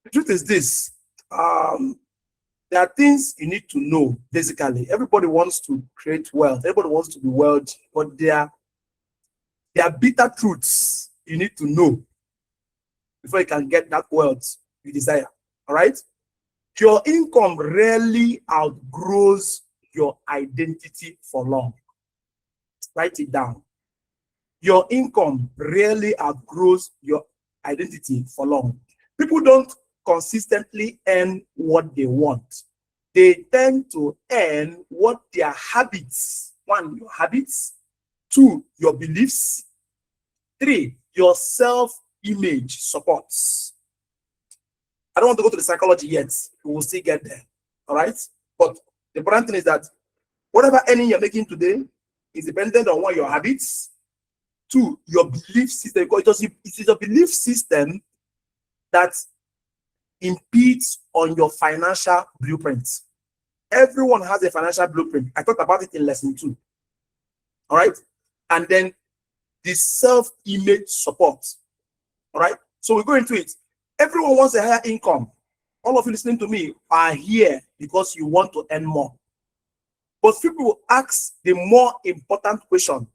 The truth is this. There are things you need to know, basically. Everybody wants to create wealth. Everybody wants to be wealthy. But there are bitter truths you need to know before you can get that wealth you desire. All right? Your income rarely outgrows your identity for long. Write it down. Your income rarely outgrows your identity for long. People don't consistently earn what they want. They tend to earn what their habits, one, your habits, two, your beliefs, three, your self-image supports. I don't want to go to the psychology yet. We will still get there. All right? But the important thing is that whatever earning you're making today is dependent on one, your habits, two, your belief system. Because it is a belief system that impedes on your financial blueprint. Everyone has a financial blueprint. I talked about it in lesson 2. All right? And then the self-image support. All right? So we go into it. Everyone wants a higher income. All of you listening to me are here because you want to earn more. But people will ask the more important question: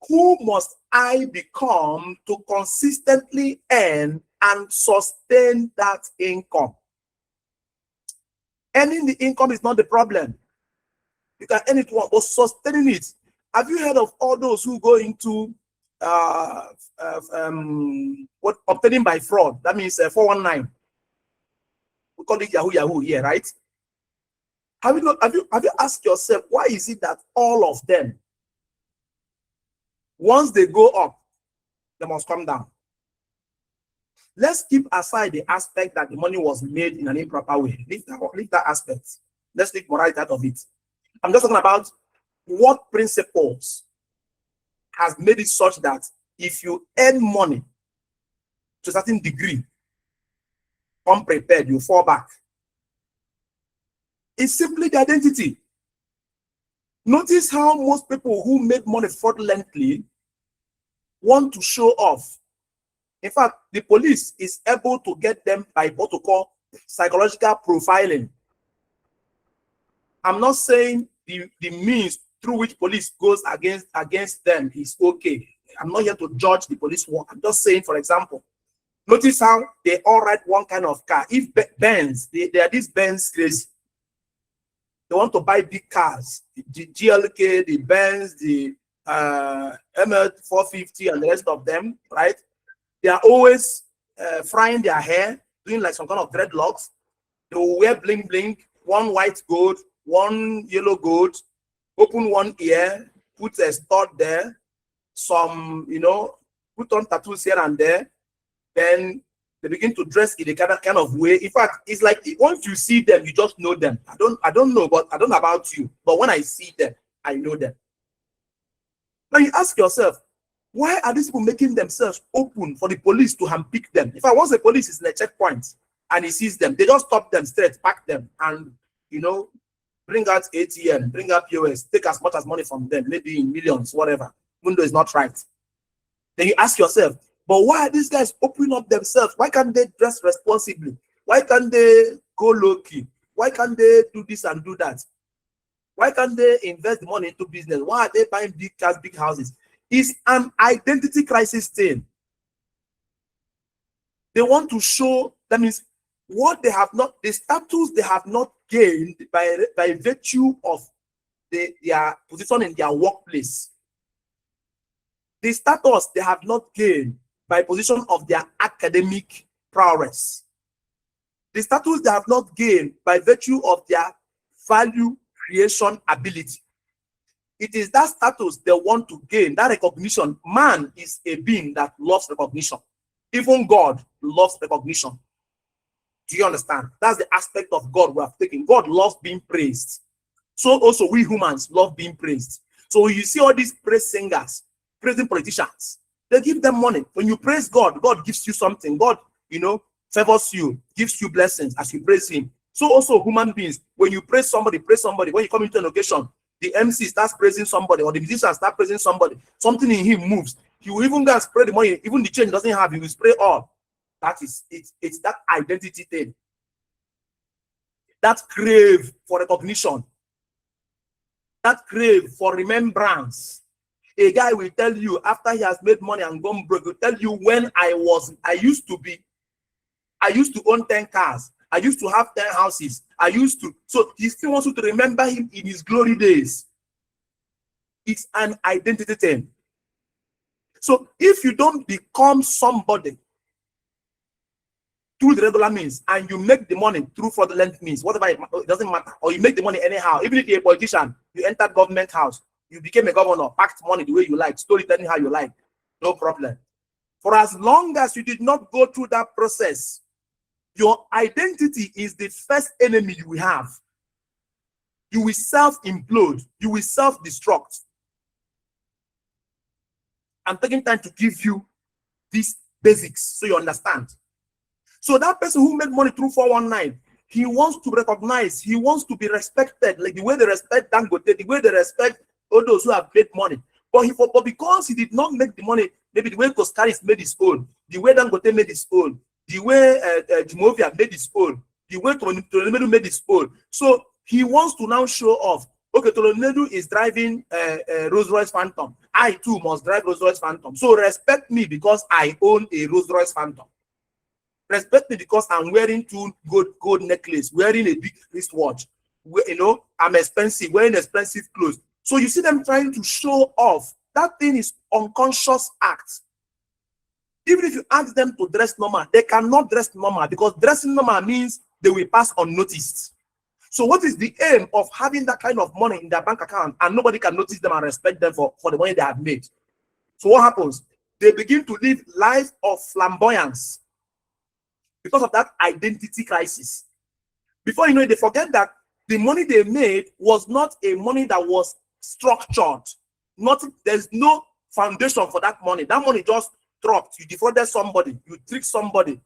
who must I become to consistently earn and sustain that income? Earning the income is not the problem. You can earn it once, but sustaining it. Have you heard of all those who go into what obtaining by fraud? That means 419. We call it Yahoo Yahoo here, right? Have you asked yourself, why is it that all of them, once they go up, they must come down? Let's keep aside the aspect that the money was made in an improper way. Leave that aspect. Let's take morality out of it. I'm just talking about what principles has made it such that if you earn money to a certain degree, unprepared, you fall back. It's simply the identity. Notice how most people who make money fraudulently want to show off. In fact, the police is able to get them by what we call psychological profiling. I'm not saying the means through which police goes against them is okay. I'm not here to judge the police work. I'm just saying, for example, notice how they all ride one kind of car. If Benz, they are these Benz crazy. They want to buy big cars, the GLK, the Benz, the ML450, and the rest of them, right? They are always frying their hair, doing like some kind of dreadlocks. They will wear bling bling, one white gold, one yellow gold, open one ear, put a stud there, some, put on tattoos here and there. Then they begin to dress in a kind of way. In fact, it's like once you see them, you just know them. I don't know about you, but when I see them, I know them. Now you ask yourself, why are these people making themselves open for the police to handpick them? If I was the police is in a checkpoint and he sees them, they just stop them straight, pack them, and bring out ATM, bring out POS, take as much as money from them, maybe in millions, whatever. Window is not right. Then you ask yourself, but why are these guys opening up themselves? Why can't they dress responsibly? Why can't they go low-key? Why can't they do this and do that? Why can't they invest the money into business? Why are they buying big cars, big houses? It's an identity crisis thing. They want to show, that means what they have not, the status they have not gained by virtue of their position in their workplace. The status they have not gained by position of their academic prowess. The status they have not gained by virtue of their value creation ability. It is that status they want to gain, that recognition. Man is a being that loves recognition. Even God loves recognition. Do you understand? That's the aspect of God we have taken. God loves being praised. So also we humans love being praised. So you see all these praise singers, praising politicians, they give them money. When you praise God, God gives you something. God, favors you, gives you blessings as you praise him. So also human beings, when you praise somebody, when you come into an occasion, the MC starts praising somebody, or the musician starts praising somebody, something in him moves. He will even go and spray the money. Even the change doesn't have, he will spray all. That is it. It's that identity thing. That crave for recognition. That crave for remembrance. A guy will tell you after he has made money and gone broke, will tell you when I used to own 10 cars. I used to have 10 houses. So he still wants you to remember him in his glory days. It's an identity thing. So if you don't become somebody through the regular means and you make the money through fraudulent means, whatever, it doesn't matter, or you make the money anyhow, even if you're a politician, you entered government house, you became a governor, packed money the way you like, stole it anyhow you like, no problem. For as long as you did not go through that process, your identity is the first enemy you will have. You will self-implode. You will self-destruct. I'm taking time to give you these basics so you understand. So that person who made money through 419, he wants to recognize, he wants to be respected, like the way they respect Dangote, the way they respect all those who have made money. But because he did not make the money, maybe the way Koskaris made his own, the way Dangote made his own, the way Jimovia made his own, the way Tolonedu made his own. So he wants to now show off. Okay, Tolonedu is driving a Rolls-Royce Phantom. I too must drive Rolls-Royce Phantom. So respect me because I own a Rolls-Royce Phantom. Respect me because I'm wearing two gold necklace, wearing a big wristwatch. You know, I'm expensive, wearing expensive clothes. So you see them trying to show off. That thing is unconscious act. Even if you ask them to dress normal, they cannot dress normal because dressing normal means they will pass unnoticed. So what is the aim of having that kind of money in their bank account and nobody can notice them and respect them for the money they have made? So what happens? They begin to live life of flamboyance because of that identity crisis. Before you know it, they forget that the money they made was not a money that was structured. There's no foundation for that money. That money just dropped. You defrauded somebody, you tricked somebody,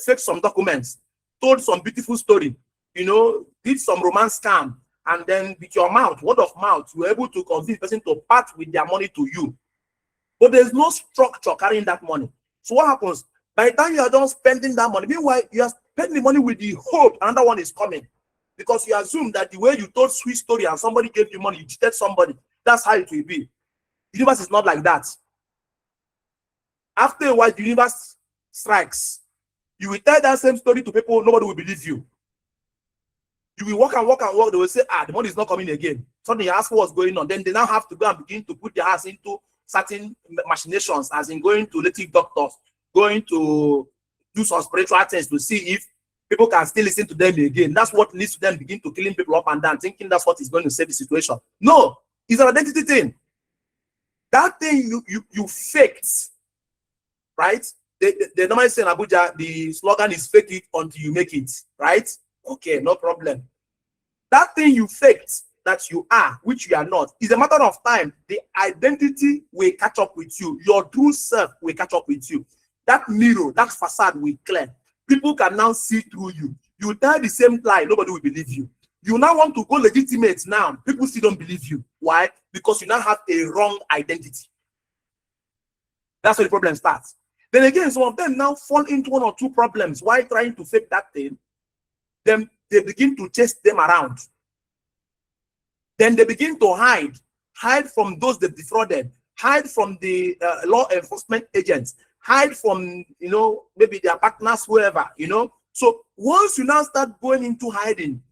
faked some documents, told some beautiful story, you know, did some romance scam, and then with your mouth, word of mouth, you were able to convince the person to part with their money to you. But there's no structure carrying that money. So what happens? By the time you are done spending that money, meanwhile, you are spending the money with the hope another one is coming. Because you assume that the way you told sweet story and somebody gave you money, you cheated somebody, that's how it will be. The universe is not like that. After a while, the universe strikes. You will tell that same story to people, nobody will believe you. You will walk and walk and walk, they will say, the money is not coming again. Suddenly you ask what's going on. Then they now have to go and begin to put their hands into certain machinations, as in going to native doctors, going to do some spiritual things to see if people can still listen to them again. That's what leads to them begin to killing people up and down, thinking that's what is going to save the situation. No, it's an identity thing. That thing you faked, right? They normally say in Abuja, the slogan is fake it until you make it, right? Okay, no problem. That thing you faked that you are, which you are not, is a matter of time. The identity will catch up with you. Your true self will catch up with you. That mirror, that facade will clear. People can now see through you. You tell the same lie, nobody will believe you. You now want to go legitimate now. People still don't believe you. Why? Because you now have a wrong identity. That's where the problem starts. Then again, some of them now fall into one or two problems while trying to fake that thing. Then they begin to chase them around. Then they begin to hide from those they defrauded, hide from the law enforcement agents, hide from, you know, maybe their partners, whoever, you know. So once you now start going into hiding,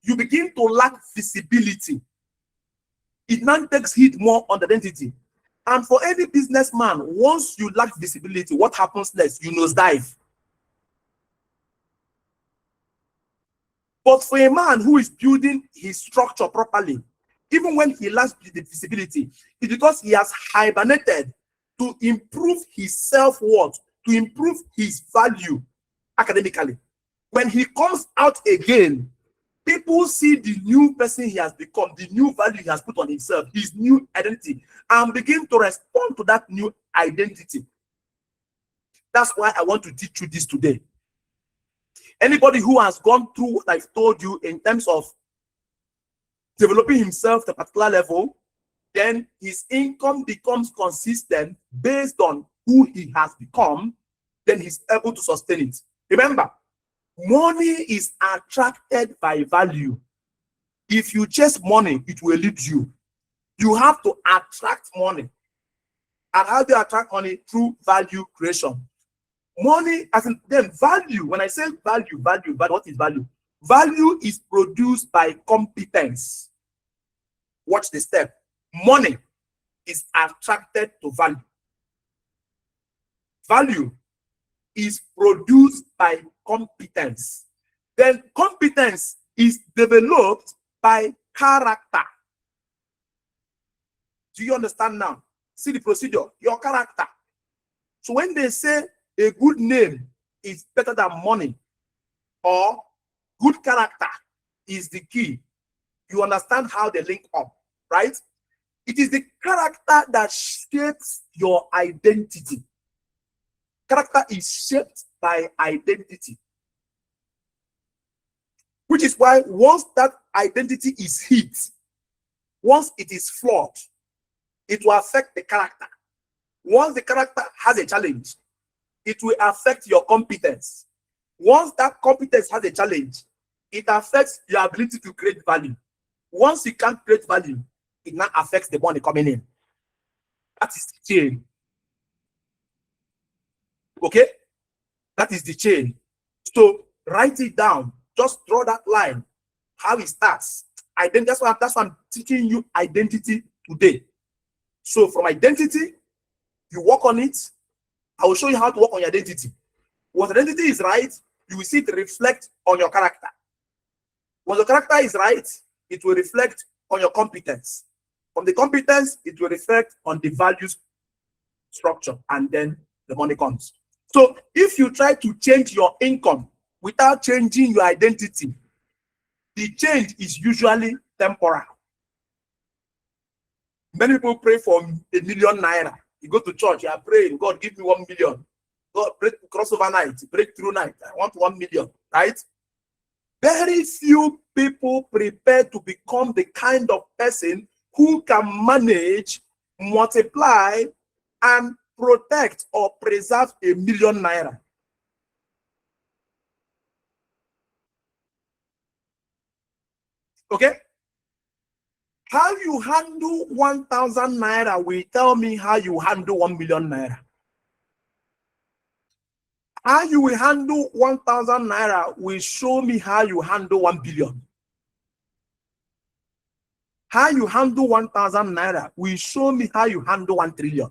you begin to lack visibility. It now takes heed more on the identity. And for any businessman, once you lack visibility, what happens next? You nosedive. But for a man who is building his structure properly, even when he lacks the visibility, it's because he has hibernated to improve his self-worth, to improve his value academically. When he comes out again, people see the new person he has become, the new value he has put on himself, his new identity, and begin to respond to that new identity. That's why I want to teach you this today. Anybody who has gone through what I've told you in terms of developing himself to a particular level, then his income becomes consistent based on who he has become, then he's able to sustain it. Remember, money is attracted by value. If you chase money, it will lead you. You have to attract money. And how do you attract money? Through value creation. Money, as in then value. When I say value, what is value? Value is produced by competence. Watch the step. Money is attracted to value. Value is produced by competence. Then competence is developed by character. Do you understand now? See the procedure, your character. So when they say a good name is better than money, or good character is the key, you understand how they link up, right? It is the character that shapes your identity. Character is shaped by identity. Which is why once that identity is hit, once it is flawed, it will affect the character. Once the character has a challenge, it will affect your competence. Once that competence has a challenge, it affects your ability to create value. Once you can't create value, it now affects the money coming in. That is the chain. Okay? That is the chain. So write it down. Just draw that line. How it starts. That's why I'm teaching you identity today. So from identity, you work on it. I will show you how to work on your identity. Once identity is right, you will see it reflect on your character. Once your character is right, it will reflect on your competence. From the competence, it will reflect on the values structure, and then the money comes. So if you try to change your income without changing your identity, the change is usually temporal. Many people pray for ₦1 million. You go to church, you are praying, God, give me 1 million. God, crossover night, breakthrough night. I want 1 million, right? Very few people prepare to become the kind of person who can manage, multiply, and protect or preserve ₦1 million. Okay? How you handle 1,000 naira will tell me how you handle 1 million naira. How you will handle 1,000 naira will show me how you handle 1 billion. How you handle 1,000 naira will show me how you handle 1 trillion.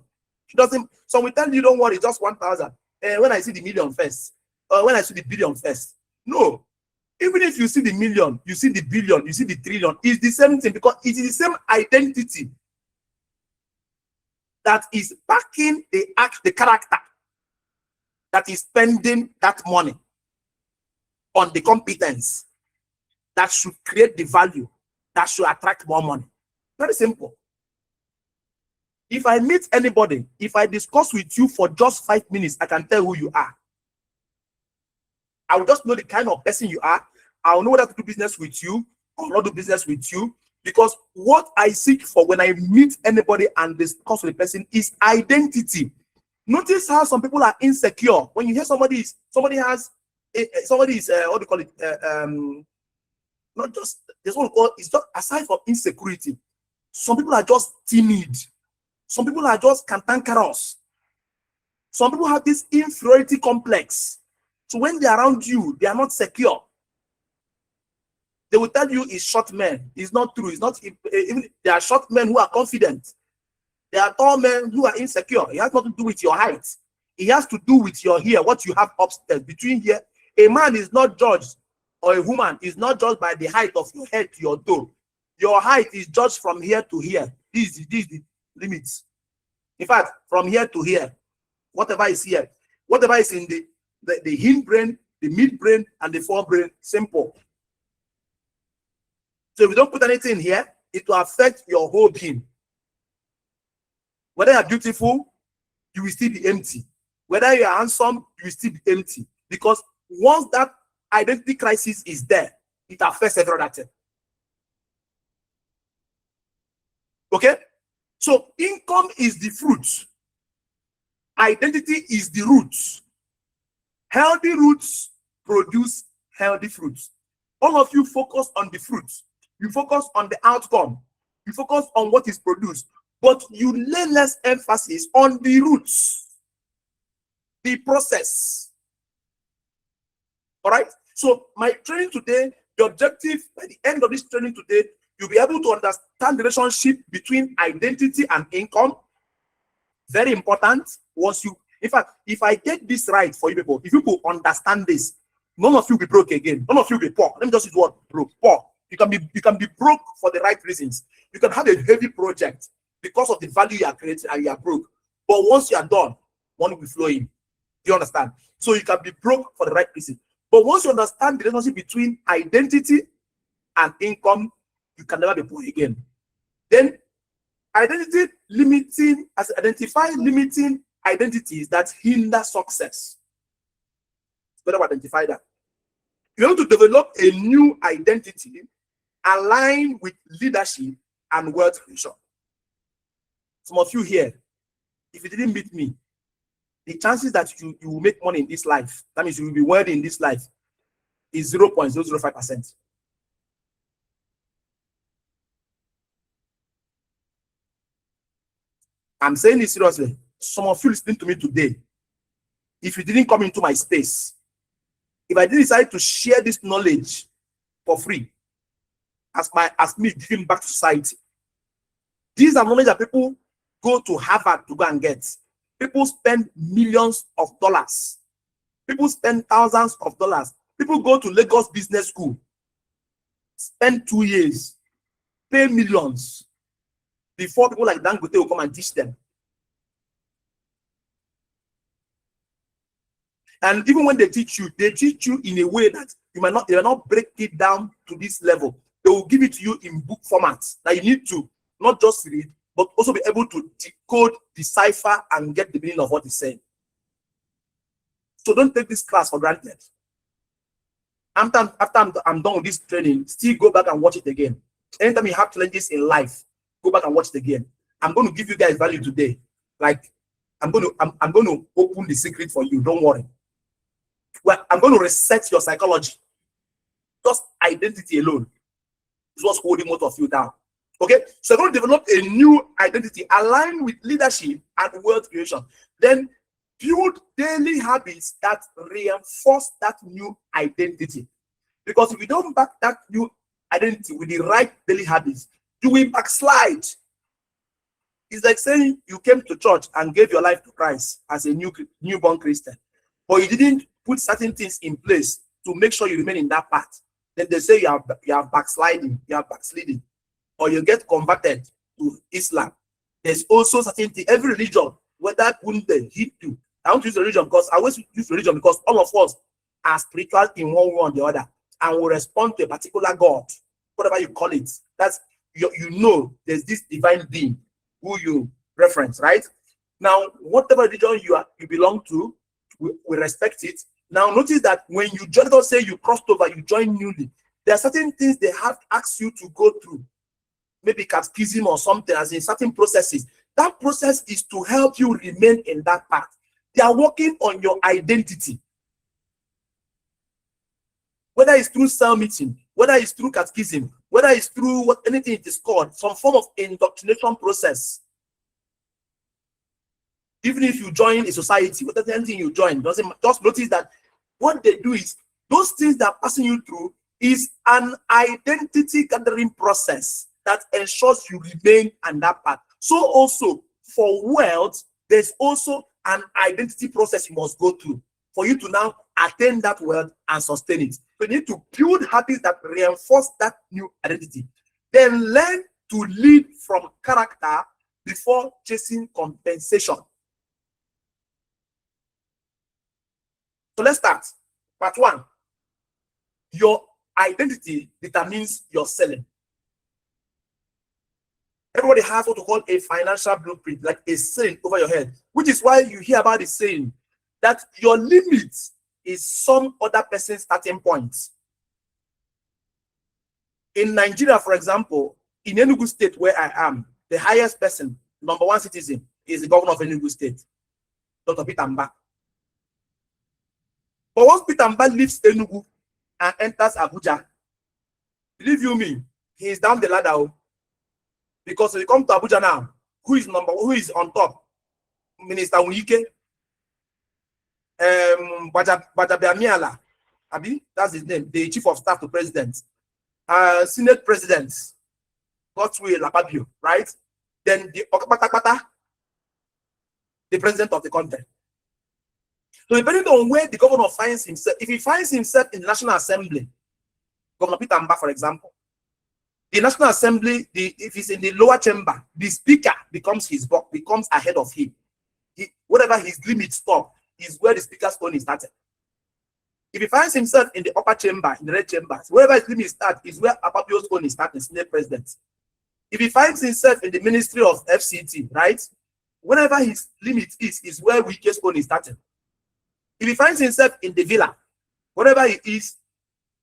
It doesn't. So we tell you, don't worry, just 1,000. When I see the million first, or when I see the billion first. No. Even if you see the million, you see the billion, you see the trillion, it's the same thing, because it is the same identity that is backing the act, the character that is spending that money on the competence that should create the value that should attract more money. Very simple. If I meet anybody, if I discuss with you for just 5 minutes, I can tell who you are. I will just know the kind of person you are. I will know whether to do business with you or not do business with you, because what I seek for when I meet anybody and discuss with the person is identity. Notice how some people are insecure. When you hear somebody is what do you call it? Not just there's what we call, it's just aside from insecurity. Some people are just timid. Some people are just cantankerous. Some people have this inferiority complex. So when they're around you, they are not secure. They will tell you it's short men. It's not true. It's not even. There are short men who are confident. There are tall men who are insecure. It has nothing to do with your height. It has to do with your here, what you have upstairs. Between here, a man is not judged, or a woman is not judged by the height of your head to your toe. Your height is judged from here to here. This is the limits. In fact, from here to here, whatever is here, whatever is in the hindbrain, the midbrain, and the forebrain, simple. So if you don't put anything here, it will affect your whole being. Whether you're beautiful, you will still be empty. Whether you're handsome, you will still be empty. Because once that identity crisis is there, it affects every other thing. Okay? So income is the fruit. Identity is the root. Healthy roots produce healthy fruits. All of you focus on the fruits. You focus on the outcome. You focus on what is produced. But you lay less emphasis on the roots, the process. All right? So my training today, the objective by the end of this training today, you'll be able to understand the relationship between identity and income. Very important. Once you, in fact, if I get this right for you people, if you people understand this, none of you will be broke again. None of you will be poor. Let me just use the word broke. Poor. You can be broke for the right reasons. You can have a heavy project because of the value you are creating and you are broke. But once you are done, money will flow in. Do you understand? So you can be broke for the right reason. But once you understand the relationship between identity and income, you can never be poor again. Then identify limiting identities that hinder success. Better identify that. You have to develop a new identity aligned with leadership and wealth creation. Some of you here, if you didn't meet me, the chances that you will make money in this life, that means you will be wealthy in this life, is 0.005%. I'm saying this seriously. Some of you listening to me today, if you didn't come into my space, if I did decide to share this knowledge for free, as me giving back to society, these are knowledge that people go to Harvard to go and get. People spend millions of dollars. People spend thousands of dollars. People go to Lagos Business School, spend 2 years, pay millions before people like Dangote will come and teach them. And even when they teach you in a way that they will not break it down to this level. They will give it to you in book formats that you need to not just read, but also be able to decode, decipher, and get the meaning of what he's saying. So don't take this class for granted. After I'm done with this training, still go back and watch it again. Anytime you have challenges in life, go back and watch it again. I'm going to give you guys value today. Like I'm going to open the secret for you. Don't worry. Well, I'm going to reset your psychology. Just identity alone is what's holding most of you down. Okay, so you're going to develop a new identity aligned with leadership and wealth creation. Then build daily habits that reinforce that new identity. Because if you don't back that new identity with the right daily habits, you will backslide. It's like saying you came to church and gave your life to Christ as a newborn Christian, but you didn't put certain things in place to make sure you remain in that path. Then they say you are backsliding, or you get converted to Islam. There's also certain things, every religion, whether Kunde, Hindu. I want to use religion because I always use religion because all of us are spiritual in one way or the other, and will respond to a particular God, whatever you call it. That's there's this divine being who you reference, right? Now, whatever religion you belong to, we respect it. Now, notice that when you join, don't say you crossed over, you join newly. There are certain things they have asked you to go through, maybe catechism or something, as in certain processes. That process is to help you remain in that path. They are working on your identity. Whether it's through cell meeting, whether it's through catechism, whether it's through anything it is called, some form of indoctrination process. Even if you join a society, whatever anything you join, doesn't just notice that what they do is those things that are passing you through is an identity gathering process that ensures you remain on that path. So also for wealth, there's also an identity process you must go through for you to now attain that wealth and sustain it. So you need to build habits that reinforce that new identity. Then learn to lead from character before chasing compensation. So let's start. Part 1. Your identity determines your selling. Everybody has what to call a financial blueprint, like a saying over your head, which is why you hear about the saying that your limit is some other person's starting point. In Nigeria, for example, in Enugu State, where I am, the highest person, #1 citizen, is the governor of Enugu State, Dr. Peter Mbah. But once Peter Mbah leaves Enugu and enters Abuja, believe you me, he is down the ladder. Because when you come to Abuja now, who is on top? Minister Wike, Gbajabiamila, Abi, that's his name, the chief of staff to president, Senate president, Godswill Akpabio, right? Then the Okapata, the president of the country. So depending on where the governor finds himself, if he finds himself in the National Assembly, Governor Peter Mbah, for example, the National Assembly, if he's in the lower chamber, the speaker becomes ahead of him. Whatever his limit stop is where the speaker's tone is started. If he finds himself in the upper chamber, in the red chambers, wherever his limit starts is where Akpabio's tone is started, Senate president. If he finds himself in the Ministry of FCT, right, wherever his limit is where Wike's tone is started. If he finds himself in the villa, wherever he is,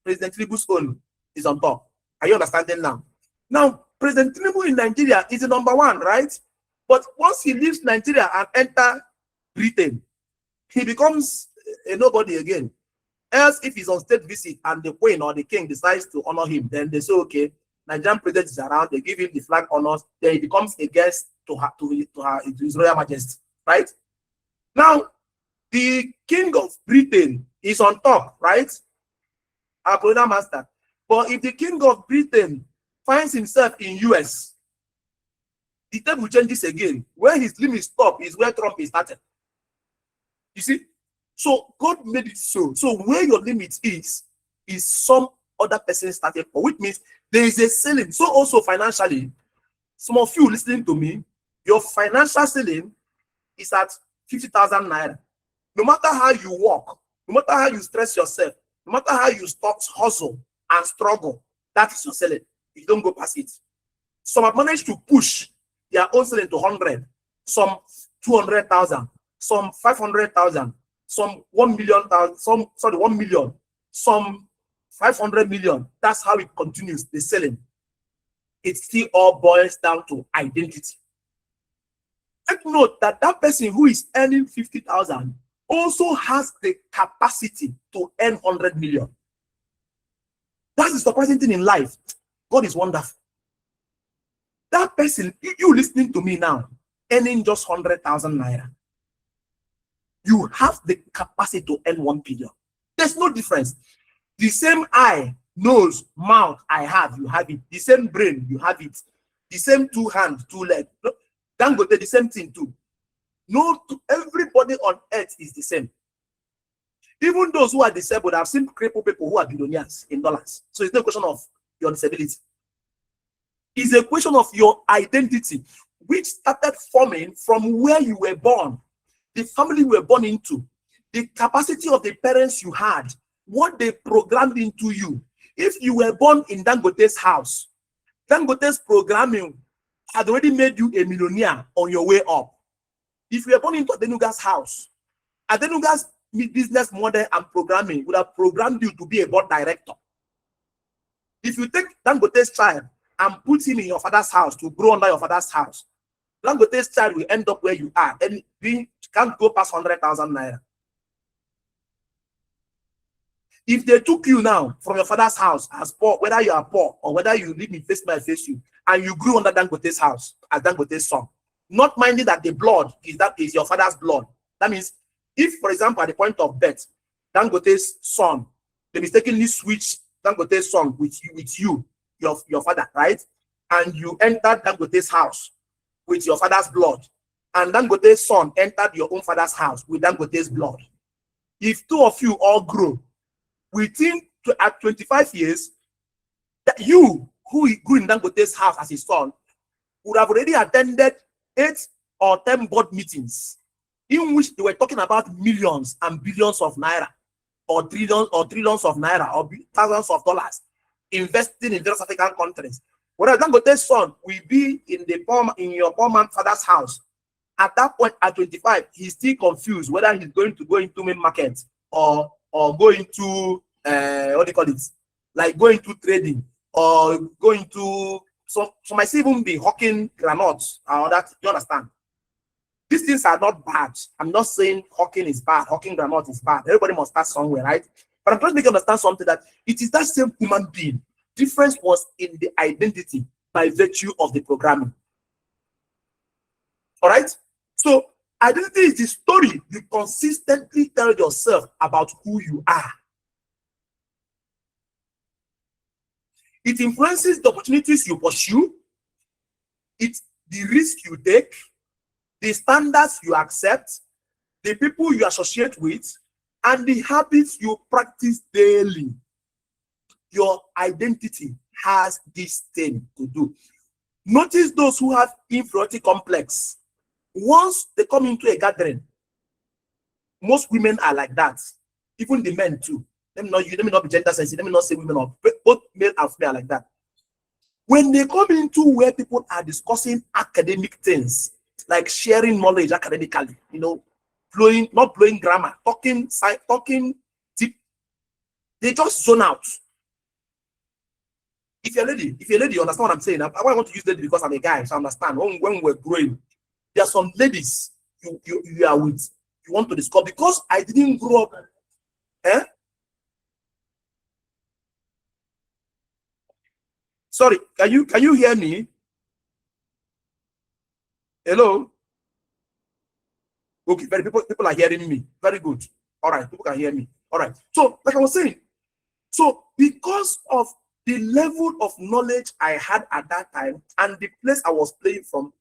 President Tinubu's tone is on top. Are you understanding now? Now, President Tinubu in Nigeria is the number one, right? But once he leaves Nigeria and enter Britain, he becomes a nobody again. Else, if he's on state visit and the queen or the king decides to honor him, then they say, okay, Nigerian president is around, they give him the flag honors, then he becomes a guest to His Royal Majesty, right? Now, the king of Britain is on top, right? Our colonial master. But if the king of Britain finds himself in US, the table changes again. Where his limit stop is where Trump is started. You see? So God made it so. So where your limit is some other person started for, which means there is a ceiling. So also financially, some of you listening to me, your financial ceiling is at 50,000 naira. No matter how you work, no matter how you stress yourself, no matter how you hustle and struggle, that is your ceiling. You don't go past it. Some have managed to push their own ceiling to 100, some 200,000, some 500,000, some 1 million, 1 million, some 500 million. That's how it continues, the selling. It still all boils down to identity. Take note that that person who is earning 50,000 also has the capacity to earn 100 million. That's the surprising thing in life. God is wonderful. That person, you listening to me now, earning just 100,000 naira, you have the capacity to earn 1 billion. There's no difference. The same eye, nose, mouth I have, you have it. The same brain, you have it. The same 2 hands, 2 legs. Dangote, the same thing too. No, everybody on earth is the same. Even those who are disabled, I've seen crippled people who are billionaires in dollars. So it's no question of your disability. It's a question of your identity, which started forming from where you were born, the family you were born into, the capacity of the parents you had, what they programmed into you. If you were born in Dangote's house, Dangote's programming had already made you a millionaire on your way up. If you were born into Adenuga's house, Adenuga's business model and programming would have programmed you to be a board director. If you take Dangote's child and put him in your father's house to grow under your father's house, Dangote's child will end up where you are and we can't go past 100,000 naira. If they took you now from your father's house as poor, whether you are poor or whether you live in face by face you, and you grew under Dangote's house as Dangote's son, not minding that the blood is your father's blood. That means if, for example, at the point of death, Dangote's son, they mistakenly switch Dangote's son with you, your father, right? And you entered Dangote's house with your father's blood, and Dangote's son entered your own father's house with Dangote's blood. If two of you all grow, within at 25 years, that you who grew in Dangote's house as his son would have already attended 8 or 10 board meetings in which they were talking about millions and billions of naira, or trillions of naira, or thousands of dollars investing in various African countries. Whereas Dangote's son will be in your poor man father's house. At that point, at 25, he's still confused whether he's going to go into main market or go into what do you call it? Like go into trading or go into so might even be hawking granules or that. You understand? These things are not bad. I'm not saying hawking is bad, hawking granite is bad. Everybody must start somewhere, right? But I'm trying to make you understand something, that it is that same human being. Difference was in the identity by virtue of the programming. All right? So identity is the story you consistently tell yourself about who you are. It influences the opportunities you pursue, it's the risk you take, the standards you accept, the people you associate with, and the habits you practice daily. Your identity has this thing to do. Notice those who have inferiority complex. Once they come into a gathering, most women are like that. Even the men too. Let me not be gender sensitive. Let me not say women, or both male and female are like that. When they come into where people are discussing academic things, like sharing knowledge academically, not blowing grammar, talking deep, they just zone out. If you're a lady, you understand what I'm saying. I want to use lady because I'm a guy, so I understand. When we're growing, there are some ladies you are with, you want to discover, because I didn't grow up. Sorry, can you hear me? Hello? Okay, people are hearing me. Very good. All right, people can hear me. All right. So, like I was saying, so because of the level of knowledge I had at that time and the place I was playing from,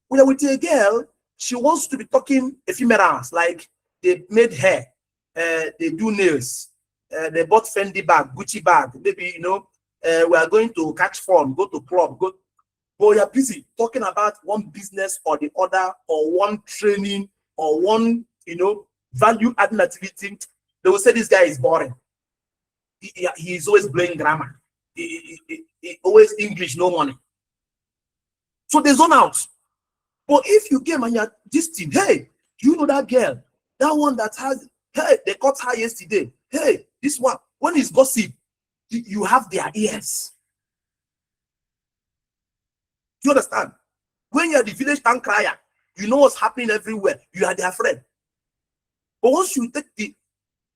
when I with a girl, she wants to be talking ephemerals, like they made hair, they do nails, they bought Fendi bag, Gucci bag, maybe, we are going to catch fun, go to club, but you're busy talking about one business or the other, or one training, or one, value adding activity. They will say this guy is boring. He is always blowing grammar. He always English, no money. So they zone out. But if you came and you're this thing, hey, you know that girl, that one that has, hey, they caught her yesterday. Hey, this one, when it's gossip, you have their ears. Do you understand? When you're the village town crier, you know what's happening everywhere. You are their friend. But once you take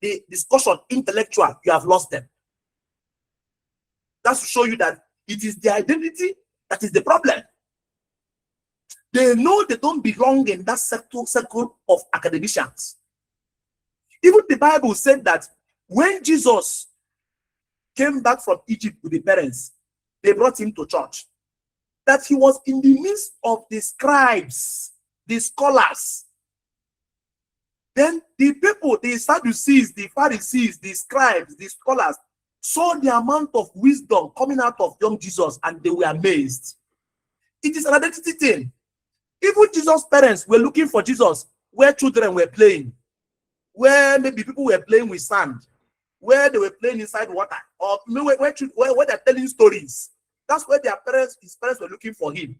the discussion intellectual, you have lost them. That's to show you that it is the identity that is the problem. They know they don't belong in that circle of academicians. Even the Bible said that when Jesus came back from Egypt with the parents, they brought him to church, that he was in the midst of the scribes, the scholars. Then the people, the Sadducees, the Pharisees, the scribes, the scholars, saw the amount of wisdom coming out of young Jesus, and they were amazed. It is an identity thing. Even Jesus' parents were looking for Jesus where children were playing, where maybe people were playing with sand, where they were playing inside water, or where they're telling stories. That's where his parents were looking for him.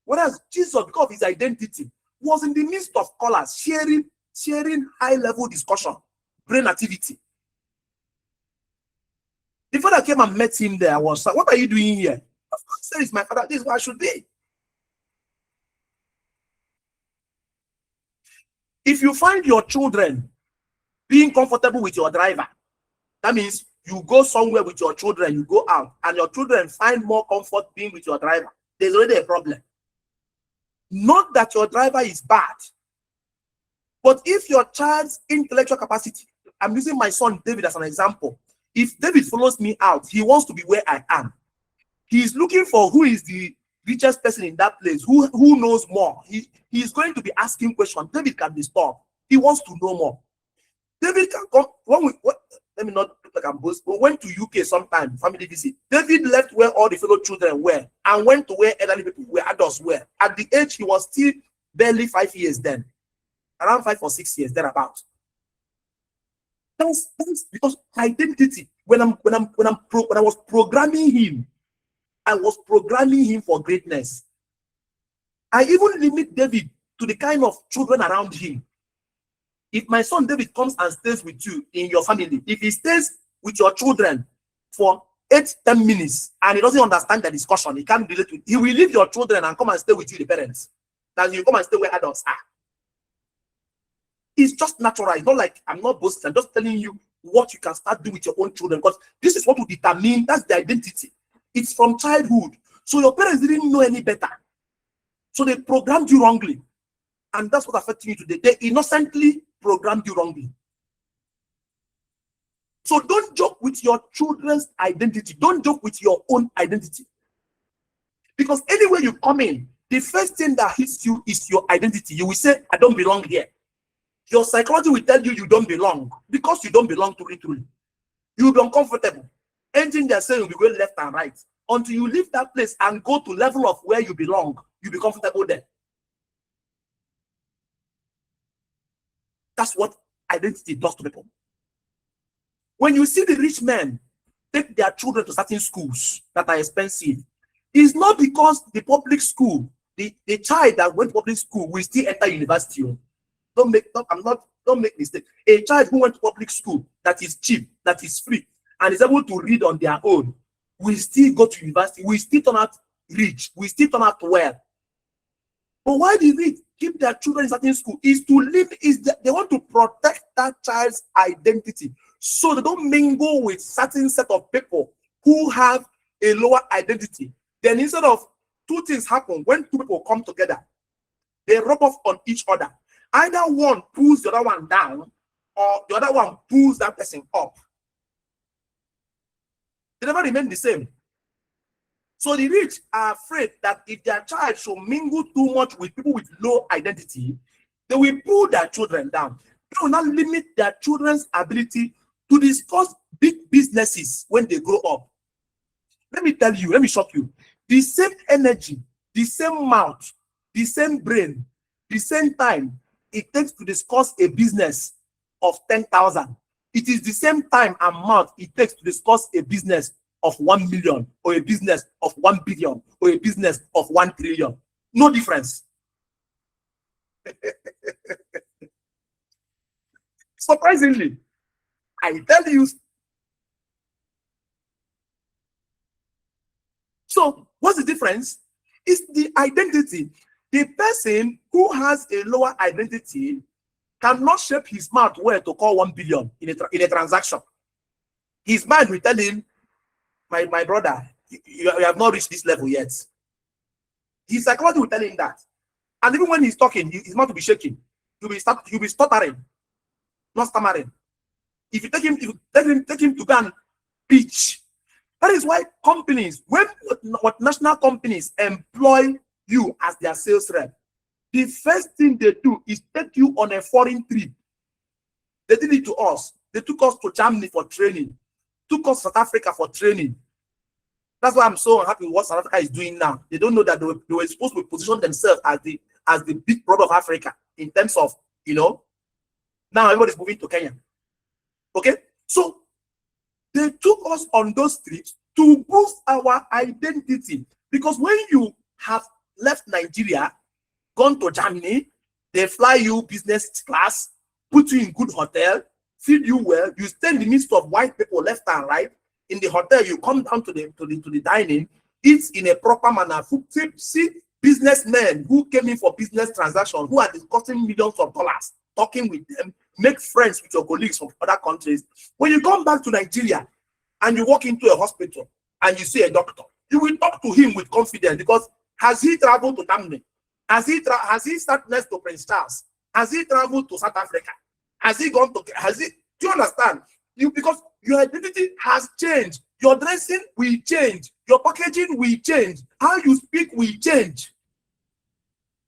Whereas Jesus, because of his identity, was in the midst of scholars, sharing high-level discussion, brain activity. The father came and met him there. Was like, what are you doing here? Of course, there is my father. This is where I should be. If you find your children being comfortable with your driver, that means you go somewhere with your children, you go out, and your children find more comfort being with your driver, there's already a problem. Not that your driver is bad, but if your child's intellectual capacity, I'm using my son David as an example. If David follows me out, he wants to be where I am. He's looking for who is the richest person in that place, who knows more. He's going to be asking questions. David can be stopped. He wants to know more. David can come. Let me not look like I'm boasting. We went to UK sometime, family visit. David left where all the fellow children were and went to where elderly people, where adults were. At the age, he was still barely 5 years then. Around 5 or 6 years, thereabout. That's because identity. When I was programming him, I was programming him for greatness. I even limit David to the kind of children around him. If my son David comes and stays with you in your family, if he stays with your children for 8-10 minutes and he doesn't understand the discussion, he can't relate with, he will leave your children and come and stay with you, the parents. That you come and stay where adults are. It's just natural. It's not like I'm not boasting. I'm just telling you what you can start doing with your own children, because this is what will determine, that's the identity. It's from childhood. So your parents didn't know any better. So they programmed you wrongly. And that's what's affecting you today. They innocently programmed you wrongly. So don't joke with your children's identity. Don't joke with your own identity. Because anywhere you come in, the first thing that hits you is your identity. You will say, I don't belong here. Your psychology will tell you you don't belong, because you don't belong to it. You will be uncomfortable. Anything they're saying will be going left and right. Until you leave that place and go to level of where you belong, you'll be comfortable there. That's what identity does to people. When you see the rich men take their children to certain schools that are expensive, it's not because the public school, the child that went to public school will still enter university. Don't make mistake. A child who went to public school that is cheap, that is free, and is able to read on their own, will still go to university, will still turn out rich, will still turn out well. But why do they keep their children in certain school? Is to live, they want to protect that child's identity, so they don't mingle with certain set of people who have a lower identity. Then instead of two things happen when two people come together, they rub off on each other. Either one pulls the other one down, or the other one pulls that person up. They never remain the same. So the rich are afraid that if their child should mingle too much with people with low identity, they will pull their children down. They will not limit their children's ability to discuss big businesses when they grow up. Let me tell you, let me shock you. The same energy, the same mouth, the same brain, the same time it takes to discuss a business of 10,000. It is the same time and amount it takes to discuss a business of 1 million, or a business of 1 billion, or a business of 1 trillion. No difference. Surprisingly, I tell you. So what's the difference? It's the identity. The person who has a lower identity cannot shape his mouth well to call 1 billion in a transaction. His mind will tell him, my brother, you have not reached this level yet. His psychology will tell him that. And even when he's talking, his mouth will be shaking. He'll be stuttering, not stammering. If you take him to go and pitch. That is why companies, what national companies employ you as their sales rep, the first thing they do is take you on a foreign trip. They did it to us. They took us to Germany for training, took us to South Africa for training. That's why I'm so happy with what South Africa is doing now. They don't know that they were supposed to position themselves as the big brother of Africa in terms of, now everybody's moving to Kenya. Okay? So they took us on those trips to boost our identity. Because when you have left Nigeria, gone to Germany, they fly you business class, put you in good hotel, feed you well, you stay in the midst of white people left and right. In the hotel, you come down to the dining, eat in a proper manner. See businessmen who came in for business transactions, who are discussing millions of dollars, talking with them, make friends with your colleagues from other countries. When you come back to Nigeria and you walk into a hospital and you see a doctor, you will talk to him with confidence, because has he traveled to Germany? Has he sat next to Prince Charles? Has he traveled to South Africa? Has he gone to, do you understand? Because your identity has changed. Your dressing will change. Your packaging will change. How you speak will change.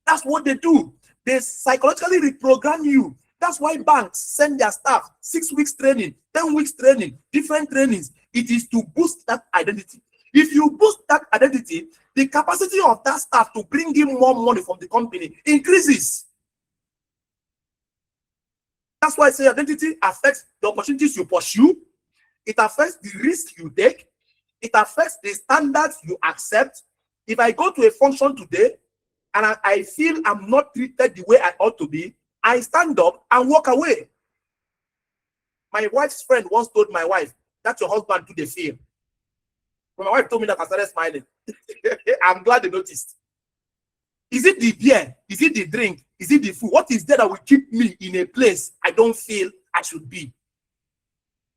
That's what they do. They psychologically reprogram you. That's why banks send their staff 6 weeks training, 10 weeks training, different trainings. It is to boost that identity. If you boost that identity, the capacity of that staff to bring in more money from the company increases. That's why I say identity affects the opportunities you pursue. It affects the risk you take. It affects the standards you accept. If I go to a function today and I feel I'm not treated the way I ought to be, I stand up and walk away. My wife's friend once told my wife, "That's your husband to the film." When my wife told me that, I started smiling. I'm glad they noticed. Is it the beer? Is it the drink? Is it the food? What is there that will keep me in a place I don't feel I should be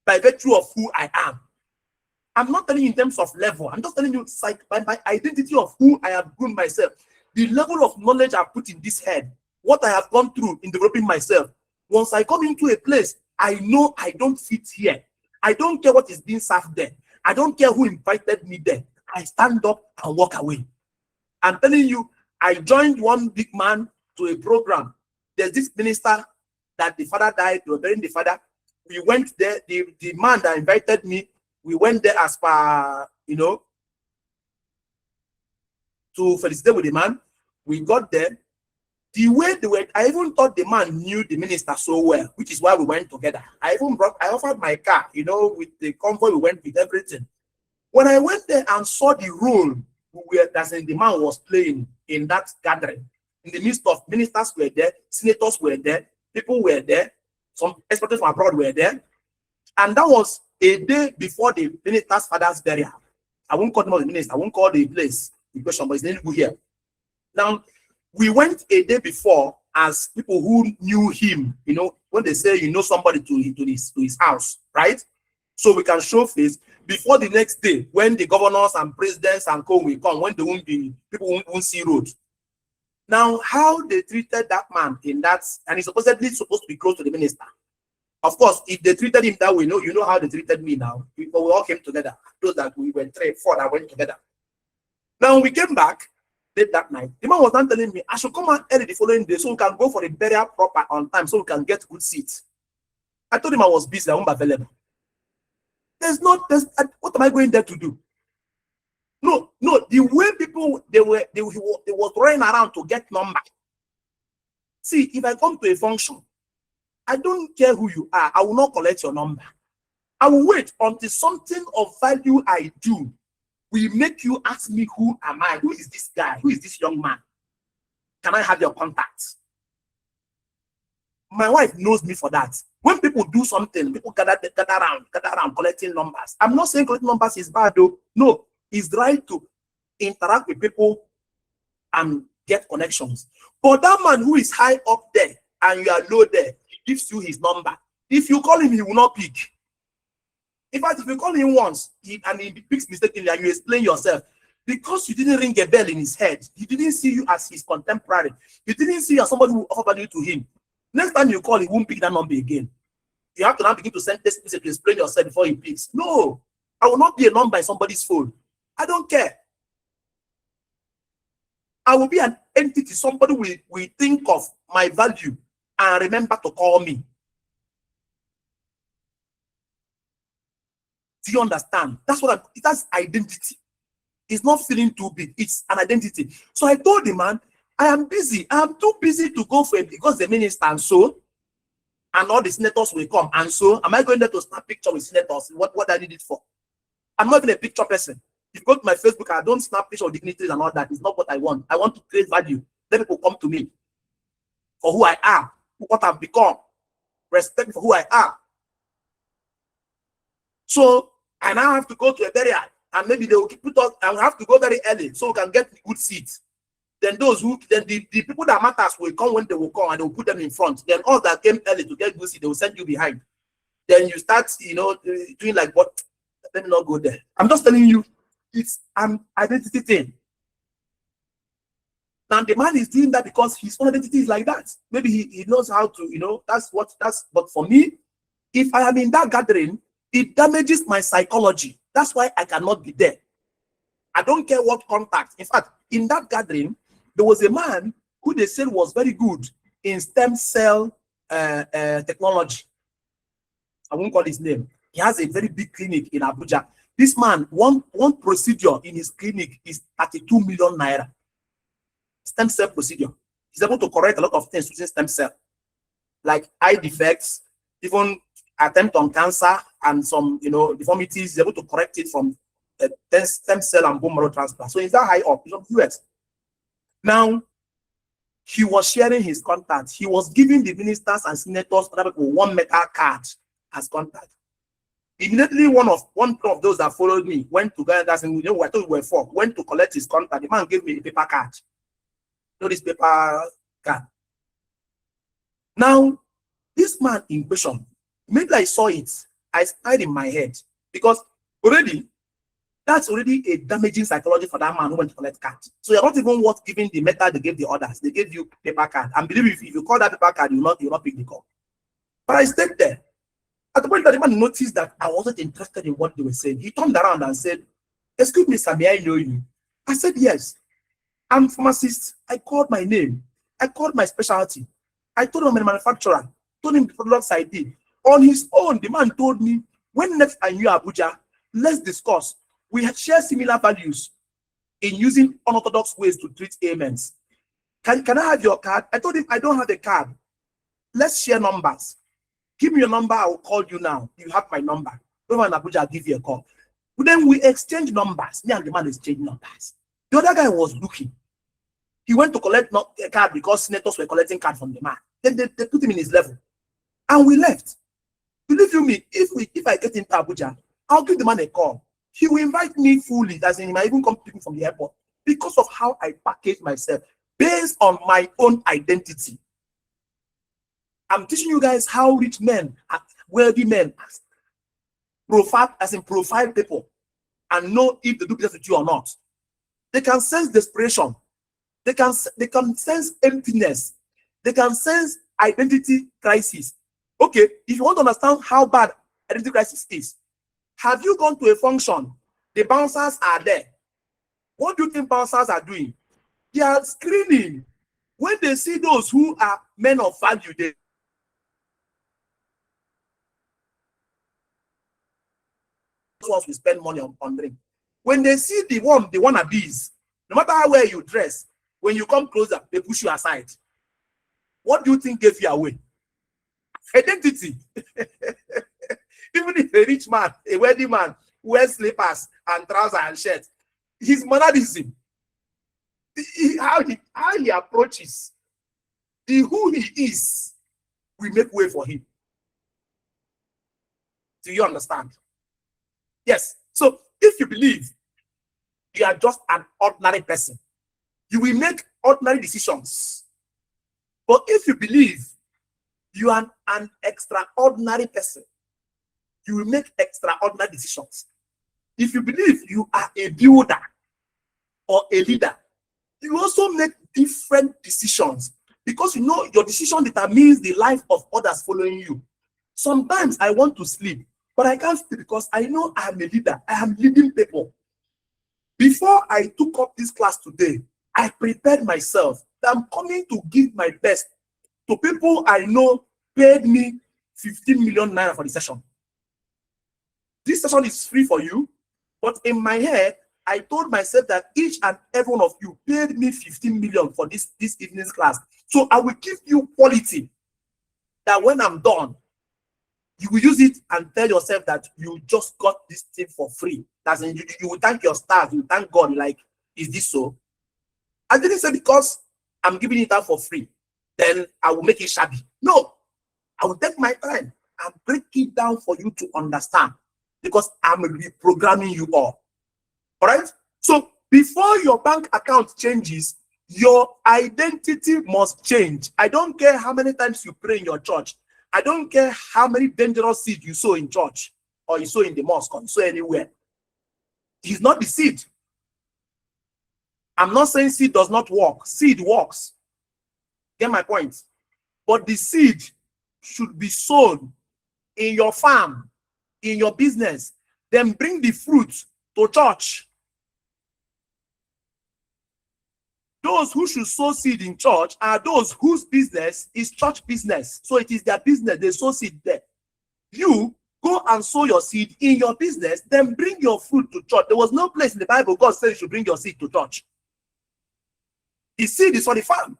by virtue of who I am? I'm not telling you in terms of level. I'm just telling you by my identity of who I have grown myself, the level of knowledge I've put in this head, what I have gone through in developing myself. Once I come into a place, I know I don't fit here. I don't care what is being served there. I don't care who invited me there. I stand up and walk away. I'm telling you, I joined one big man to a program. There's this minister that the father died. They were burying the father. We went there. The man that invited me, we went there as per, to felicitate with the man. We got there. The way they were, I even thought the man knew the minister so well, which is why we went together. I offered my car, with the convoy, we went with everything. When I went there and saw the role the man was playing in that gathering, in the midst of ministers were there, senators were there, people were there, some experts from abroad were there, and that was a day before the minister's father's burial. I won't call the minister, I won't call the place in question, but his name is here. Now, we went a day before as people who knew him, when they say somebody to his house, right? So we can show face before the next day when the governors and presidents and co will come, when people won't see road. Now, how they treated that man in that, and he's supposedly supposed to be close to the minister. Of course, if they treated him that way, you know how they treated me now. We all came together. Those that we were 3, 4 that went together. Now we came back late that night. The man was not telling me I should come out early the following day so we can go for the burial proper on time so we can get good seats. I told him I was busy, I won't be available. What am I going there to do? No, the way people they was running around to get number. See, if I come to a function, I don't care who you are, I will not collect your number. I will wait until something of value I do will make you ask me, who am I? Who is this guy? Who is this young man? Can I have your contacts? My wife knows me for that. When people do something, people gather around collecting numbers. I'm not saying collecting numbers is bad though. No, it's right to interact with people and get connections. But that man who is high up there and you are low there, he gives you his number. If you call him, he will not pick. In fact, if you call him once he picks mistakenly and you explain yourself, because you didn't ring a bell in his head, he didn't see you as his contemporary. He didn't see you as somebody who offer value to him. Next time you call, he won't pick that number again. You have to now begin to send this message to explain yourself before he picks. No, I will not be a number in somebody's phone. I don't care. I will be an entity. Somebody will think of my value and remember to call me. Do you understand? That's identity. It's not feeling too big. It's an identity. So I told the man, I am busy. I am too busy to go for it because the minister and so, and all the senators will come. And so, am I going there to snap picture with senators? What I need it for? I'm not even a picture person. If you go to my Facebook, I don't snap picture of dignitaries and all that. It's not what I want. I want to create value. Let people come to me for who I am, what I've become. Respect me for who I am. So, I now have to go to a burial, and maybe they will put us, and we have to go very early so we can get good seats. Then the people that matters will come when they will come, and they will put them in front. Then all that came early to get good seats, they will send you behind. Then you start, doing like, what? Let me not go there. I'm just telling you, it's an identity thing. Now the man is doing that because his own identity is like that. Maybe he knows how to, but for me, if I am in that gathering, it damages my psychology. That's why I cannot be there. I don't care what contact. In fact, in that gathering, there was a man who they said was very good in stem cell technology. I won't call his name. He has a very big clinic in Abuja. This man, one procedure in his clinic is 32 million naira. Stem cell procedure. He's able to correct a lot of things using stem cell, like eye defects, even attempt on cancer and some, deformities. He's able to correct it from stem cell and bone marrow transplant. So he's that high up. He's from the US. Now, he was sharing his contact. He was giving the ministers and senators, other people, one metal card as contact. Immediately, one of those that followed me went to guy that's, I thought we were 4, went to collect his contact. The man gave me the paper card. This paper card. Now, this man in question, maybe I saw it, I started in my head because already that's already a damaging psychology for that man who went to collect card. So you're not even worth giving the metal they gave the others. They gave you paper card. And believe me, if you call that paper card, you'll not pick the call. But I stayed there. At the point that the man noticed that I wasn't interested in what they were saying, he turned around and said, "Excuse me, sir, may I know you?" I said, "Yes. I'm pharmacist." I called my name. I called my specialty. I told him I'm a manufacturer. Told him the products I did. On his own, the man told me, "When next I knew Abuja, let's discuss. We share similar values in using unorthodox ways to treat ailments. Can I have your card?" I told him, "I don't have a card. Let's share numbers. Give me your number, I will call you now. You have my number. Over in Abuja, I'll give you a call." Then we exchange numbers. Me and the man exchanged numbers. The other guy was looking. He went to collect a card because senators were collecting card from the man. Then they put him in his level. And we left. Believe you me, if I get into Abuja, I'll give the man a call. He will invite me fully, as in he might even come pick me from the airport, because of how I package myself based on my own identity. I'm teaching you guys how rich men, wealthy men, profile people and know if they do business with you or not. They can sense desperation. They can sense emptiness. They can sense identity crisis. Okay, if you want to understand how bad identity crisis is, have you gone to a function? The bouncers are there. What do you think bouncers are doing? They are screening. When they see those who are men of value, they ones we spend money on drink. When they see the wannabes, no matter how well you dress, when you come closer, they push you aside. What do you think gave you away? Identity. Even if a rich man, a wealthy man, wears slippers and trousers and shirts, his mannerism, how he approaches, who he is, we make way for him. Do you understand? Yes. So if you believe you are just an ordinary person, you will make ordinary decisions. But if you believe you are an extraordinary person, you will make extraordinary decisions. If you believe you are a builder or a leader, you also make different decisions, because you know your decision determines the life of others following you. Sometimes I want to sleep, but I can't sleep because I know I am a leader. I am leading people. Before I took up this class today, I prepared myself that I'm coming to give my best to people I know paid me 15 million naira for the session. This session is free for you, but in my head, I told myself that each and every one of you paid me 15 million for this evening's class. So I will give you quality that when I'm done, you will use it and tell yourself that you just got this thing for free. That's you will thank your stars, you will thank God, like, is this so? I didn't say because I'm giving it out for free, then I will make it shabby. No, I will take my time and break it down for you to understand, because I'm reprogramming you all. All right? So before your bank account changes, your identity must change. I don't care how many times you pray in your church. I don't care how many dangerous seeds you sow in church, or you sow in the mosque, or you sow anywhere. It's not the seed. I'm not saying seed does not work. Seed works. Get my point? But the seed should be sown in your farm, in your business. Then bring the fruit to church. Those who should sow seed in church are those whose business is church business. So it is their business. They sow seed there. You go and sow your seed in your business, then bring your fruit to church. There was no place in the Bible God said you should bring your seed to church. The seed is for the farm.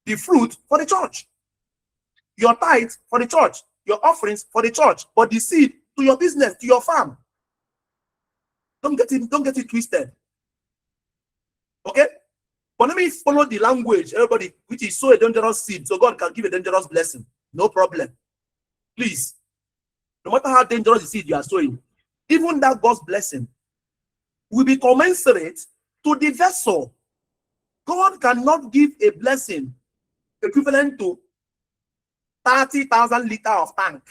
The fruit for the church. Your tithe for the church. Your offerings for the church. But the seed to your business, to your farm. Don't get it twisted. Okay? But let me follow the language, everybody, which is so a dangerous seed, so God can give a dangerous blessing. No problem. Please. No matter how dangerous the seed you are sowing, even that God's blessing will be commensurate to the vessel. God cannot give a blessing equivalent to 30,000 liters of tank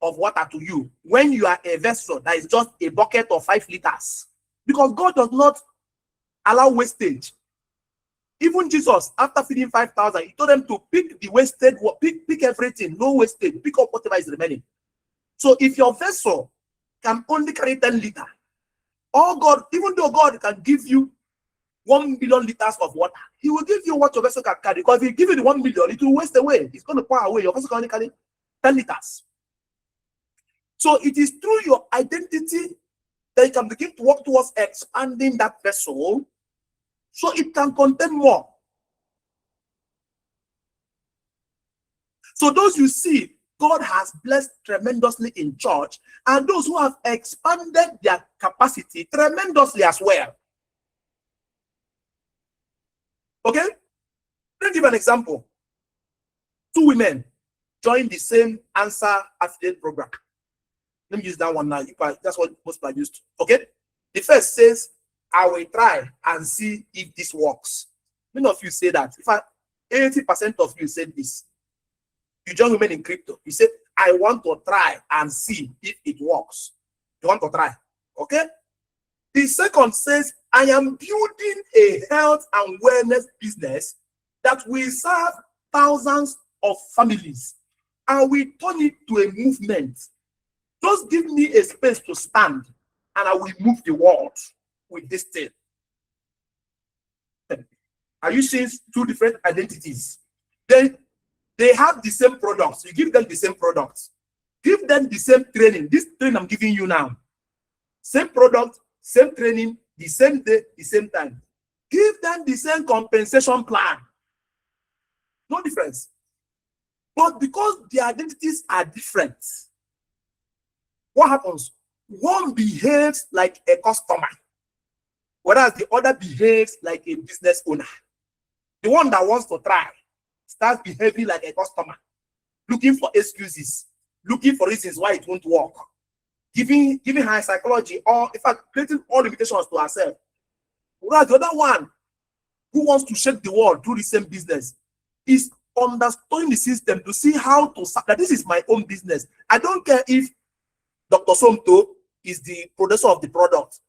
of water to you when you are a vessel that is just a bucket of 5 liters. Because God does not allow wastage. Even Jesus, after feeding 5,000, he told them to pick the wasted, pick everything, no wastage, pick up whatever is remaining. So if your vessel can only carry 10 liters, or God, even though God can give you 1 million liters of water, he will give you what your vessel can carry. Because if he give you the 1 million, it will waste away. It's going to pour away. Your vessel can only carry 10 liters. So it is through your identity that you can begin to work towards expanding that vessel so it can contain more. So those you see, God has blessed tremendously in church, and those who have expanded their capacity tremendously as well. Okay? Let me give an example. 2 women joined the same answer affiliate program. Let me use that one now. That's what most people are used to. Okay? The first says, I will try and see if this works. Many of you say that. In fact, 80% of you said this. You join Women in Crypto. You say, I want to try and see if it works. You want to try. Okay? The second says, I am building a health and wellness business that will serve thousands of families. And we turn it to a movement. Just give me a space to stand, and I will move the world with this thing. Are you seeing 2 different identities? Then they have the same products. You give them the same products. Give them the same training. This training I'm giving you now. Same product, same training, the same day, the same time. Give them the same compensation plan. No difference. But because their identities are different, what happens? One behaves like a customer, whereas the other behaves like a business owner. The one that wants to try starts behaving like a customer, looking for excuses, looking for reasons why it won't work, giving her psychology, or in fact, creating all limitations to herself. Whereas the other one, who wants to shake the world through the same business, is understanding the system to see how to that this is my own business. I don't care if Dr. Somto is the producer of the product.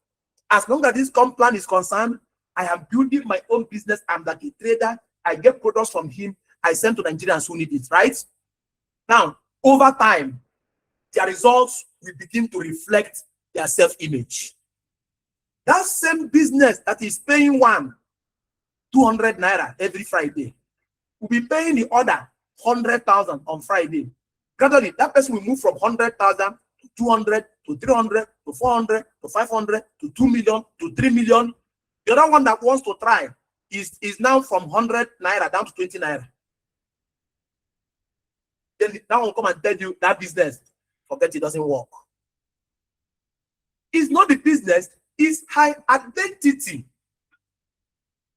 As long as this plan is concerned, I am building my own business. I'm like a trader. I get products from him. I send to Nigerians who need it, right? Now, over time, their results will begin to reflect their self-image. That same business that is paying one 200 naira every Friday will be paying the other 100,000 on Friday. Gradually, that person will move from 100,000 to 200 to 300 to 400 to 500 to 2 million to 3 million. The other one that wants to try is now from 100 naira down to 20 naira. Then that one will come and tell you that business, forget it, doesn't work. It's not the business, it's her identity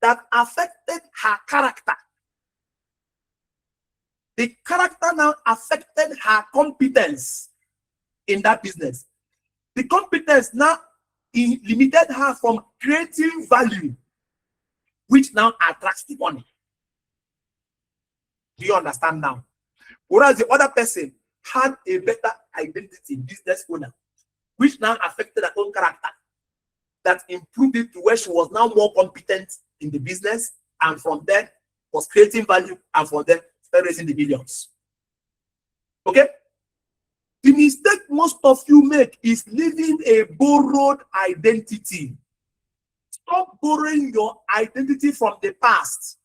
that affected her character. The character now affected her competence in that business. The competence now limited her from creating value, which now attracts the money. Do you understand now? Whereas the other person had a better identity, business owner, which now affected her own character, that improved it to where she was now more competent in the business, and from there was creating value, and from there started raising the millions. Okay? The mistake most of you make is living a borrowed identity. Stop borrowing your identity from the past.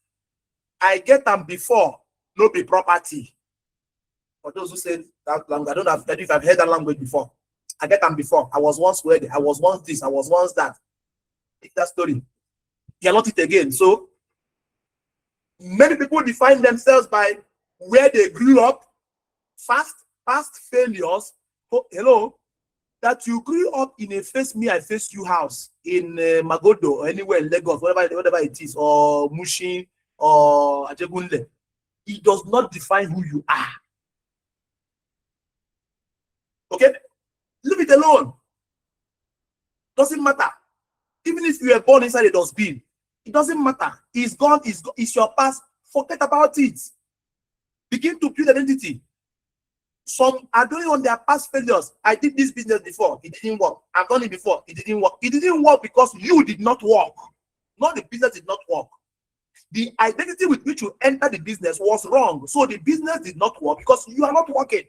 I get them before, no be property. For those who say that language, I don't know if I've heard that language before. I get them before. I was once worthy. I was once this. I was once that. Take that story. You are not it again. So many people define themselves by where they grew up, past failures. Oh, hello, that you grew up in a face me, I face you house in Magodo or anywhere in Lagos, whatever it is, or Mushin or Ajegunle. It does not define who you are. Okay? Leave it alone. Doesn't matter. Even if you were born inside a dustbin, it doesn't matter. It's gone, it's your past. Forget about it. begin to build identity. Some are doing on their past failures. I did this business before, it didn't work. I've done it before, it didn't work. It didn't work because you did not work. Not the business did not work. The identity with which you entered the business was wrong. So the business did not work because you are not working.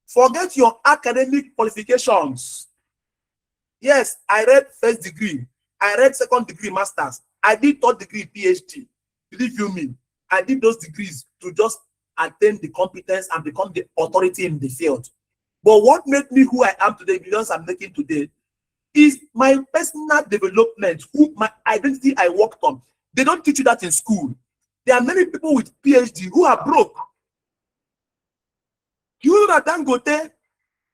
Forget your academic qualifications. Yes, I read first degree. I read second degree masters. I did third degree PhD. Believe you me, I did those degrees to just attain the competence and become the authority in the field. But what made me who I am today, because I'm making today, is my personal development, my identity I worked on. They don't teach you that in school. There are many people with PhD who are broke. You know that Dangote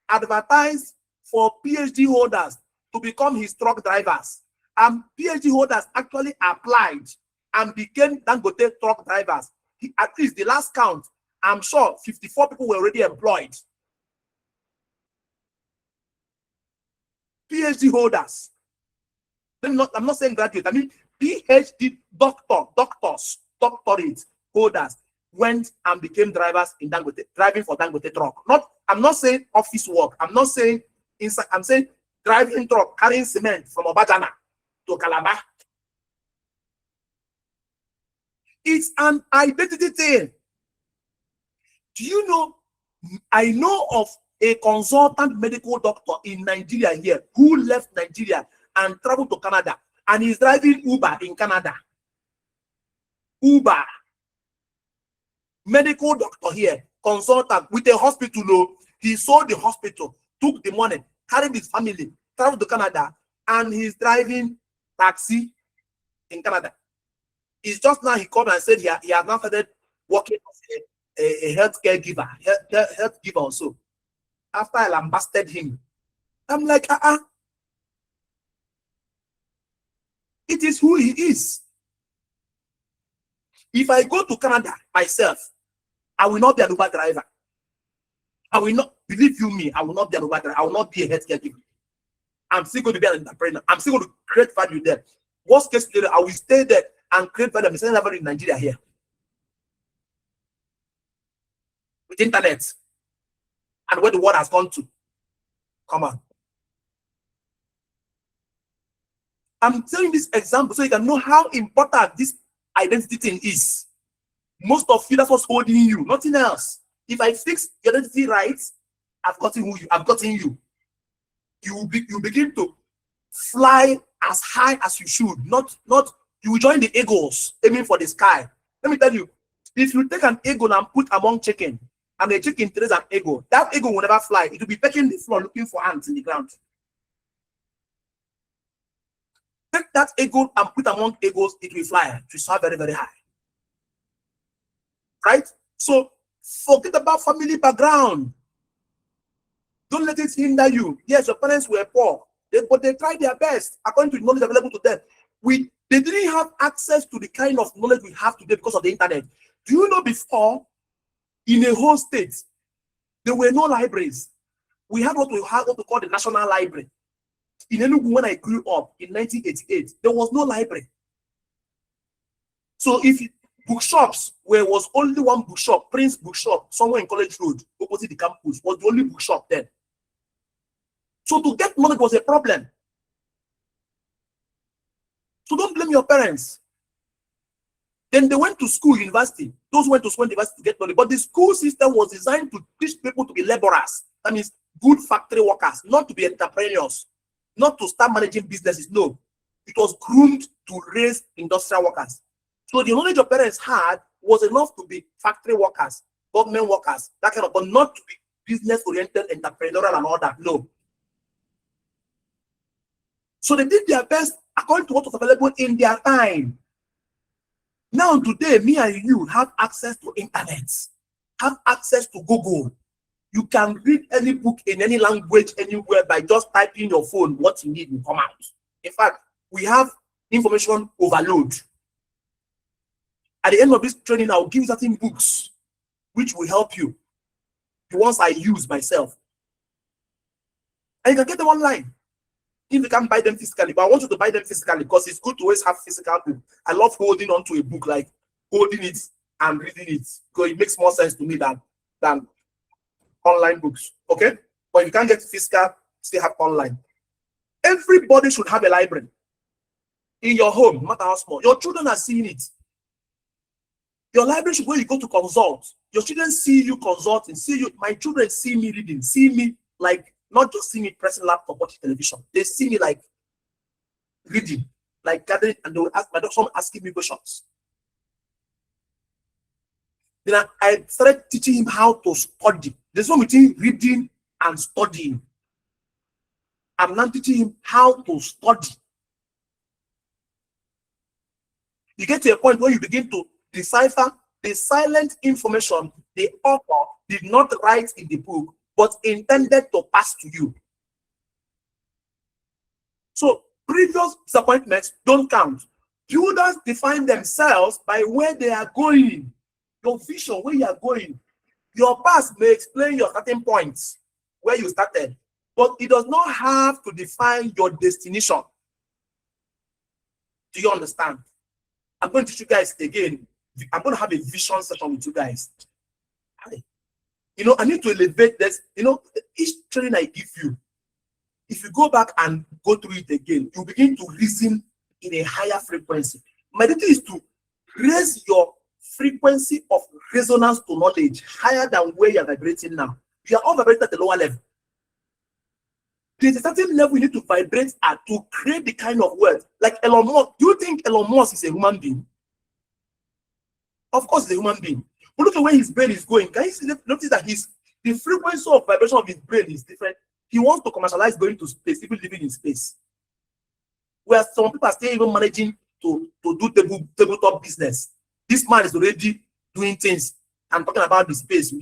advertised for PhD holders to become his truck drivers. And PhD holders actually applied and became Dangote truck drivers. At least the last count, I'm sure 54 people were already employed. PhD holders. I'm not saying graduate. I mean PhD doctors, doctorate holders went and became drivers in Dangote, driving for Dangote truck. I'm not saying office work. I'm not saying inside. I'm saying driving truck, carrying cement from Obajana to Calabar. It's an identity thing. Do you know? I know of a consultant medical doctor in Nigeria here who left Nigeria and traveled to Canada, and he's driving Uber in Canada. Uber. Medical doctor here, consultant with a hospital. He sold the hospital, took the money, carried his family, traveled to Canada, and he's driving taxi in Canada. It's just now he called and said he has now started working as a healthcare giver, health giver also. After I lambasted him, I'm like, it is who he is. If I go to Canada myself, I will not be an Uber driver. I will not, believe you me, I will not be an Uber driver. I will not be a healthcare giver. I'm still going to be an entrepreneur. I'm still going to create value there. Worst case scenario, I will stay there and create value. I'm saying value in Nigeria here. With internet. And where the world has gone to. Come on. I'm telling this example so you can know how important this identity thing is. Most of you, that's what's holding you, nothing else. If I fix your identity right, I've gotten you. You begin to fly as high as you should. Not you will join the eagles aiming for the sky. Let me tell you, if you take an eagle and put among chicken, and the chicken traces an eagle, that eagle will never fly. It will be pecking the floor looking for ants in the ground. Take that eagle and put among eagles, it will fly. It will soar very, very high. Right? So forget about family background. Don't let it hinder you. Yes, your parents were poor, but they tried their best according to the knowledge available to them. They didn't have access to the kind of knowledge we have today because of the internet. Do you know before, in a whole state, there were no libraries? We had what we call the National Library. In Enugu, when I grew up in 1988, there was no library. So if bookshops, where was only one bookshop, Prince Bookshop, somewhere in College Road, opposite the campus, was the only bookshop then. So to get knowledge was a problem. So don't blame your parents. Then they went to school, university. Those who went to school, university to get knowledge. But the school system was designed to teach people to be laborers. That means good factory workers, not to be entrepreneurs, not to start managing businesses. No, it was groomed to raise industrial workers. So the knowledge your parents had was enough to be factory workers, government workers, that kind of, but not to be business-oriented, entrepreneurial, and all that. No. So they did their best according to what was available in their time. Now today, me and you have access to internet, have access to Google. You can read any book in any language, anywhere, by just typing your phone. What you need will come out. In fact, we have information overload. At the end of this training, I'll give you certain books which will help you. The ones I use myself. And you can get them online. If you can't buy them physically, but I want you to buy them physically because it's good to always have physical book. I love holding on to a book, like holding it and reading it, because it makes more sense to me than online books. Okay, but if you can't get physical, still have online. Everybody should have a library in your home, no matter how small. Your children are seeing it. Your library should, where you go to consult. Your children see you consulting, see you. My children see me reading, see me like, not just see me pressing laptop, watching television. They see me like reading, like gathering, and they will ask, my doctor asking me questions. Then I started teaching him how to study. There's one between reading and studying. I'm now teaching him how to study. You get to a point where you begin to decipher the silent information the author did not write in the book, but intended to pass to you. So previous disappointments don't count. Builders define themselves by where they are going. Your vision, where you are going. Your past may explain your starting points, where you started, but it does not have to define your destination. Do you understand? I'm going to teach you guys again. I'm going to have a vision session with you guys. You know, I need to elevate this. You know, each training I give you, if you go back and go through it again, you begin to reason in a higher frequency. My duty is to raise your frequency of resonance to knowledge higher than where you are vibrating now. You are all vibrating at the lower level. There's a certain level you need to vibrate at to create the kind of wealth. Like Elon Musk. Do you think Elon Musk is a human being? Of course, he's a human being. But look at where his brain is going. Can you notice that the frequency of vibration of his brain is different? He wants to commercialize going to space, even living in space. Where some people are still even managing to do tabletop business. This man is already doing things and talking about the space.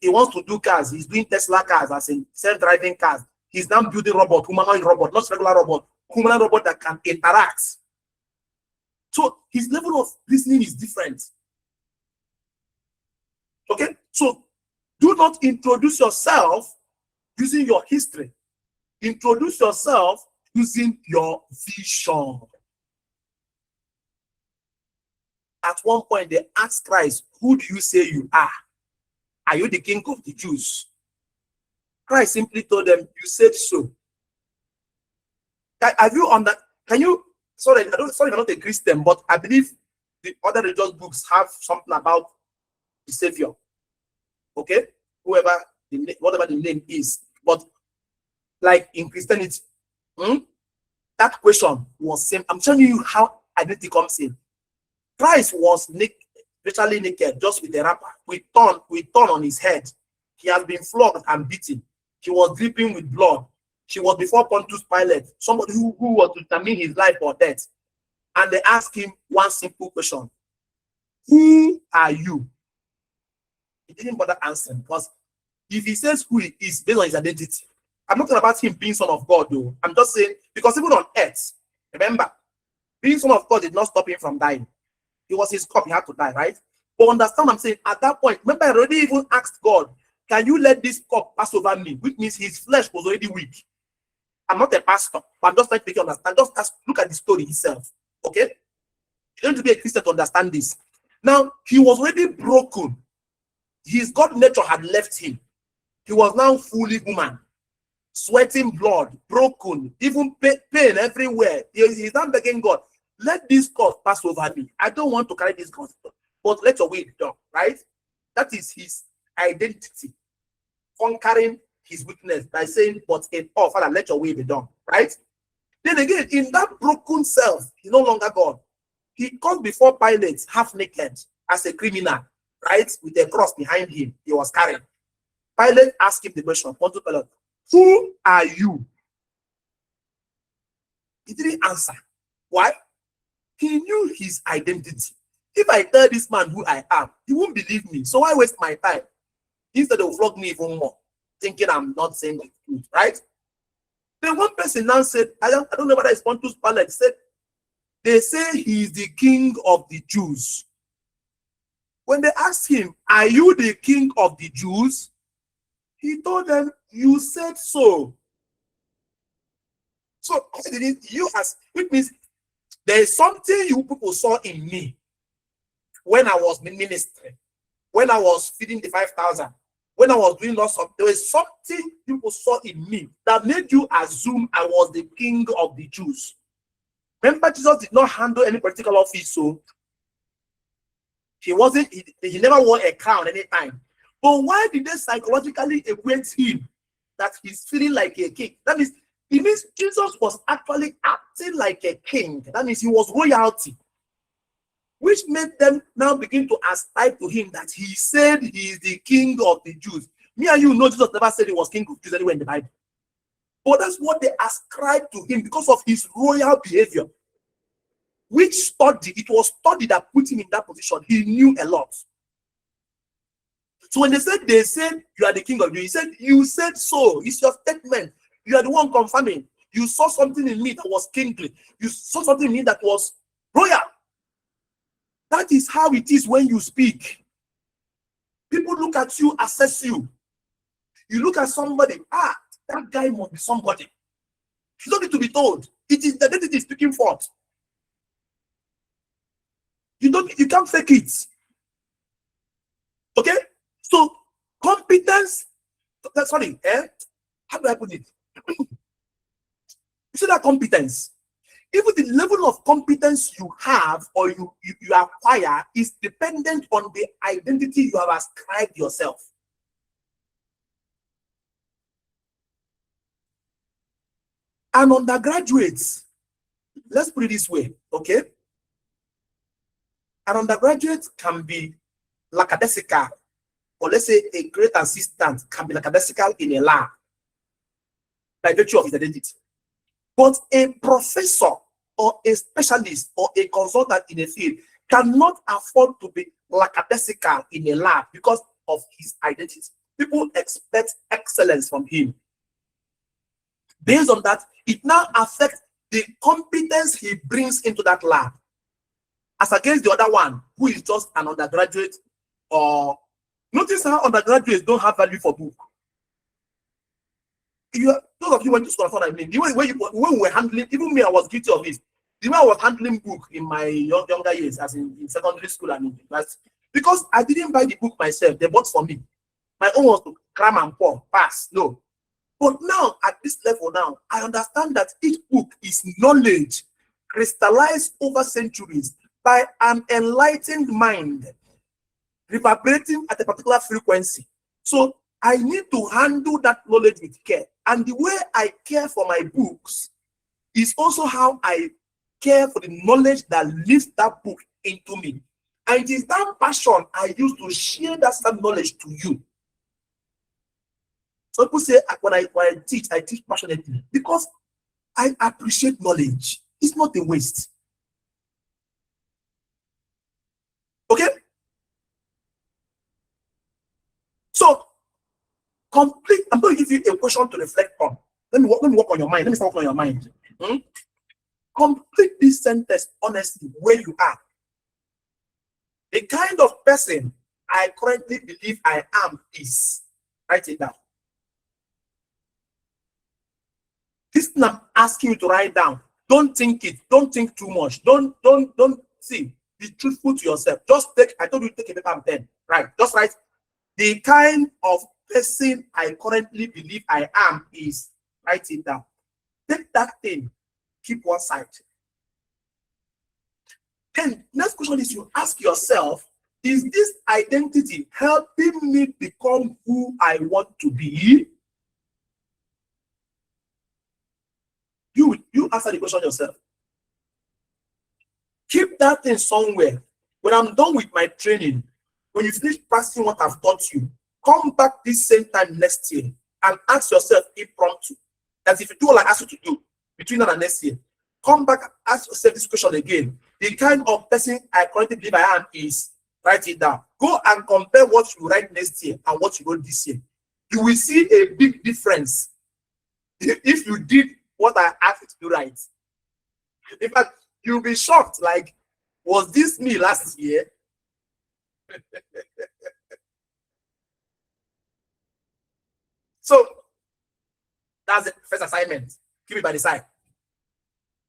He wants to do cars. He's doing Tesla cars, as in self-driving cars. He's now building robot, humanoid robot, not regular robot, humanoid robot that can interact. So his level of listening is different. Okay, so do not introduce yourself using your history. Introduce yourself using your vision. At one point, they asked Christ, "Who do you say you are? Are you the king of the Jews?" Christ simply told them, "You said so." Have you on that? Can you? Sorry, I'm not a Christian, but I believe the other religious books have something about the Savior. Okay, whatever the name is, but like in Christianity, that question was same. I'm telling you how identity comes in. Christ was virtually naked, just with a wrapper, with thorn on his head. He has been flogged and beaten. He was dripping with blood. He was before Pontius Pilate, somebody who was to determine his life or death. And they asked him one simple question: "Who are you?" He didn't bother answering, because if he says who he is based on his identity, I'm not talking about him being son of God, though. I'm just saying, because even on earth, remember, being son of God did not stop him from dying. It was his cup, he had to die, right? But understand what I'm saying, at that point, remember, I already even asked God, "Can you let this cup pass over me?" Which means his flesh was already weak. I'm not a pastor, but I'm just trying to make you understand. Just look at the story itself. Okay? You don't need to be a Christian to understand this. Now, he was already broken. His God nature had left him. He was now fully human, sweating blood, broken, even pain everywhere. He's not begging God, "Let this cup pass over me. I don't want to carry this gospel, but let your will be done." Right? That is his identity, conquering his weakness by saying, "But in all, Father, let your will be done." Right? Then again, in that broken self, he's no longer God. He comes before Pilate half naked as a criminal, right? With a cross behind him, he was carrying. Pilate asked him the question, Pontius Pilate, "Who are you?" He didn't answer. Why? He knew his identity. If I tell this man who I am, he won't believe me. So why waste my time? Instead, they'll flog me even more, thinking I'm not saying the truth, right? Then one person now said, I don't know whether it's Pontius Pilate, said, "They say he is the king of the Jews." When they asked him, "Are you the king of the Jews?" he told them, "You said so." So you as, which means there is something you people saw in me when I was in ministry, when I was feeding the 5,000, when I was doing lots of, there was something people saw in me that made you assume I was the king of the Jews. Remember, Jesus did not handle any particular office, so he never wore a crown anytime. But why did they psychologically equate him that he's feeling like a king? That means, it means Jesus was actually acting like a king. That means he was royalty, which made them now begin to ascribe to him that he said he is the king of the Jews. Me and you know Jesus never said he was king of Jews anywhere in the Bible. But that's what they ascribed to him because of his royal behavior. Which study, it was study that put him in that position. He knew a lot. So when they said you are the king of Jews, he said, you said so. It's your statement. You are the one confirming. You saw something in me that was kingly. You saw something in me that was royal. That is how it is when you speak. People look at you, assess you. You look at somebody, that guy must be somebody. You don't need to be told. It is the identity speaking forth. You can't fake it. Okay? So competence, how do I put it? You see that competence? Even the level of competence you have or you acquire is dependent on the identity you have ascribed yourself. An undergraduate, let's put it this way, okay? An undergraduate can be lackadaisical, or let's say a great assistant can be lackadaisical in a lab by virtue of his identity. But a professor or a specialist or a consultant in a field cannot afford to be lackadaisical in a lab because of his identity. People expect excellence from him. Based on that, it now affects the competence he brings into that lab, as against the other one who is just an undergraduate. Or notice how undergraduates don't have value for book. Those of you went to school, what I mean. When we were handling, even me, I was guilty of this. The way I was handling book in my younger years, as in secondary school and in university, because I didn't buy the book myself, they bought for me. My own was to cram and pour, pass. No. But now, at this level now, I understand that each book is knowledge crystallized over centuries by an enlightened mind, reverberating at a particular frequency. So I need to handle that knowledge with care. And the way I care for my books is also how I care for the knowledge that lifts that book into me. And it is that passion I use to share that same knowledge to you. So people say, when I teach passionately because I appreciate knowledge. It's not a waste. Okay? So, I'm going to give you a question to reflect on. Let me work on your mind. Let me start working on your mind. Complete this sentence honestly where you are. The kind of person I currently believe I am is. Write it down. This thing I'm asking you to write down. Don't think it. Don't think too much. Don't see. Be truthful to yourself. Just I told you to take a paper and pen. Right. Just write. The kind of person I currently believe I am is. Write it down. Take that thing. Keep one side. Then next question is you ask yourself, is this identity helping me become who I want to be? You answer the question yourself. Keep that thing somewhere. When I'm done with my training, when you finish practicing what I've taught you, come back this same time next year and ask yourself impromptu. As if you do what I ask you to do between now and next year. Come back and ask yourself this question again. The kind of person I currently believe I am is, write it down. Go and compare what you write next year and what you wrote this year. You will see a big difference if you did what I asked you to do right. In fact, you'll be shocked. Like, was this me last year? So that's the first assignment. Keep it by the side.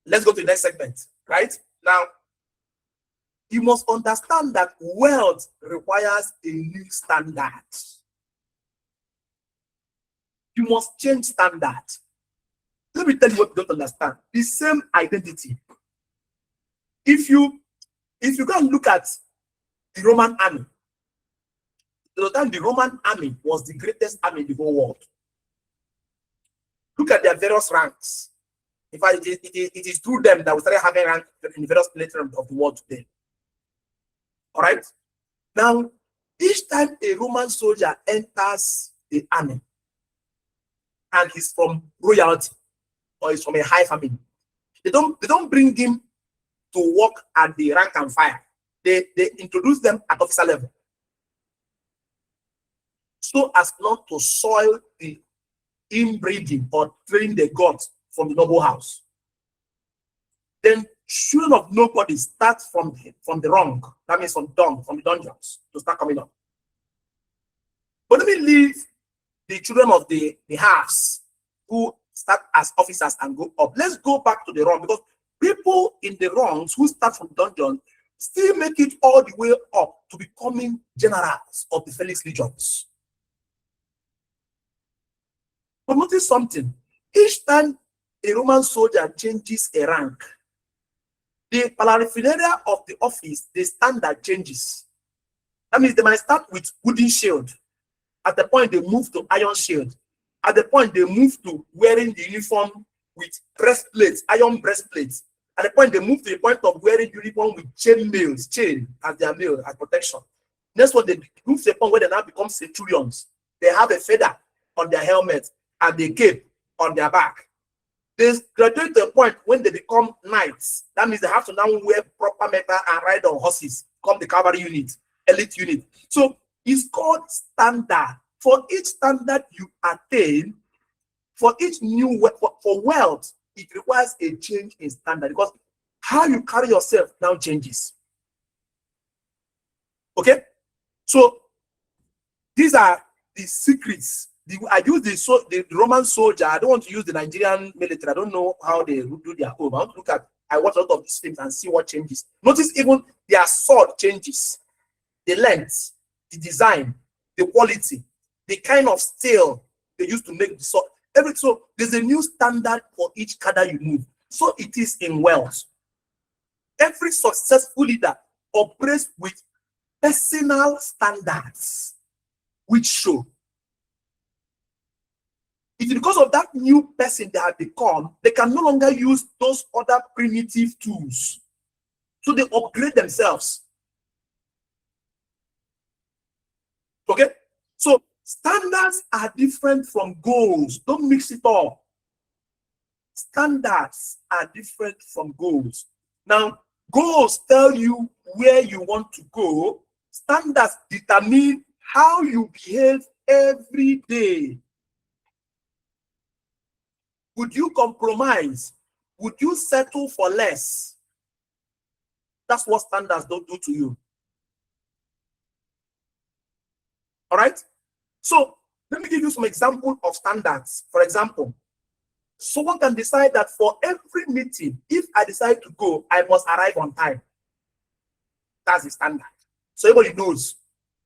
Let's go to the next segment. Right now, you must understand that wealth requires a new standard. You must change standard. Let me tell you what you don't understand. The same identity. If you go and look at the Roman army, the time the Roman army was the greatest army in the whole world. Look at their various ranks. In fact, it is through them that we started having rank in various places of the world today. All right. Now, each time a Roman soldier enters the army and he's from royalty or is from a high family, they don't bring him to work at the rank and file. They introduce them at officer level, so as not to soil the inbreeding or train the gods from the noble house. Then children of nobody start from the wrong. That means from the dungeons to start coming up. But let me leave the children of the halves who start as officers and go up. Let's go back to the wrong, because people in the wrongs who start from dungeon still make it all the way up to becoming generals of the Felix Legions. But notice something. Each time a Roman soldier changes a rank, the paraphernalia of the office, the standard changes. That means they might start with wooden shield. At the point they move to iron shield. At the point they move to wearing the uniform with breastplates, iron breastplates. At the point they move to the point of wearing uniform with chain as their mail as protection. Next one, they move to the point where they now become centurions. They have a feather on their helmet and a cape on their back. They graduate to a point when they become knights. That means they have to now wear proper metal and ride on horses, become the cavalry unit, elite unit. So it's called standard. For each standard you attain, for each new for wealth, it requires a change in standard, because how you carry yourself now changes. Okay? So these are the secrets. I use the Roman soldier. I don't want to use the Nigerian military. I don't know how they do their own. I watch a lot of these films and see what changes. Notice even their sword changes. The length, the design, the quality, the kind of steel they use to make the sword. So there's a new standard for each cadre you move. So it is in wealth. Every successful leader operates with personal standards, which show. It's because of that new person they have become, they can no longer use those other primitive tools. So they upgrade themselves. Okay? So standards are different from goals. Don't mix it up. Standards are different from goals. Now, goals tell you where you want to go. Standards determine how you behave every day. Would you compromise? Would you settle for less? That's what standards don't do to you. All right? So let me give you some example of standards. For example, someone can decide that for every meeting, if I decide to go, I must arrive on time. That's the standard. So everybody knows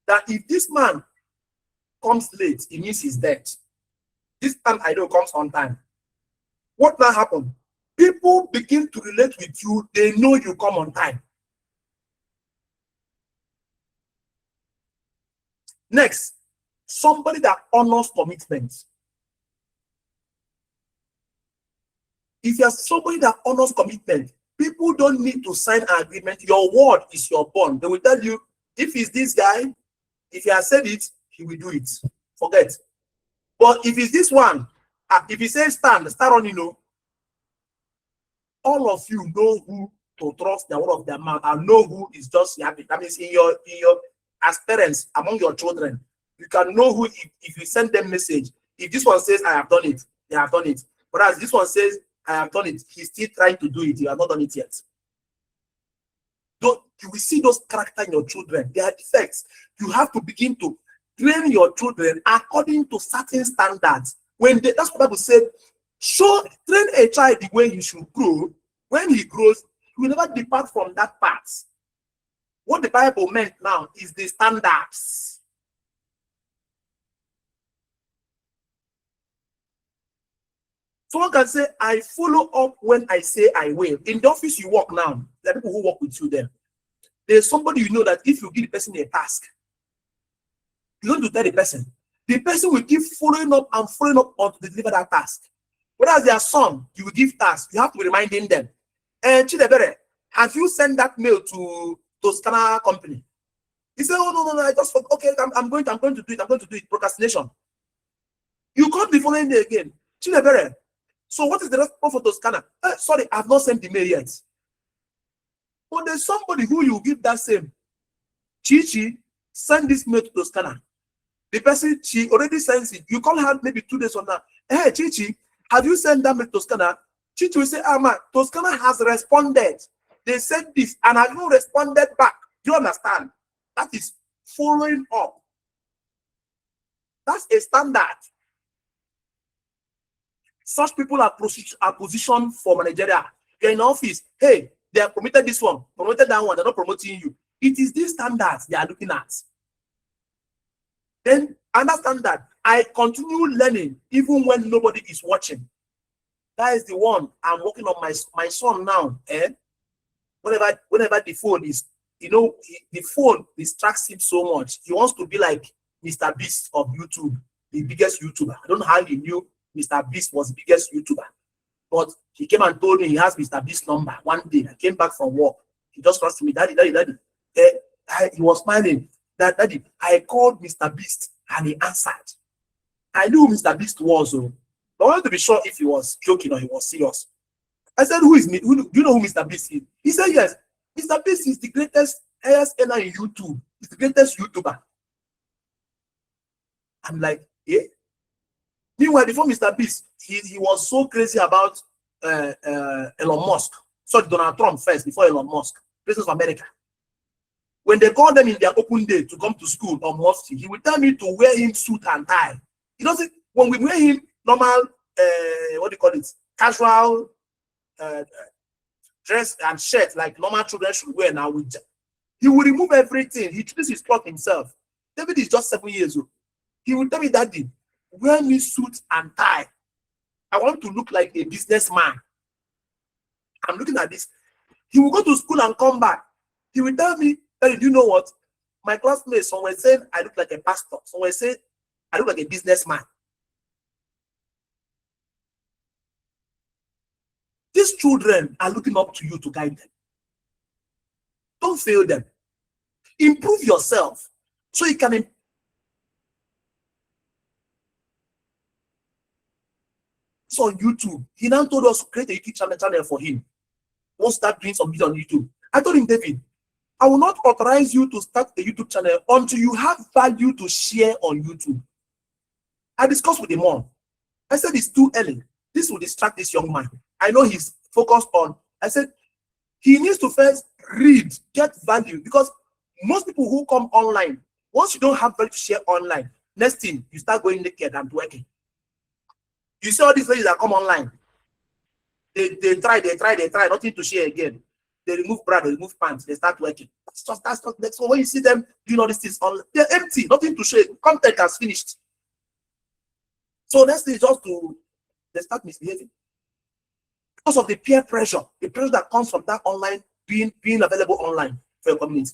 that if this man comes late, it means he's dead. This time I know comes on time. What now happen? People begin to relate with you. They know you come on time. Next, somebody that honors commitments. If you're somebody that honors commitment, people don't need to sign an agreement. Your word is your bond. They will tell you, if it's this guy, if he has said it, he will do it. Forget. But if it's this one, if he says stand on, you know, all of you know who to trust the word of their mouth and know who is just happy. That means in your as parents, among your children, you can know who, if you send them message, if this one says I have done it, they have done it. But as this one says I have done it, he's still trying to do it, you have not done it yet. You will see those characters in your children. They are defects. You have to begin to train your children according to certain standards. That's what the Bible said. Train a child the way he should grow. When he grows, he will never depart from that path. What the Bible meant now is the standards. Someone can say, I follow up when I say I will. In the office you work now, there are people who work with you there. There's somebody you know that if you give the person a task, you don't to tell the person will keep following up and following up on to deliver that task. Whereas their son, you will give tasks, you have to be reminding them. And Chidebere, have you sent that mail to Toscana company? He said, oh no, I just forgot. Okay, I'm going to do it. Procrastination. You can't be following me again. Chidebere. So what is the response for Toscana? Sorry, I've not sent the mail yet. But there's somebody who you give that same. Chichi, send this mail to Toscana. The person, she already sends it. You call her maybe 2 days from now. Hey, Chichi, have you sent that mail to Toscana? Chichi will say, man, Toscana has responded. They said this, and I haven't responded back. Do you understand? That is following up. That's a standard. Such people are positioned for managerial. You're in office. Hey, they are promoted this one, promoted that one. They're not promoting you. It is these standards they are looking at. Then understand that I continue learning even when nobody is watching. That is the one I'm working on my son now. Whenever the phone is, the phone distracts him so much. He wants to be like Mr. Beast of YouTube, the biggest YouTuber. I don't know how he knew Mr. Beast was the biggest YouTuber. But he came and told me he has Mr. Beast's number. One day I came back from work. He just asked me, Daddy. He was smiling. Daddy, I called Mr. Beast and he answered. I knew who Mr. Beast was, but I wanted to be sure if he was joking or he was serious. I said, who is me? Do you know who Mr. Beast is? He said, yes. Mr. Beast is the greatest ASNR in YouTube. He's the greatest YouTuber. I'm like, yeah. Meanwhile, before Mr. Beast, he was so crazy about Elon Musk. Sorry, Donald Trump first, before Elon Musk, President of America. When they call them in their open day to come to school or mosque, he will tell me to wear him suit and tie. He doesn't, when we wear him normal, casual dress and shirt like normal children should wear now, he will remove everything. He chooses his cloth himself. David is just 7 years old. He will tell me, Daddy, wear me suit and tie. I want to look like a businessman. I'm looking at this. He will go to school and come back. He will tell me, Daddy, do you know what? My classmates, some were saying I look like a pastor. Some were saying I look like a businessman. These children are looking up to you to guide them. Don't fail them. Improve yourself so you can on YouTube. He now told us to create a YouTube channel for him. Won't start doing some videos on YouTube. I told him, David, I will not authorize you to start a YouTube channel until you have value to share on YouTube. I discussed with him all. I said it's too early. This will distract this young man. I know he's focused on. I said he needs to first read, get value, because most people who come online, once you don't have value to share online, next thing you start going naked and working. You see all these ladies that come online. They try, nothing to share again. They remove bra, they remove pants, they start working. That's so when you see them doing all these things online, they're empty, nothing to share. Content has finished. So next thing is just they start misbehaving. Because of the peer pressure, the pressure that comes from that online, being available online for your community.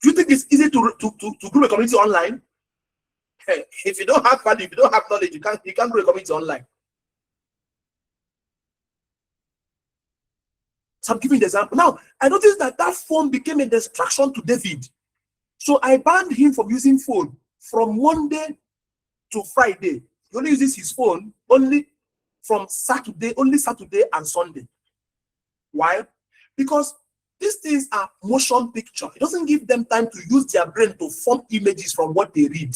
Do you think it's easy to grow a community online? Hey, if you don't have value, if you don't have knowledge, you can't grow a community online. So I'm giving the example. Now, I noticed that phone became a distraction to David. So I banned him from using phone from Monday to Friday. He only uses his phone only from Saturday and Sunday. Why? Because these things are motion picture. It doesn't give them time to use their brain to form images from what they read.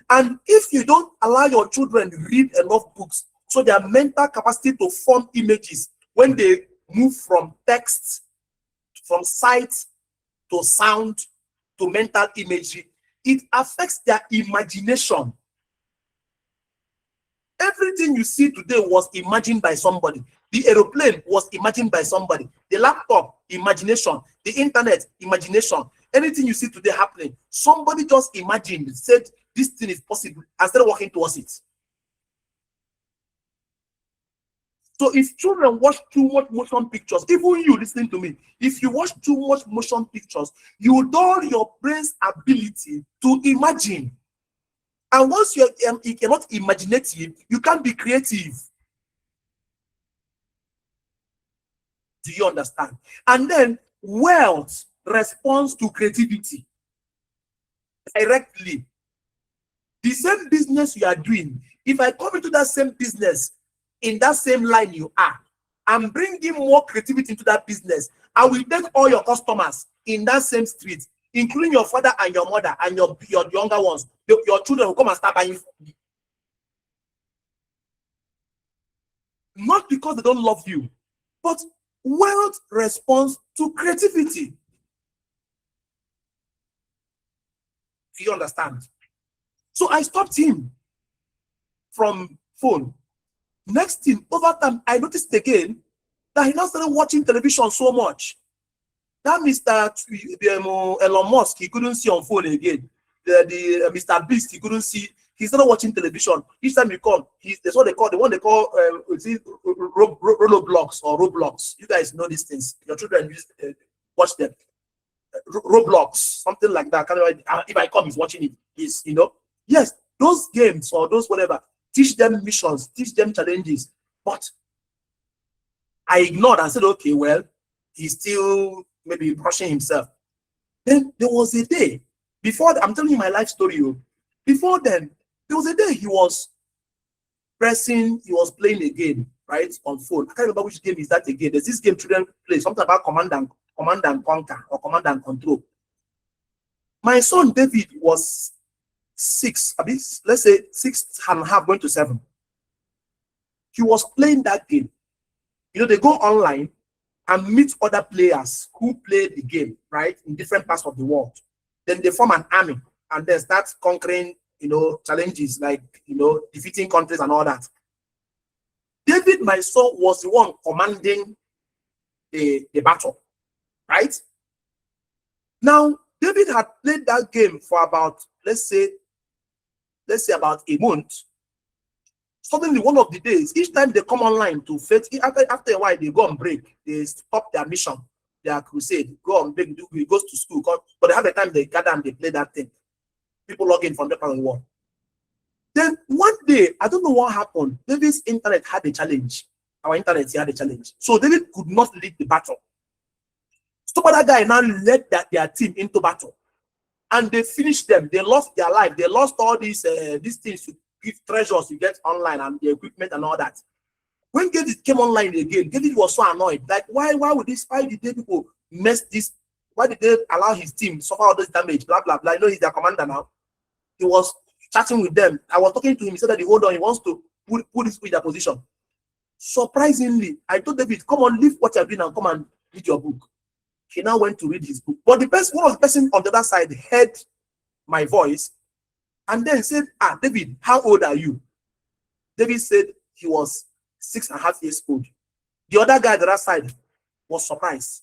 And if you don't allow your children to read enough books, so their mental capacity to form images when they move from text, from sight to sound to mental imagery, it affects their imagination. Everything you see today was imagined by somebody. The aeroplane was imagined by somebody. The laptop, imagination. The internet, imagination. Anything you see today happening, somebody just imagined, said this thing is possible, and started working towards it. So if children watch too much motion pictures, even you listening to me, if you watch too much motion pictures, you dull your brain's ability to imagine. And once you cannot imaginative, you can't be creative. Do you understand? And then wealth responds to creativity directly. The same business you are doing, if I come into that same business in that same line you are, I'm bringing more creativity into that business. I will take all your customers in that same street, including your father and your mother and your younger ones. Your children will come and start buying from you. Not because they don't love you, but wealth responds to creativity. Do you understand? So I stopped him from phone. Next thing, over time, I noticed again that he now started watching television so much. That Mr. Elon Musk, he couldn't see on phone again. The Mr. Beast, he couldn't see. He started watching television. Each time he come, that's what they call, the one they call Roblox or Roblox. You guys know these things. Your children watch them. Roblox, something like that. If I come, he's watching it. He's, yes, those games or those whatever, teach them missions, teach them challenges. But I ignored and said, okay, well, he's still maybe brushing himself. Then there was a day, I'm telling you my life story. Before then, there was a day he was playing a game, right, on phone. I can't remember which game is that again. There's this game children play, something about command and conquer or command and control. My son David was 6, let's say 6.5 going to 7. He was playing that game. They go online and meet other players who play the game, right, in different parts of the world. Then they form an army and then start conquering, challenges like, defeating countries and all that. David, my son, was the one commanding the battle, right? Now, David had played that game for about, let's say about a month. Suddenly, one of the days, each time they come online to faith, after a while, they go on break. They stop their mission, their crusade, go on break, he goes to school. But they have a time they gather and they play that thing. People log in from the part of the world. Then one day, I don't know what happened. David's internet had a challenge. Our internet had a challenge. So David could not lead the battle. Some other guy now led their team into battle. And they finished them. They lost their life. They lost all these things to give treasures you get online and the equipment and all that. When David came online again, David was so annoyed. Like, why did people mess this? Why did they allow his team to suffer all this damage? Blah, blah, blah. He's their commander now. He was chatting with them. I was talking to him. He said that hold on, he wants to put this in their position. Surprisingly, I told David, come on, leave what you're doing and come and read your book. He now went to read his book. But one of the person on the other side heard my voice and then said, David, how old are you? David said he was 6.5 years old. The other guy on the other side was surprised.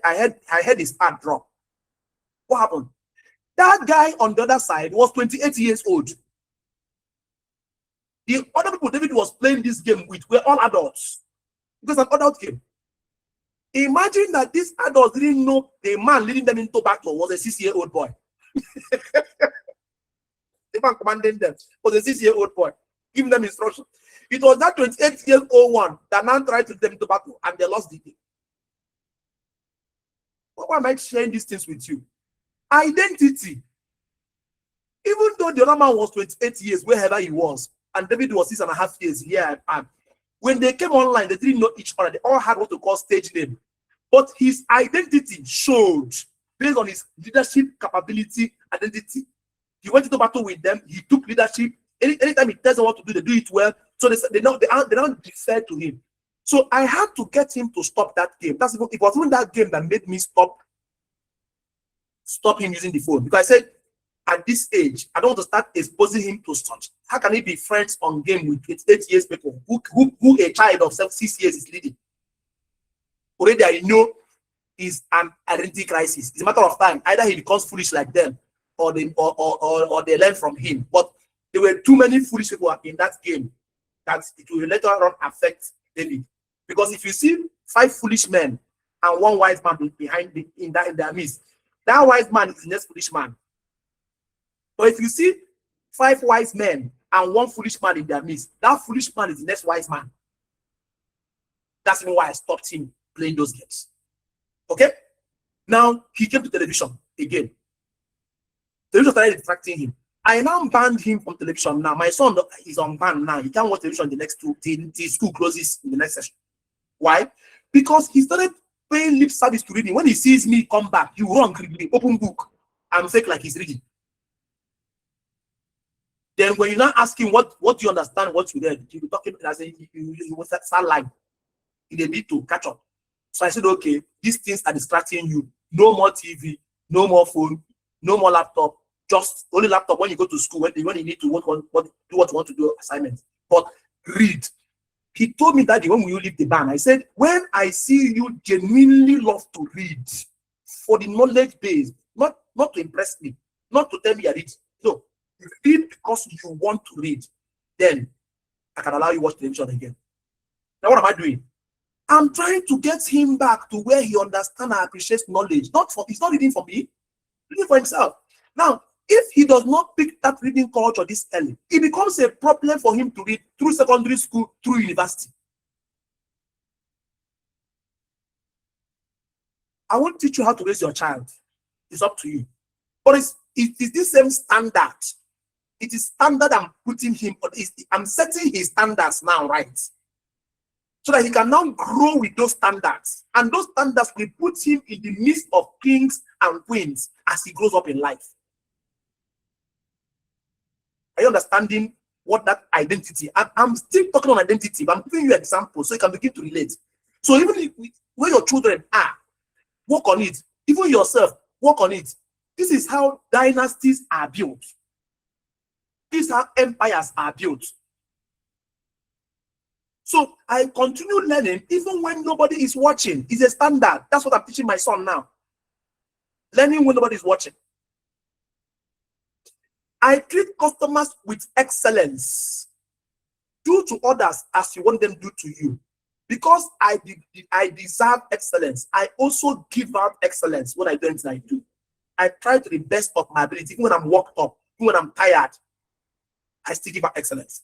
I heard his heart drop. What happened? That guy on the other side was 28 years old. The other people David was playing this game with were all adults. It was an adult game. Imagine that these adults didn't know the man leading them into battle was a 6-year-old boy. The man commanding them was a 6-year-old boy, giving them instructions. It was that 28-year-old one that now tried to lead them into battle and they lost the game. Why am I sharing these things with you? Identity. Even though the other man was 28 years, wherever he was, and David was 6.5 years here, and when they came online, they didn't know each other. They all had what we call stage name. But his identity showed based on his leadership capability, identity. He went into battle with them. He took leadership. Anytime he tells them what to do, they do it well. So they don't defer to him. So I had to get him to stop that game. It was even that game that made me stop him using the phone. Because I said, at this age, I don't want to start exposing him to such. How can he be friends on game with 8 years people who a child of 6 years is leading? Already I know is an identity crisis. It's a matter of time. Either he becomes foolish like them, or they learn from him. But there were too many foolish people in that game that it will later on affect David. Because if you see 5 foolish men and 1 wise man behind in their midst, that wise man is the next foolish man. But if you see 5 wise men and 1 foolish man in their midst, that foolish man is the next wise man. That's even why I stopped him playing those games. Okay? Now he came to television again. Television started distracting him. I now banned him from television now. My son is on ban now. He can't watch television the next till school closes in the next session. Why? Because he started paying lip service to reading. When he sees me come back, he will run quickly, open book, and fake like he's reading. Then when you now ask him what do you understand, what you read, you talking as you will start lying. In a bit to catch up. So I said, okay, these things are distracting you. No more TV, no more phone, no more laptop. Just only laptop when you go to school, when you need to do what you want to do assignments. But read. He told me that when will you leave the band? I said, when I see you genuinely love to read for the knowledge base, not to impress me, not to tell me I read. No, you read because you want to read. Then I can allow you watch television again. Now what am I doing? I'm trying to get him back to where he understands and appreciates knowledge. He's not reading for me, reading for himself. Now, if he does not pick that reading culture this early, it becomes a problem for him to read through secondary school, through university. I won't teach you how to raise your child. It's up to you. But it is the same standard. It is standard I'm putting him on. I'm setting his standards now, right? So that he can now grow with those standards. And those standards will put him in the midst of kings and queens as he grows up in life. Are you understanding what that identity? I'm still talking on identity, but I'm giving you examples so you can begin to relate. So even where your children are, work on it. Even yourself, work on it. This is how dynasties are built. This is how empires are built. So I continue learning even when nobody is watching. It's a standard. That's what I'm teaching my son now. Learning when nobody is watching. I treat customers with excellence. Do to others as you want them to do to you. Because I deserve excellence, I also give out excellence when I do anything I do. I try to the best of my ability. Even when I'm worked up, even when I'm tired, I still give out excellence.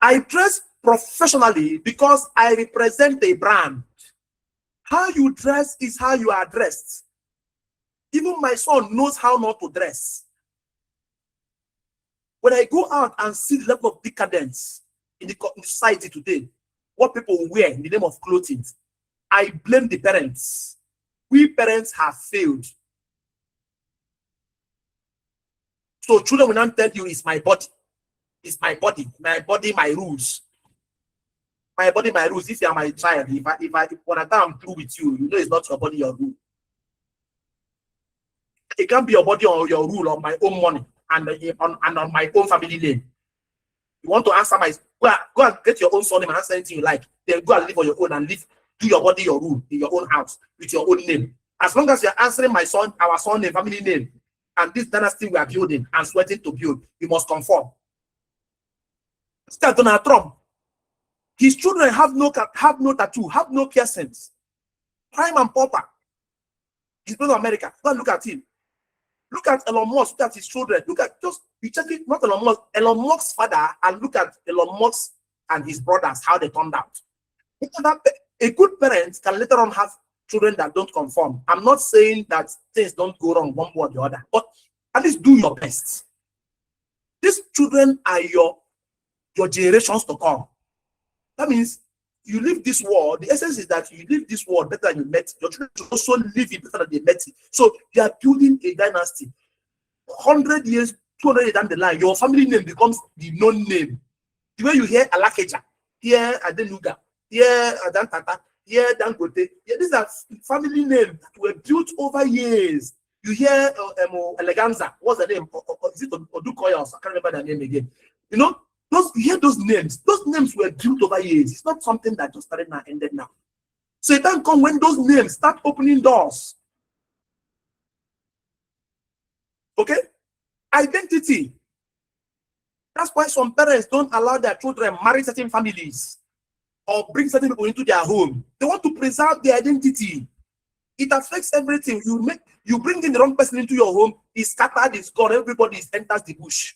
I dress professionally because I represent a brand. How you dress is how you are dressed. Even my son knows how not to dress. When I go out and see the level of decadence in the society today, what people wear in the name of clothing, I blame the parents. We parents have failed. So children will not tell you it's my body. It's my body, my rules. My body, my rules. If you are my child, when I'm through with you, you know it's not your body, your rule. It can't be your body or your rule on my own money and on my own family name. You want to answer go and get your own surname and answer anything you like. Then go and live on your own and live, do your body, your rule in your own house with your own name. As long as you're answering our son name, family name, and this dynasty we are building and sweating to build, you must conform. Look at Donald Trump. His children have no tattoo, have no piercings. Prime and pauper. He's going to America. Go and look at him. Look at Elon Musk. Look at his children. Look at you check it. Not Elon Musk. Elon Musk's father, and look at Elon Musk and his brothers, how they turned out. A good parent can later on have children that don't conform. I'm not saying that things don't go wrong one way or the other, but at least do your best. These children are your generations to come. That means you leave this world. The essence is that you leave this world better than you met. Your children should also live it better than they met it. So you are building a dynasty. 100 years, 200 years down the line, your family name becomes the known name. The way you hear Alakeja, here Adenuga, here Adantata, here Dangote. Yeah, these are family names that were built over years. You hear Eleganza. What's the name? Is it Odukoya? I can't remember the name again. You know, you hear those names. Those names were built over years. It's not something that just started now, ended now. So it can come when those names start opening doors. Okay? Identity. That's why some parents don't allow their children marry certain families or bring certain people into their home. They want to preserve their identity. It affects everything. You bring in the wrong person into your home, it's scattered, it's gone, everybody enters the bush.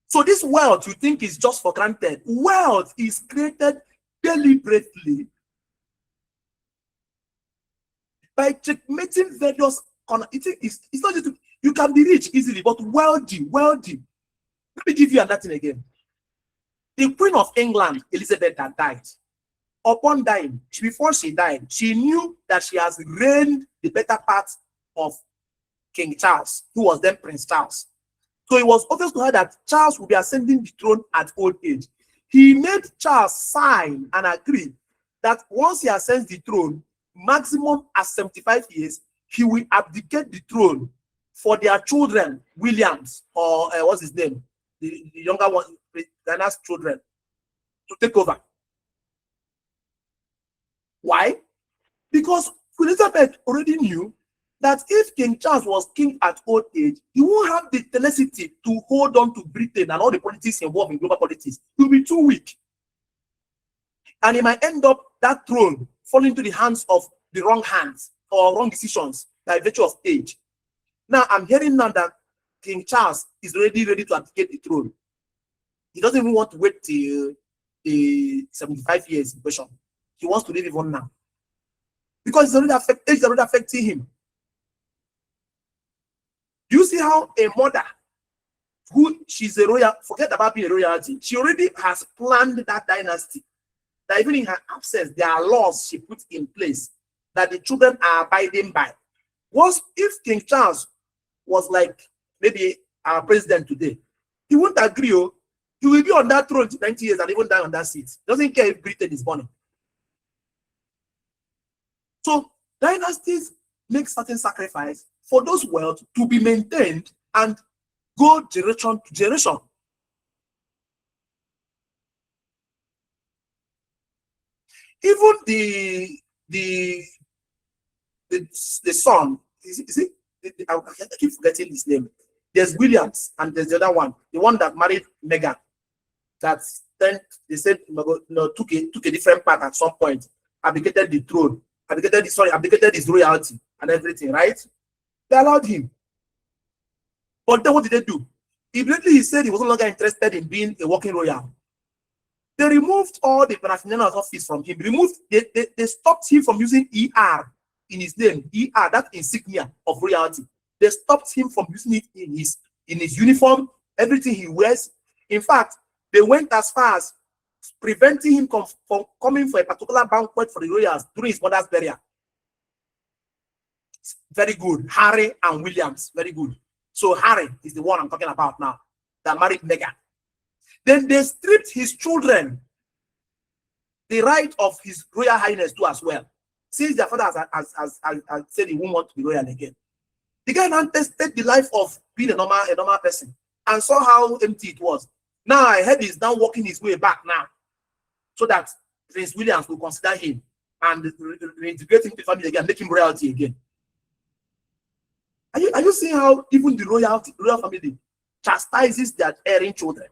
So this wealth you think is just for granted. Wealth is created deliberately by checkmating various corners. It's not just you can be rich easily, but wealthy. Let me give you another thing again. The Queen of England, Elizabeth, that died. Upon dying, before she died, she knew that she has reigned the better part of King Charles, who was then Prince Charles. So it was obvious to her that Charles would be ascending the throne at old age. He made Charles sign and agree that once he ascends the throne, maximum at 75 years, he will abdicate the throne for their children, Williams, or what's his name? The younger one, Diana's children, to take over. Why? Because Elizabeth already knew that if King Charles was king at old age, he won't have the tenacity to hold on to Britain and all the politics involved in global politics. He will be too weak. And he might end up that throne falling into the hands of the wrong hands or wrong decisions by virtue of age. Now, I'm hearing now that King Charles is already ready to abdicate the throne. He doesn't even want to wait till the 75 years in question. He wants to live even now. Because age is already affecting him. Do you see how a mother, who she's a royal, forget about being a royalty, she already has planned that dynasty. That even in her absence, there are laws she puts in place that the children are abiding by. Once, if King Charles was like maybe our president today, he won't agree. Oh, he will be on that throne 90 years and even die on that seat. Doesn't care if Britain is born. So dynasties make certain sacrifice for those wealth to be maintained and go generation to generation. Even the son, I keep forgetting his name. There's Williams and there's the other one, the one that married Meghan. That then they said took a different path at some point, abdicated the throne, abdicated his royalty and everything, right? They allowed him. But then what did they do? Immediately he said he was no longer interested in being a working royal. They removed all the paraphernalia office from him. They stopped him from using ER in his name. ER, that insignia of royalty. They stopped him from using it in his uniform, everything he wears. In fact, they went as far as preventing him from coming for a particular banquet for the royals during his mother's burial. Very good. Harry and Williams, very good. So Harry is the one I'm talking about now, that married Meghan. Then they stripped his children the right of his royal highness too as well. Since their father has said he won't want to be royal again. The guy now tested the life of being a normal person and saw how empty it was. Now I heard he's now working his way back now, so that Prince Williams will consider him and reintegrate him to the family again, make him royalty again. Are you seeing how even the royal family chastises their erring children?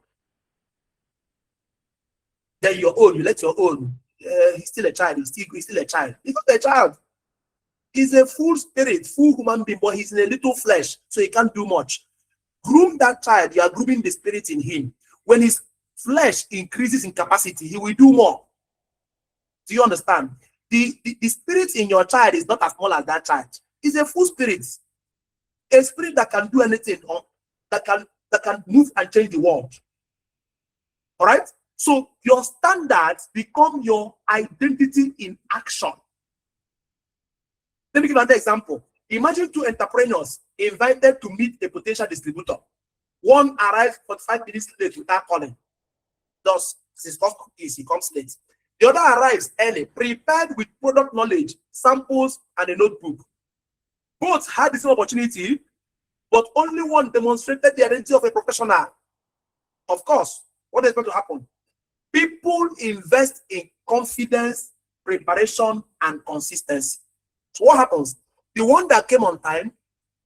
Then your own, you let your own. He's still a child. He's still a child. He's not a child. He's a full spirit, full human being, but he's in a little flesh, so he can't do much. Groom that child. You are grooming the spirit in him. When his flesh increases in capacity, he will do more. Do you understand? The spirit in your child is not as small as that child. It's a full spirit. A spirit that can do anything, or that can move and change the world. All right? So your standards become your identity in action. Let me give another example. Imagine two entrepreneurs invited to meet a potential distributor. One arrived 45 minutes late without calling. Thus, his custom is he comes late. The other arrives early, prepared with product knowledge, samples, and a notebook. Both had the same opportunity, but only one demonstrated the identity of a professional. Of course, what is going to happen? People invest in confidence, preparation, and consistency. So what happens? The one that came on time,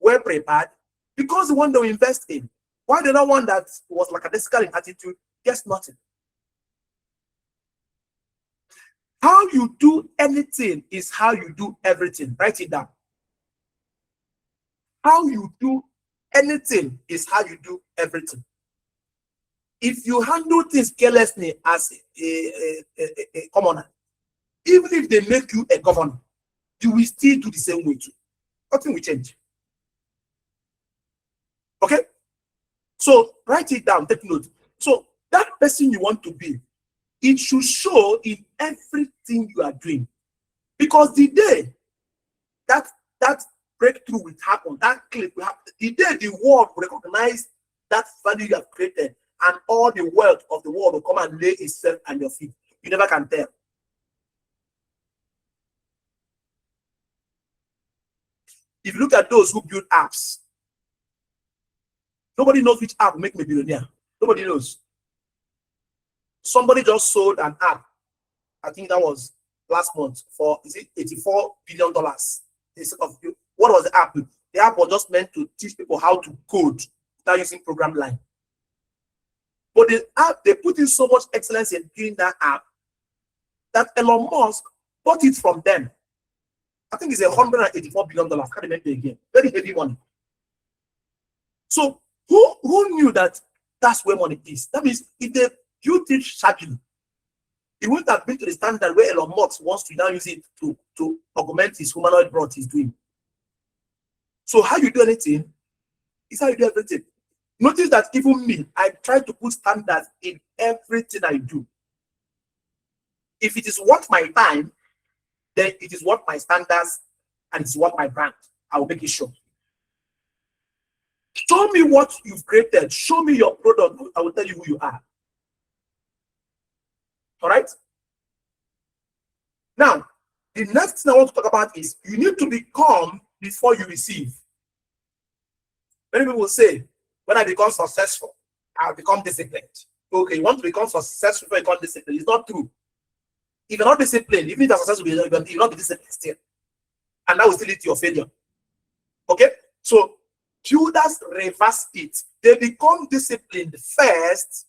well prepared, because the one they invest in. Why the other one that was like a lackadaisical in attitude gets nothing? How you do anything is how you do everything. Write it down. How you do anything is how you do everything. If you handle things carelessly as a commoner, even if they make you a governor, you will still do the same way too. Nothing will change. Okay? So write it down, take note. So that person you want to be, it should show in everything you are doing. Because the day that breakthrough will happen, that click will happen, the day the world will recognize that value you have created, and all the wealth of the world will come and lay itself at your feet. You never can tell. If you look at those who build apps, nobody knows which app will make me a billionaire. Nobody knows. Somebody just sold an app. I think that was last month for, is it $84 billion? What was the app? The app was just meant to teach people how to code without using program line. But the app, they put in so much excellence in doing that app that Elon Musk bought it from them. I think it's $184 billion. Can't remember again. Very heavy money. So who knew that that's where money is? That means if they built it sharply, it wouldn't have been to the standard where Elon Musk wants to now use it to augment his humanoid growth he's doing. So how you do anything is how you do everything. Notice that even me, I try to put standards in everything I do. If it is worth my time, then it is worth my standards and it's worth my brand. I will make it sure. Show me what you've created. Show me your product. I will tell you who you are. All right? Now, the next thing I want to talk about is you need to become before you receive. Many people will say, when I become successful, I'll become disciplined. Okay, you want to become successful before you become disciplined. It's not true. If you're not disciplined, even if you're successful, you'll not be disciplined still. And that will still lead to your failure. Okay? So, Judas reversed it. They become disciplined first,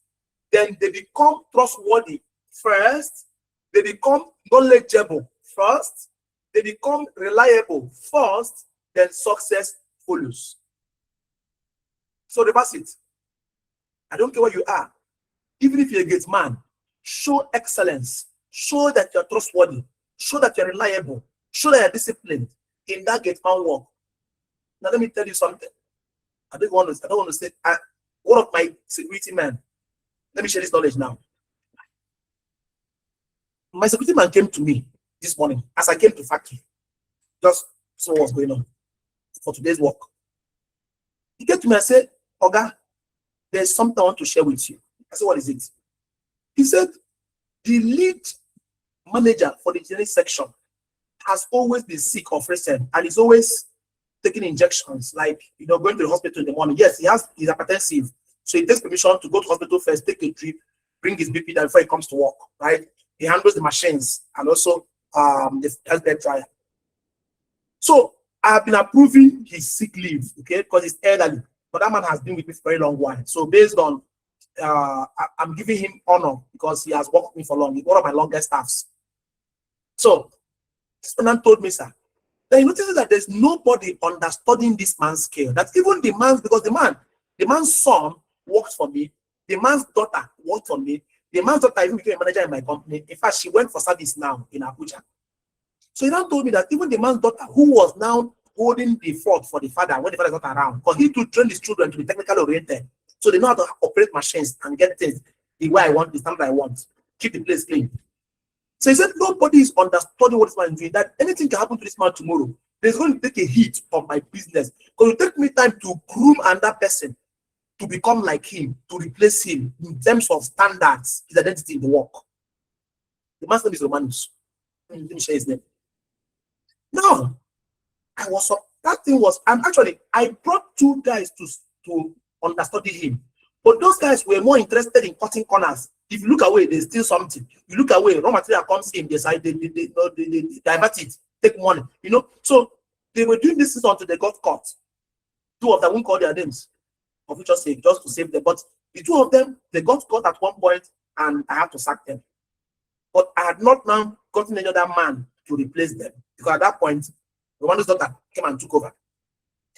then they become trustworthy first, they become knowledgeable first, they become reliable first, then success follows. So reverse it. I don't care where you are. Even if you're a great man, show excellence. Show that you're trustworthy. Show that you're reliable. Show that you're disciplined in that great man work. Now let me tell you something. I don't want to say one of my security men. Let me share this knowledge now. My security man came to me this morning as I came to factory. Just so what's going on for today's work. He came to me and said, Oga, there's something I want to share with you. I said, what is it? He said, the lead manager for the engineering section has always been sick of recent and is always taking injections, like, going to the hospital in the morning. Yes, he's hypertensive. So he takes permission to go to hospital first, take a trip, bring his BP down before he comes to work, right? He handles the machines and also the healthcare trial. So I have been approving his sick leave, okay, because he's elderly. But that man has been with me for a very long while. So based on, I'm giving him honor because he has worked with me for long. He's one of my longest staffs. So this man told me, sir, then he notices that there's nobody understanding this man's scale. That even the man, because the man's son works for me, the man's daughter worked for me, the man's daughter even became a manager in my company. In fact, she went for service now in Abuja. So he now told me that even the man's daughter, who was now holding the fort for the father when the father is not around, because he to train his children to be technically oriented, so they know how to operate machines and get things the way I want, the standard I want, keep the place clean. So he said nobody is understanding what this man is doing, that anything can happen to this man tomorrow. There's going to take a hit of my business because it take me time to groom another person to become like him, to replace him in terms of standards, his identity in the work. The man's name is Romanus. Let me share his name. Now, that thing was, and actually, I brought two guys to understudy him. But those guys were more interested in cutting corners. If you look away, there's still something. You look away, raw material comes in, they divert it, take money. So they were doing this until they got caught. Two of them won't call their names, of which just to save them. But the two of them, they got caught at one point, and I had to sack them. But I had not now gotten any other man to replace them, because at that point, Romanus' daughter came and took over.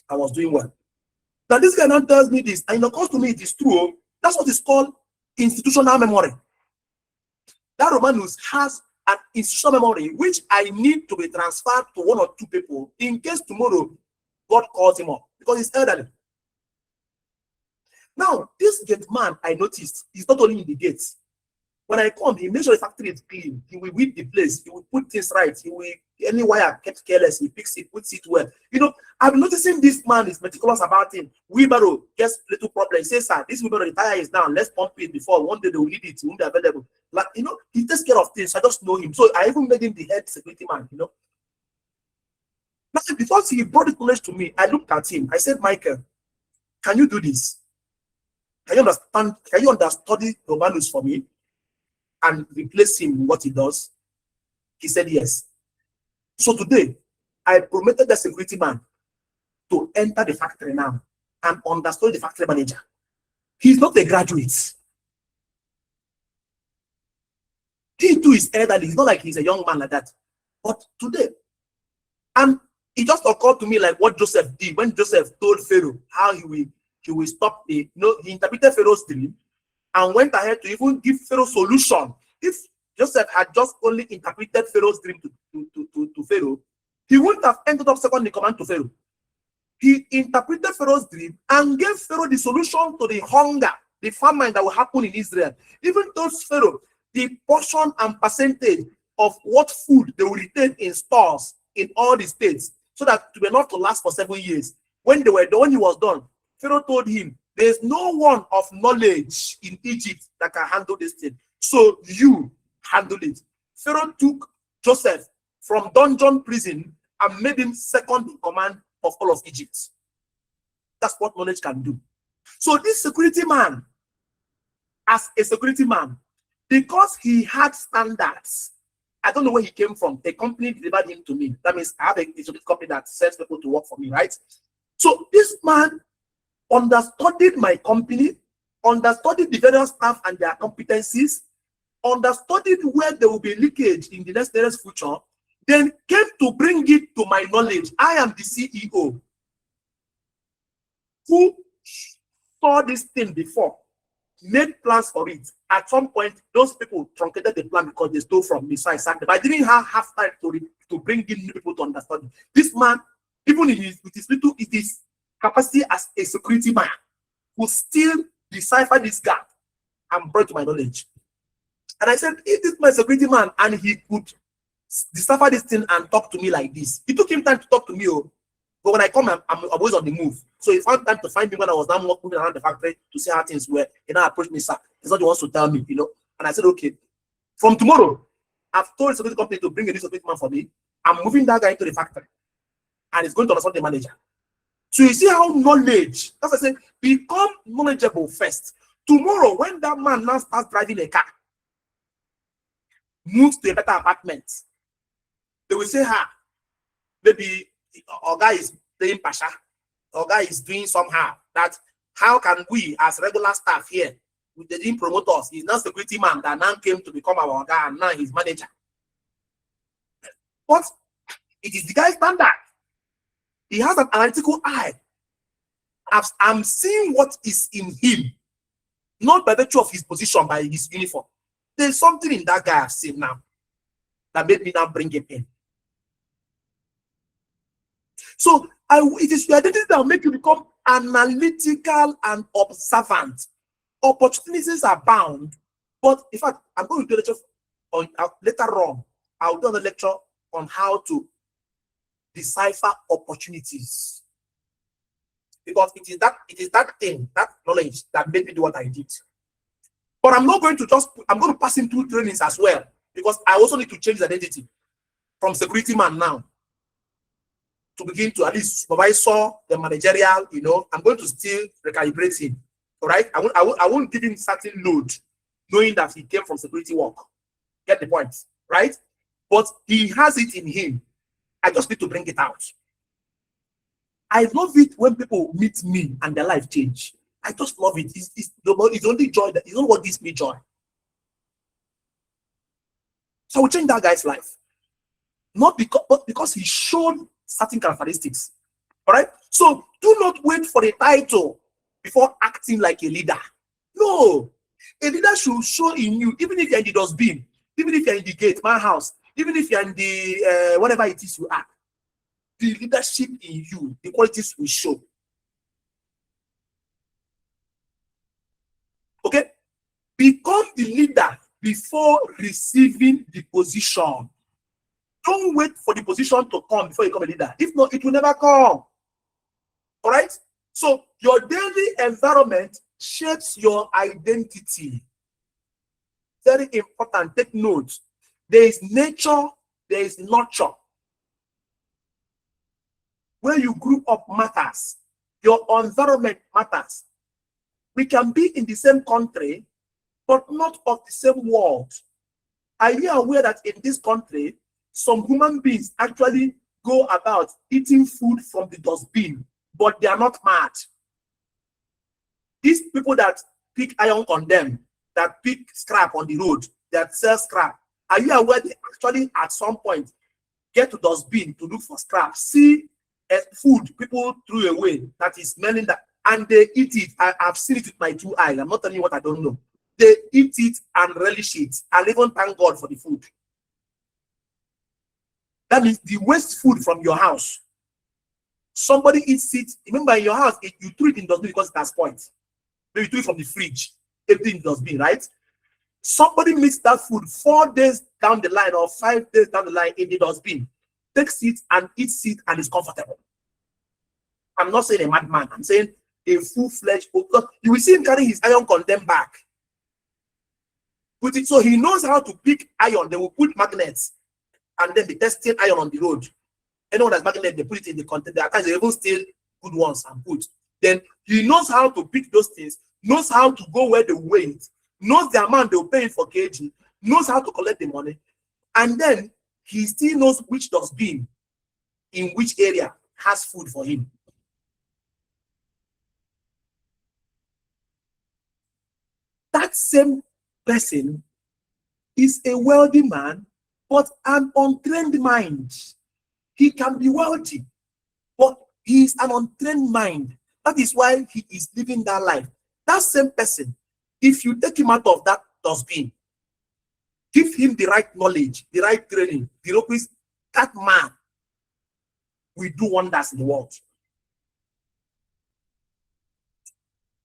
I was doing well. Now this guy now tells me this, and it occurs to me it is true. That's what is called institutional memory. That Romanus has an institutional memory which I need to be transferred to one or two people in case tomorrow God calls him up, because he's elderly. Now, this gate man, I noticed, he's not only in the gates. When I come, he makes sure the factory is clean. He will weed the place. He will put things right. He will, any wire kept careless, he picks it, puts it well. I've been noticing this man is meticulous about him. Wheelbarrow gets little problem. He says, sir, this wheelbarrow, the tire is down. Let's pump it before. One day they will need it. It won't be available. Like, he takes care of things. So I just know him. So I even made him the head security man, Now, because he brought this knowledge to me, I looked at him. I said, Michael, can you do this? Can you understand? Can you understudy Romanus for me and replace him in what he does? He said yes. So today, I promoted the security man to enter the factory now and understudy the factory manager. He's not a graduate. He too is elderly. He's not like he's a young man like that. But today, and it just occurred to me like what Joseph did when Joseph told Pharaoh how he will stop he interpreted Pharaoh's dream and went ahead to even give Pharaoh solution. If Joseph had just only interpreted Pharaoh's dream to Pharaoh, he wouldn't have ended up second in command to Pharaoh. He interpreted Pharaoh's dream and gave Pharaoh the solution to the hunger, the famine that will happen in Israel. Even told Pharaoh the portion and percentage of what food they will retain in stores in all the states, so that it will not to last for 7 years. When he was done, Pharaoh told him, there's no one of knowledge in Egypt that can handle this thing. So you handle it. Pharaoh took Joseph from dungeon prison and made him second in command of all of Egypt. That's what knowledge can do. So this security man, as a security man, because he had standards, I don't know where he came from. A company delivered him to me. That means I have a company that sends people to work for me, right? So this man understudied my company, understudied the various staff and their competencies, understudied where there will be leakage in the nearest future, then came to bring it to my knowledge. I am the CEO who saw this thing before, made plans for it. At some point, those people truncated the plan because they stole from me, so I sacked them. I didn't have half time to bring in new people to understand. This man, even with his capacity as a security man, could still decipher this gap and brought to my knowledge. And I said, if this man is a security man and he could decipher this thing and talk to me like this, it took him time to talk to me. But when I come, I'm always on the move. So he found time to find me when I was now moving around the factory to see how things were. He now approached me, sir. He's not the one to tell me, And I said, okay, from tomorrow, I've told the security company to bring a new security man for me. I'm moving that guy into the factory. And he's going to understand the manager. So you see how knowledge, as I said, become knowledgeable first. Tomorrow, when that man now starts driving a car, moves to a better apartment, they will say, maybe our guy is playing Pasha, our guy is doing somehow. That how can we, as regular staff here, they didn't promote us? He's not security man that now came to become our guy, and now he's manager. But it is the guy's standard. He has an analytical eye. I'm seeing what is in him, not by virtue of his position, by his uniform. There's something in that guy I've seen now that made me now bring him in. So it is your identity that will make you become analytical and observant. Opportunities are bound, but in fact, I'm going to do a lecture on later on. I'll do a lecture on how to decipher opportunities, because it is that thing, that knowledge that made me do what I did. But I'm not going to I'm going to pass him through trainings as well. because I also need to change the identity from security man now to begin to at least supervisor, the managerial, I'm going to still recalibrate him. All right. I won't give him certain load, knowing that he came from security work. Get the point, right? But he has it in him. I just need to bring it out. I love it when people meet me and their life change. I just love it. It's only joy that it's not what gives me joy. So we change that guy's life. Not because he showed certain characteristics. All right. So do not wait for the title before acting like a leader. No. A leader should show in you, even if you're in the dustbin, even if you're in the gate, my house, even if you're in the whatever it is you are, the leadership in you, the qualities will show. Okay? Become the leader before receiving the position. Don't wait for the position to come before you become a leader. If not, it will never come. All right? So your daily environment shapes your identity. Very important. Take note. There is nature, there is nurture. Where you grew up matters. Your environment matters. We can be in the same country, but not of the same world. Are you aware that in this country, some human beings actually go about eating food from the dustbin, but they are not mad? These people that pick iron on them, that pick scrap on the road, that sell scrap, are you aware they actually at some point get to dustbin to look for scrap, see food people threw away that is smelling that, and they eat it? I've seen it with my 2 eyes. I'm not telling you what I don't know. They eat it and relish it and even thank God for the food. That means the waste food from your house, somebody eats it. Remember, in your house, you threw it in dustbin because it has spoiled. Maybe you threw it from the fridge, everything in dustbin, right? Somebody makes that food 4 days down the line or 5 days down the line in the dustbin, takes it and eats it and is comfortable. I'm not saying a madman. I'm saying a full-fledged. You will see him carrying his iron condemn back. Put it so he knows how to pick iron. They will put magnets and then be testing iron on the road. Anyone that's magnet, they put it in the container. They even steal good ones and put. Then he knows how to pick those things, knows how to go where they weigh it, knows the amount they'll pay for kg, knows how to collect the money, and then he still knows which dustbin in which area has food for him. That same person is a wealthy man, but an untrained mind. He can be wealthy, but he is an untrained mind. That is why he is living that life. That same person, if you take him out of that dustbin, give him the right knowledge, the right training, the requisite, that man will do wonders in the world.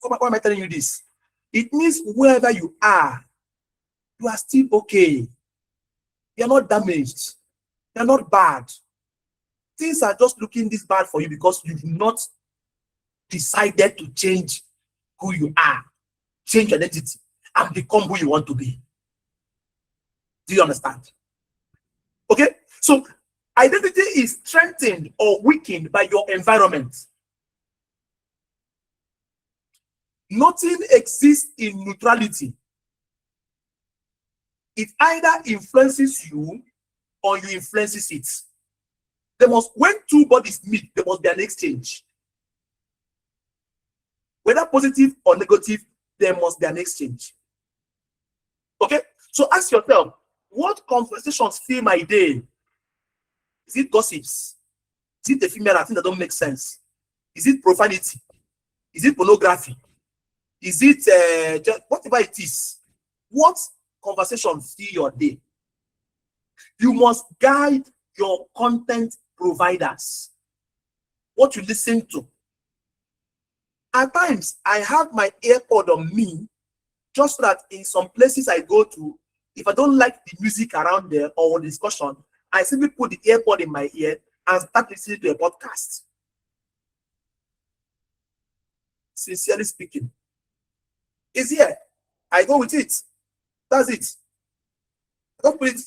Why am I telling you this? It means wherever you are still okay. You're not damaged. You're not bad. Things are just looking this bad for you because you've not decided to change who you are, change your identity, and become who you want to be. Do you understand? Okay? So identity is strengthened or weakened by your environment. Nothing exists in neutrality. It either influences you or you influences it. When 2 bodies meet, there must be an exchange. Whether positive or negative, there must be an exchange. Okay? So ask yourself, what conversations fill my day? Is it gossips? Is it the female thing that don't make sense? Is it profanity? Is it pornography? Is it just whatever it is? What conversation fill your day? You must guide your content providers, what you listen to. At times, I have my AirPod on me, just so that in some places I go to, if I don't like the music around there or discussion, I simply put the AirPod in my ear and start listening to a podcast. Sincerely speaking, it's here. I go with it. That's it. Don't put it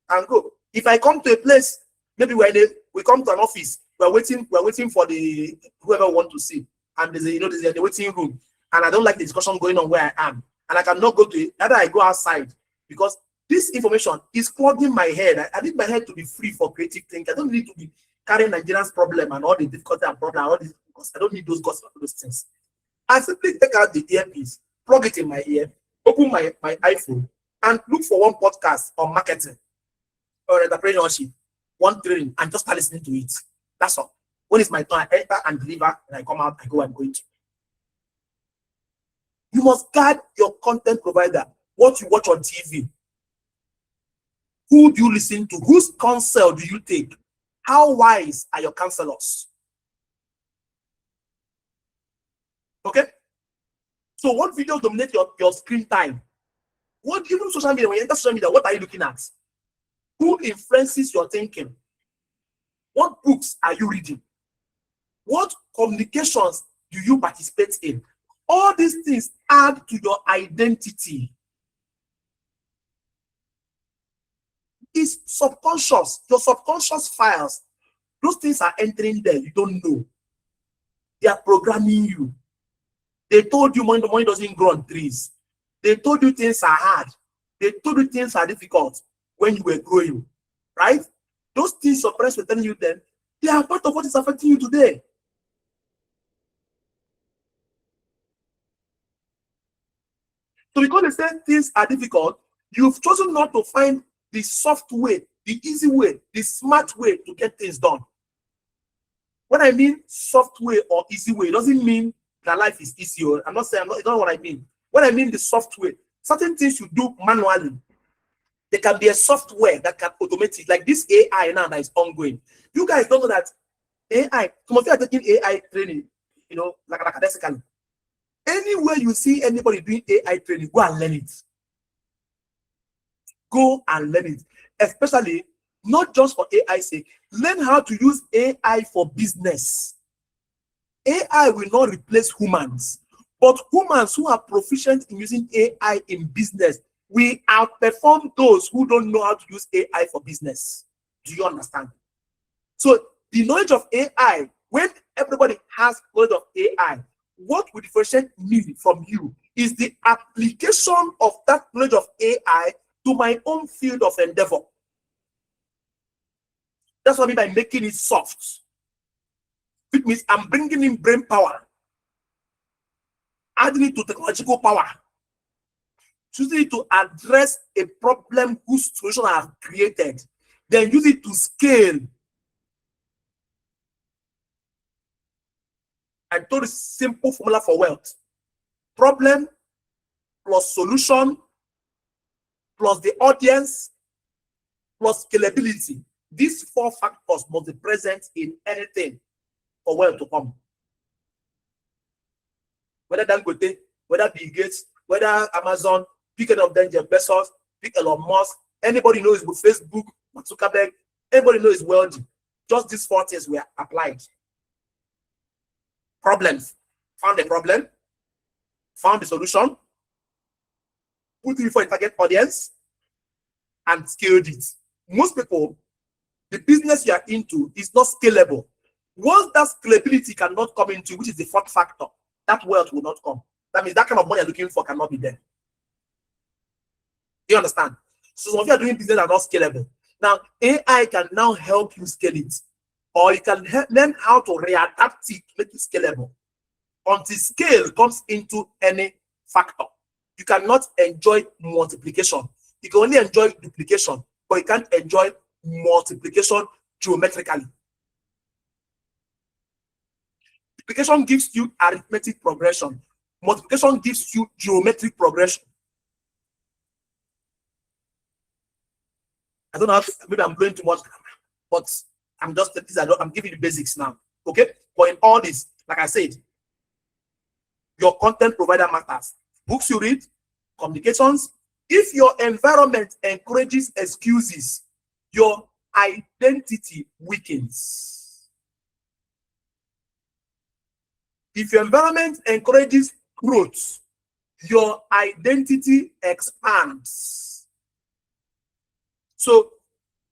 and go. If I come to a place, maybe we come to an office, we're waiting for the whoever we want to see, and there's a waiting room, and I don't like the discussion going on where I am, and I cannot go to it. Either I go outside because this information is clogging my head. I need my head to be free for creative thinking. I don't need to be carrying Nigerians' problem and all the difficulty and problem. All this, because I don't need those gossip and those things. I simply take out the earpiece, plug it in my ear, open my iPhone, and look for one podcast on marketing or entrepreneurship, one training, and just start listening to it. That's all. When it's my turn, I enter and deliver, and I come out, I go, I'm going to. You must guard your content provider, what you watch on TV. Who do you listen to? Whose counsel do you take? How wise are your counselors? Okay? So what videos dominate your screen time? What even social media, when you enter social media, what are you looking at? Who influences your thinking? What books are you reading? What communications do you participate in? All these things add to your identity. It's subconscious. Your subconscious files, those things are entering there. You don't know. They are programming you. They told you money doesn't grow on trees. They told you things are hard. They told you things are difficult when you were growing, right? Those things your parents were telling you then, they are part of what is affecting you today. So because they say things are difficult, you've chosen not to find the soft way, the easy way, the smart way to get things done. When I mean soft way or easy way, it doesn't mean that life is easy. I'm not saying, it's not what I mean. When I mean the soft way, certain things you do manually, there can be a software that can automate it, like this AI now that is ongoing. You guys don't know that AI, some of you are taking AI training, like academically. Anywhere you see anybody doing AI training, go and learn it. Go and learn it. Especially, not just for AI's sake, learn how to use AI for business. AI will not replace humans, but humans who are proficient in using AI in business will outperform those who don't know how to use AI for business. Do you understand? So the knowledge of AI, when everybody has knowledge of AI, what will differentiate me from you is the application of that knowledge of AI to my own field of endeavor. That's what I mean by making it soft. It means I'm bringing in brain power, adding it to technological power, choosing it to address a problem whose solution I have created, then use it to scale. I told a simple formula for wealth: problem plus solution plus the audience plus scalability. These four factors must be present in anything for wealth to come. Whether Dangote, whether Bill Gates, whether Amazon, pick any of them, Jeff Bezos, pick Elon Musk, anybody knows with Facebook, Mark Zuckerberg, everybody knows wealthy. Just these four things were applied. Problems. Found the problem, found the solution, put it for a target audience, and scaled it. Most people, the business you are into is not scalable. Once that scalability cannot come into, which is the fourth factor, that wealth will not come. That means that kind of money you're looking for cannot be there. Do you understand? So some of you are doing business that are not scalable. Now, AI can now help you scale it. Or you can learn how to readapt it to make it scalable. Until scale comes into any factor, you cannot enjoy multiplication. You can only enjoy duplication, but you can't enjoy multiplication geometrically. Duplication gives you arithmetic progression. Multiplication gives you geometric progression. I don't know, maybe I'm blowing too much, but I'm just, I'm giving you the basics now. Okay? But in all this, like I said, your content provider matters. Books you read, communications. If your environment encourages excuses, your identity weakens. If your environment encourages growth, your identity expands. So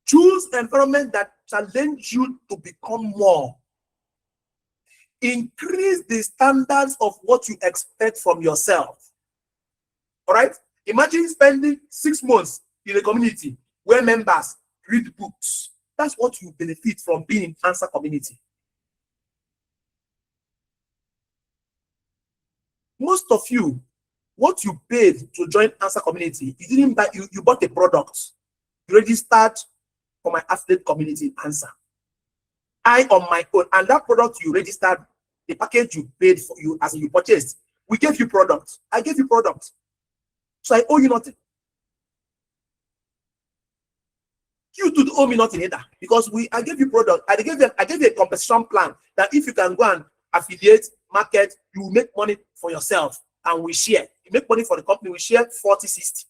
choose environment that challenge you to become more. Increase the standards of what you expect from yourself. All right? Imagine spending 6 months in a community where members read books. That's what you benefit from being in Answer community. Most of you, what you paid to join Answer community, you didn't buy, you bought a product. You registered for my affiliate community Answer. I on my own, and that product you registered, the package you paid for, you as you purchased, we gave you product. I gave you product. So I owe you nothing. You do owe me nothing either, because I gave you product. I gave you a compensation plan that if you can go and affiliate, market, you will make money for yourself, and we share. You make money for the company, we share 40-60.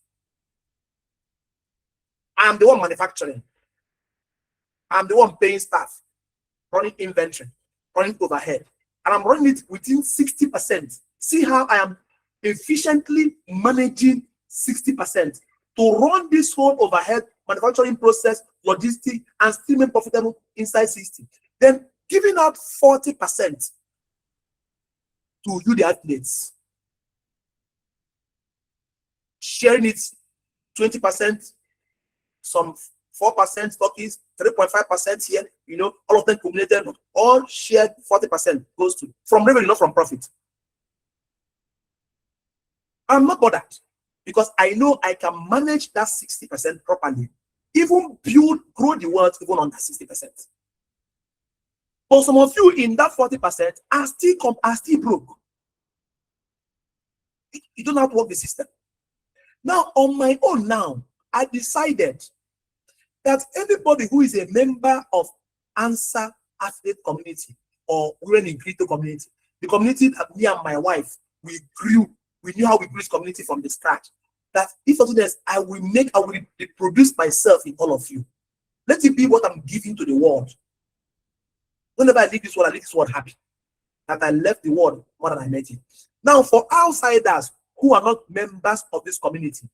I'm the one manufacturing. I'm the one paying staff, running inventory, running overhead, and I'm running it within 60%. See how I am efficiently managing 60% to run this whole overhead manufacturing process, logistics, and still make profitable inside 60. Then giving out 40% to you, the athletes, sharing it 20%, some 4% stockies, 3.5% here, all of them accumulated, all shared 40% goes to from revenue, not from profit. I'm not bothered because I know I can manage that 60% properly, even grow the world even on that 60%. But some of you in that 40% are still broke. You don't have to work the system. Now, on my own now, I decided that everybody who is a member of Answer Affiliate community or Women in Crypto community, the community that me and my wife, we knew how we grew this community from the scratch. That if something else, I will reproduce myself in all of you. Let it be what I'm giving to the world. Whenever I leave this world, I leave this world happy. That I left the world more than I met it. Now, for outsiders who are not members of this community,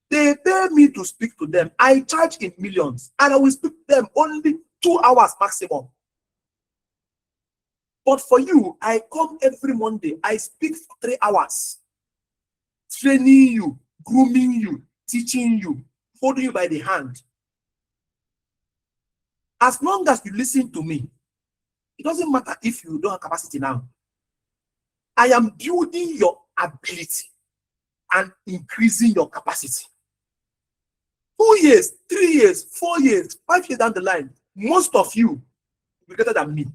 they pay me to speak to them. I charge in millions, and I will speak to them only 2 hours maximum. But for you, I come every Monday. I speak for 3 hours, training you, grooming you, teaching you, holding you by the hand. As long as you listen to me, it doesn't matter if you don't have capacity now. I am building your ability and increasing your capacity. 2 years, 3 years, 4 years, 5 years down the line, most of you will be greater than me.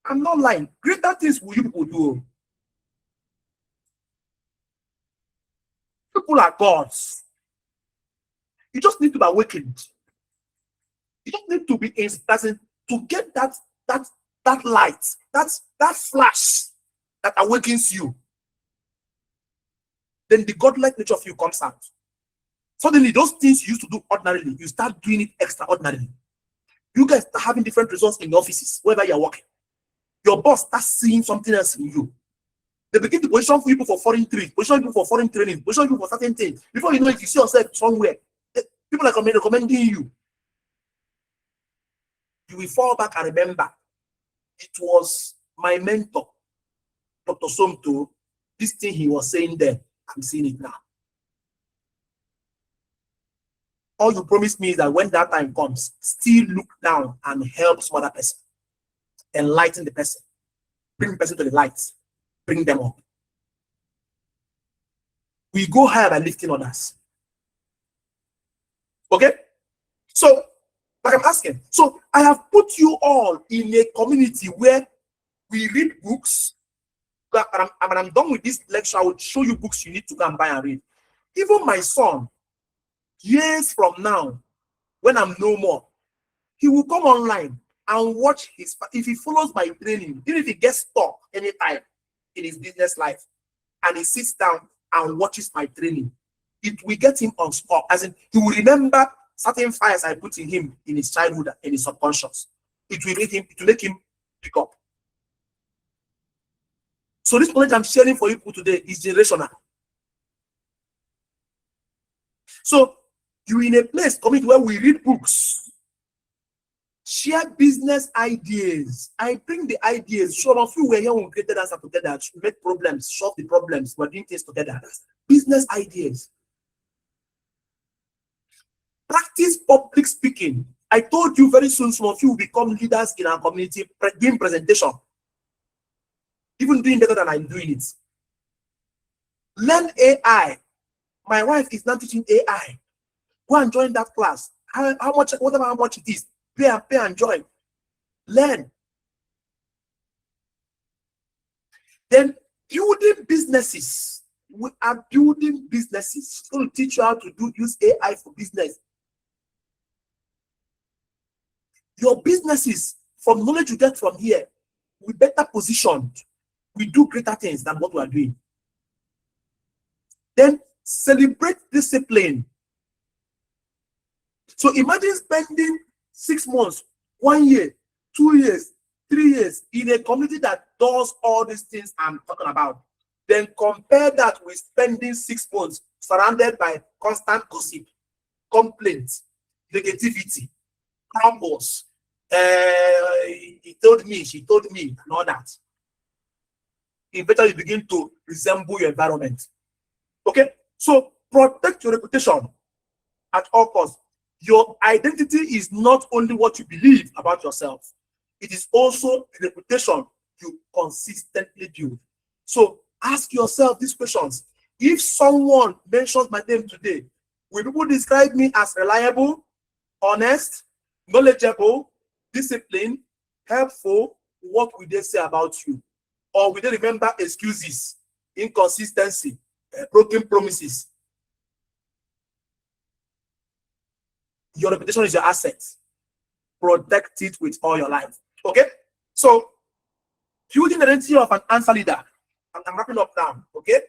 I'm not lying. Greater things will you people do. People are gods. You just need to be awakened. You don't need to be inspired to get that light, that flash that awakens you. Then the godlike nature of you comes out. Suddenly, those things you used to do ordinarily, you start doing it extraordinarily. You guys start having different results in your offices, wherever you're working. Your boss starts seeing something else in you. They begin to position people for foreign trade, position people for foreign training, position people for certain things. Before you know it, you see yourself somewhere. People are recommending you. You will fall back and remember, it was my mentor, Dr. Somto. This thing he was saying there, I'm seeing it now. All you promise me is that when that time comes, still look down and help some other person. Enlighten the person. Bring the person to the light. Bring them up. We go higher by lifting others. Okay? So, like I'm asking, so I have put you all in a community where we read books. When I'm done with this lecture, I will show you books you need to go and buy and read. Even my son, years from now, when I'm no more, he will come online and watch if he follows my training, even if he gets stuck anytime in his business life, and he sits down and watches my training, it will get him on spot. As in, he will remember certain fires I put in him in his childhood and his subconscious. It will make him pick up. So this knowledge I'm sharing for you today is generational. So You in a place coming where we read books, share business ideas. I bring the ideas. Some of you were here when we created us together to make problems, solve the problems. We're doing things together. Business ideas. Practice public speaking. I told you very soon some of you will become leaders in our community, giving presentation. Even doing better than I'm doing it. Learn AI. My wife is now teaching AI. Go and join that class. How much, whatever how much it is, pay and join. Learn. Then building businesses. We are building businesses. It's going to teach you how to use AI for business. Your businesses, from knowledge you get from here, we better positioned. We do greater things than what we are doing. Then celebrate discipline. So imagine spending 6 months, 1 year, 2 years, 3 years in a community that does all these things I'm talking about. Then compare that with spending 6 months surrounded by constant gossip, complaints, negativity, crumbles. He told me, she told me, and all that. Eventually you begin to resemble your environment. Okay? So protect your reputation at all costs. Your identity is not only what you believe about yourself, it is also the reputation you consistently build. So ask yourself these questions. If someone mentions my name today, will people describe me as reliable, honest, knowledgeable, disciplined, helpful? What will they say about you? Or will they remember excuses, inconsistency, broken promises? Your reputation is your asset. Protect it with all your life. Okay? So, building the identity of an answer leader. I'm wrapping up now. Okay?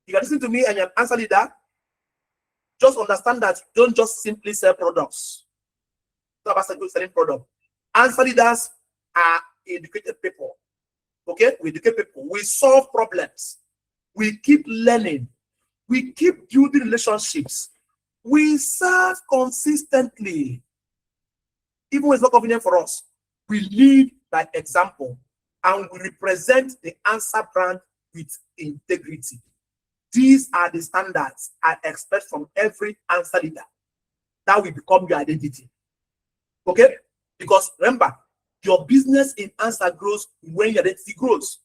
You can listen to me and you're an answer leader. Just understand that you don't just simply sell products. It's not about selling products. Answer leaders are educated people. Okay? We educate people. We solve problems. We keep learning. We keep building relationships. We serve consistently. Even when it's not convenient for us, we lead by example and we represent the answer brand with integrity. These are the standards I expect from every answer leader. That will become your identity. Okay? Because remember, your business in answer grows when your identity grows.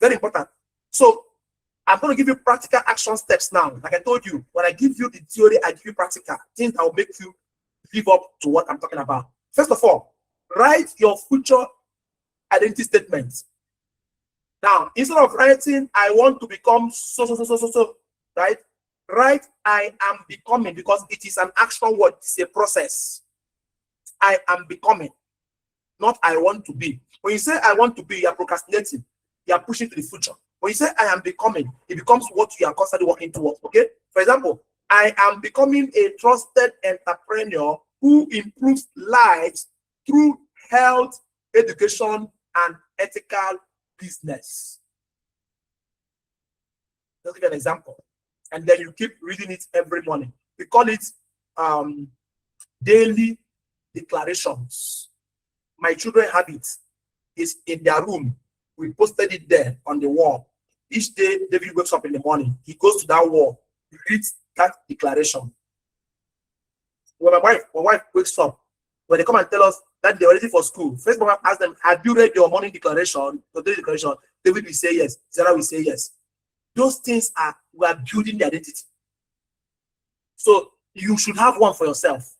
Very important. So I'm going to give you practical action steps now. Like I told you, when I give you the theory, I give you practical things that will make you live up to what I'm talking about. First of all, write your future identity statements. Now, instead of writing, I want to become so, right? Write, I am becoming, because it is an action word. It's a process. I am becoming, not I want to be. When you say I want to be, you are procrastinating. You are pushing to the future. When you say I am becoming, it becomes what you are constantly working towards. Okay? For example, I am becoming a trusted entrepreneur who improves lives through health, education, and ethical business. Let's give an example. And then you keep reading it every morning. We call it daily declarations. My children have it. It's in their room. We posted it there on the wall. Each day, David wakes up in the morning. He goes to that wall. He reads that declaration. When my wife wakes up, when they come and tell us that they're ready for school, first of all, ask them, have you read your morning declaration, your daily declaration? David will say yes. Sarah will say yes. Those things we are building the identity. So you should have one for yourself.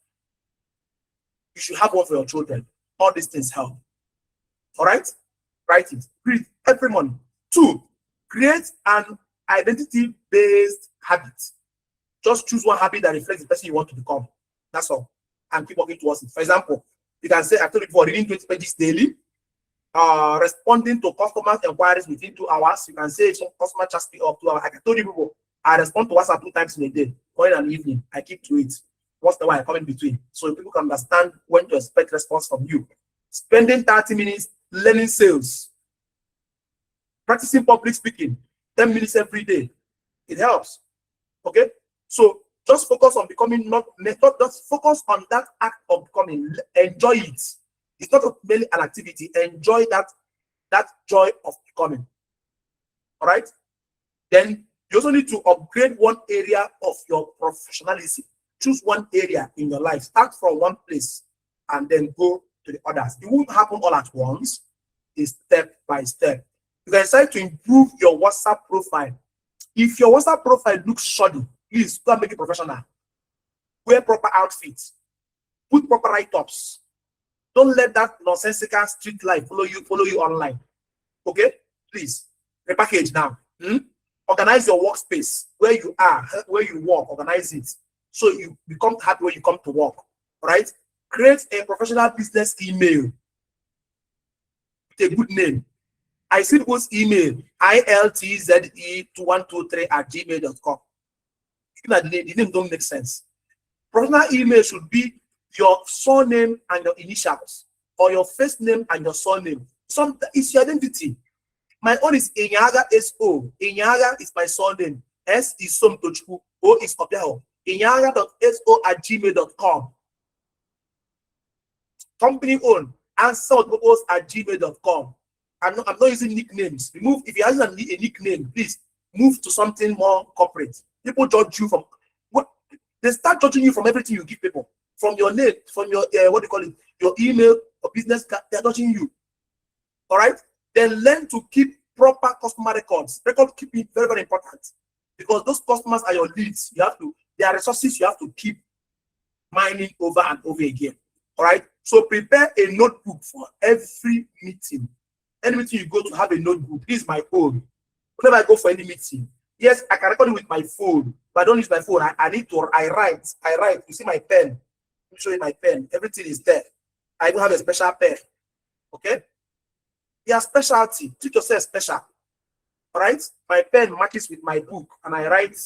You should have one for your children. All these things help. All right? Write it. Read every morning. 2, create an identity-based habit. Just choose one habit that reflects the person you want to become. That's all. And keep working towards it. For example, you can say, I've told you before, reading 20 pages daily, responding to customers' inquiries within 2 hours. You can say some customer just me up 2 hours. Like I told you before, I respond to WhatsApp 2 times in a day, morning and evening. I keep to it. Once in a while, I come in between. So people can understand when to expect response from you. Spending 30 minutes learning sales. Practicing public speaking, 10 minutes every day. It helps. Okay? So Just focus on becoming, not just focus on that act of becoming. Enjoy it. It's not merely an activity. Enjoy that joy of becoming. All right. Then you also need to upgrade one area of your professionalism. Choose one area in your life. Start from one place and then go to the others. It won't happen all at once. It's step by step. You can decide to improve your WhatsApp profile. If your WhatsApp profile looks shoddy, please go and make it professional. Wear proper outfits. Put proper write-ups. Don't let that nonsensical street life follow you online. Okay? Please. Repackage now. Organize your workspace where you are, where you work. Organize it so you become happy when you come to work. All right? Create a professional business email with a good name. I see people's email, iltze2123@gmail.com. The name don't make sense. Professional email should be your surname and your initials, or your first name and your surname. It's your identity. My own is Inyaga S.O. Inyaga is my surname. S is Somtochukwu. O is Obiaho. Inyaga.so@gmail.com. Company owned. Answer@gmail.com. I'm not using nicknames. If you're using a nickname, please move to something more corporate. People judge you from what they start judging you from everything you give people. From your name, from your your email or business card, they're judging you. All right. Then learn to keep proper customer records. Record keeping very, very important, because those customers are your leads. They are resources you have to keep mining over and over again. All right. So prepare a notebook for every meeting. Any meeting you go to, have a notebook. This is my own. Whenever I go for any meeting, yes, I can record it with my phone, but I don't use my phone. I write. You see my pen. Let me show you my pen. Everything is there. I even have a special pen. Okay. Yeah, specialty. Treat yourself special. All right. My pen matches with my book, and I write.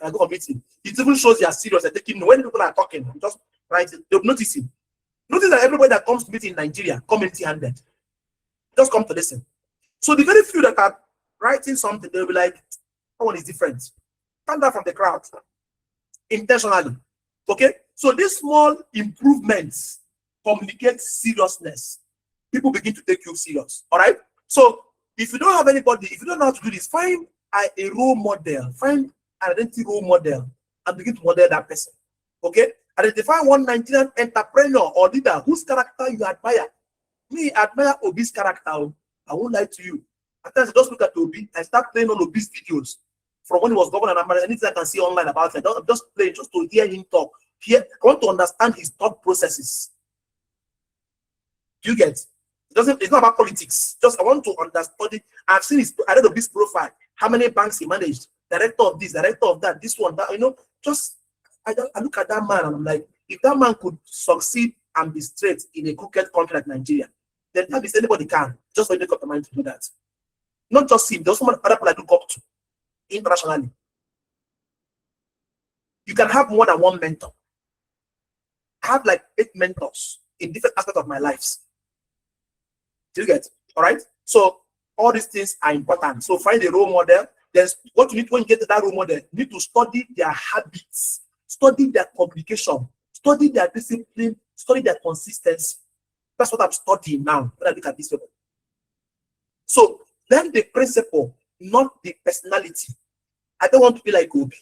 I go on meeting. It even shows you are serious. They're taking when people are talking. Just write it. They'll notice it. Notice that everybody that comes to meet in Nigeria come empty-handed. Just come to listen. So the very few that are writing something, they'll be like, "That one is different." Stand out from the crowd intentionally. Okay. So these small improvements communicate seriousness. People begin to take you serious. All right. So if you don't have anybody, if you don't know how to do this, find a role model, find an identity role model, and begin to model that person. Okay. Identify one Nigerian entrepreneur or leader whose character you admire. Me, admire Obi's character. I won't lie to you. At times, I just look at Obi and start playing on Obi's videos from when he was governor. Anything I can see online about it, I'm just playing just to hear him talk. I want to understand his thought processes. Do you get? It's not about politics. Just I want to understand. I've seen I read Obi's profile. How many banks he managed? Director of this, director of that, this one, that. Just I look at that man and I'm like, if that man could succeed and be straight in a crooked country like Nigeria, then that means anybody can. Just when you make up the mind to do that. Not just him, there's some other people I look up to internationally. You can have more than one mentor. I have like 8 mentors in different aspects of my lives. Do you get? All right. So all these things are important. So find a role model. Then what you need when you get to that role model, you need to study their habits, study their communication, study their discipline, study their consistency. That's what I'm studying now when I look at this people. So learn the principle, not the personality. I don't want to be like Obi.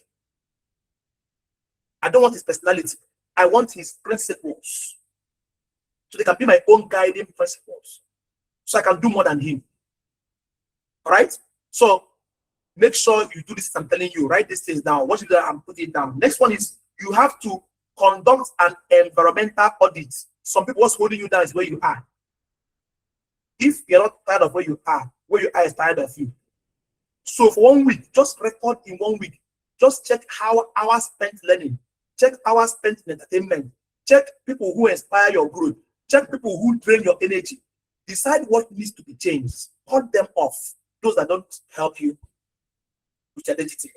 I don't want his personality. I want his principles. So they can be my own guiding principles. So I can do more than him. All right? So make sure you do this. I'm telling you, write these things down. Watch it down and put it down. Next one is you have to conduct an environmental audit. Some people, what's holding you down is where you are. If you're not tired of where you are is tired of you. So for 1 week, just record in 1 week. Just check how hours spent learning. Check hours spent in entertainment. Check people who inspire your growth. Check people who drain your energy. Decide what needs to be changed. Cut them off. Those that don't help you with identity.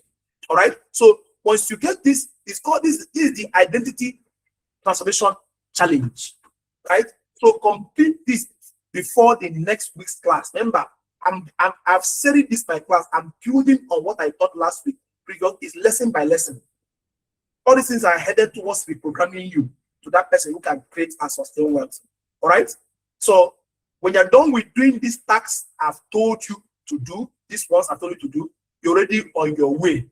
All right. So once you get this, it's called this is the identity transformation challenge. Right. So complete this before the next week's class. Remember, I've said it this my class. I'm building on what I taught last week. Previous is lesson by lesson. All these things are headed towards reprogramming you to that person who can create and sustain wealth. All right. So when you're done with doing these tasks I've told you to do, these ones I've told you to do, you're already on your way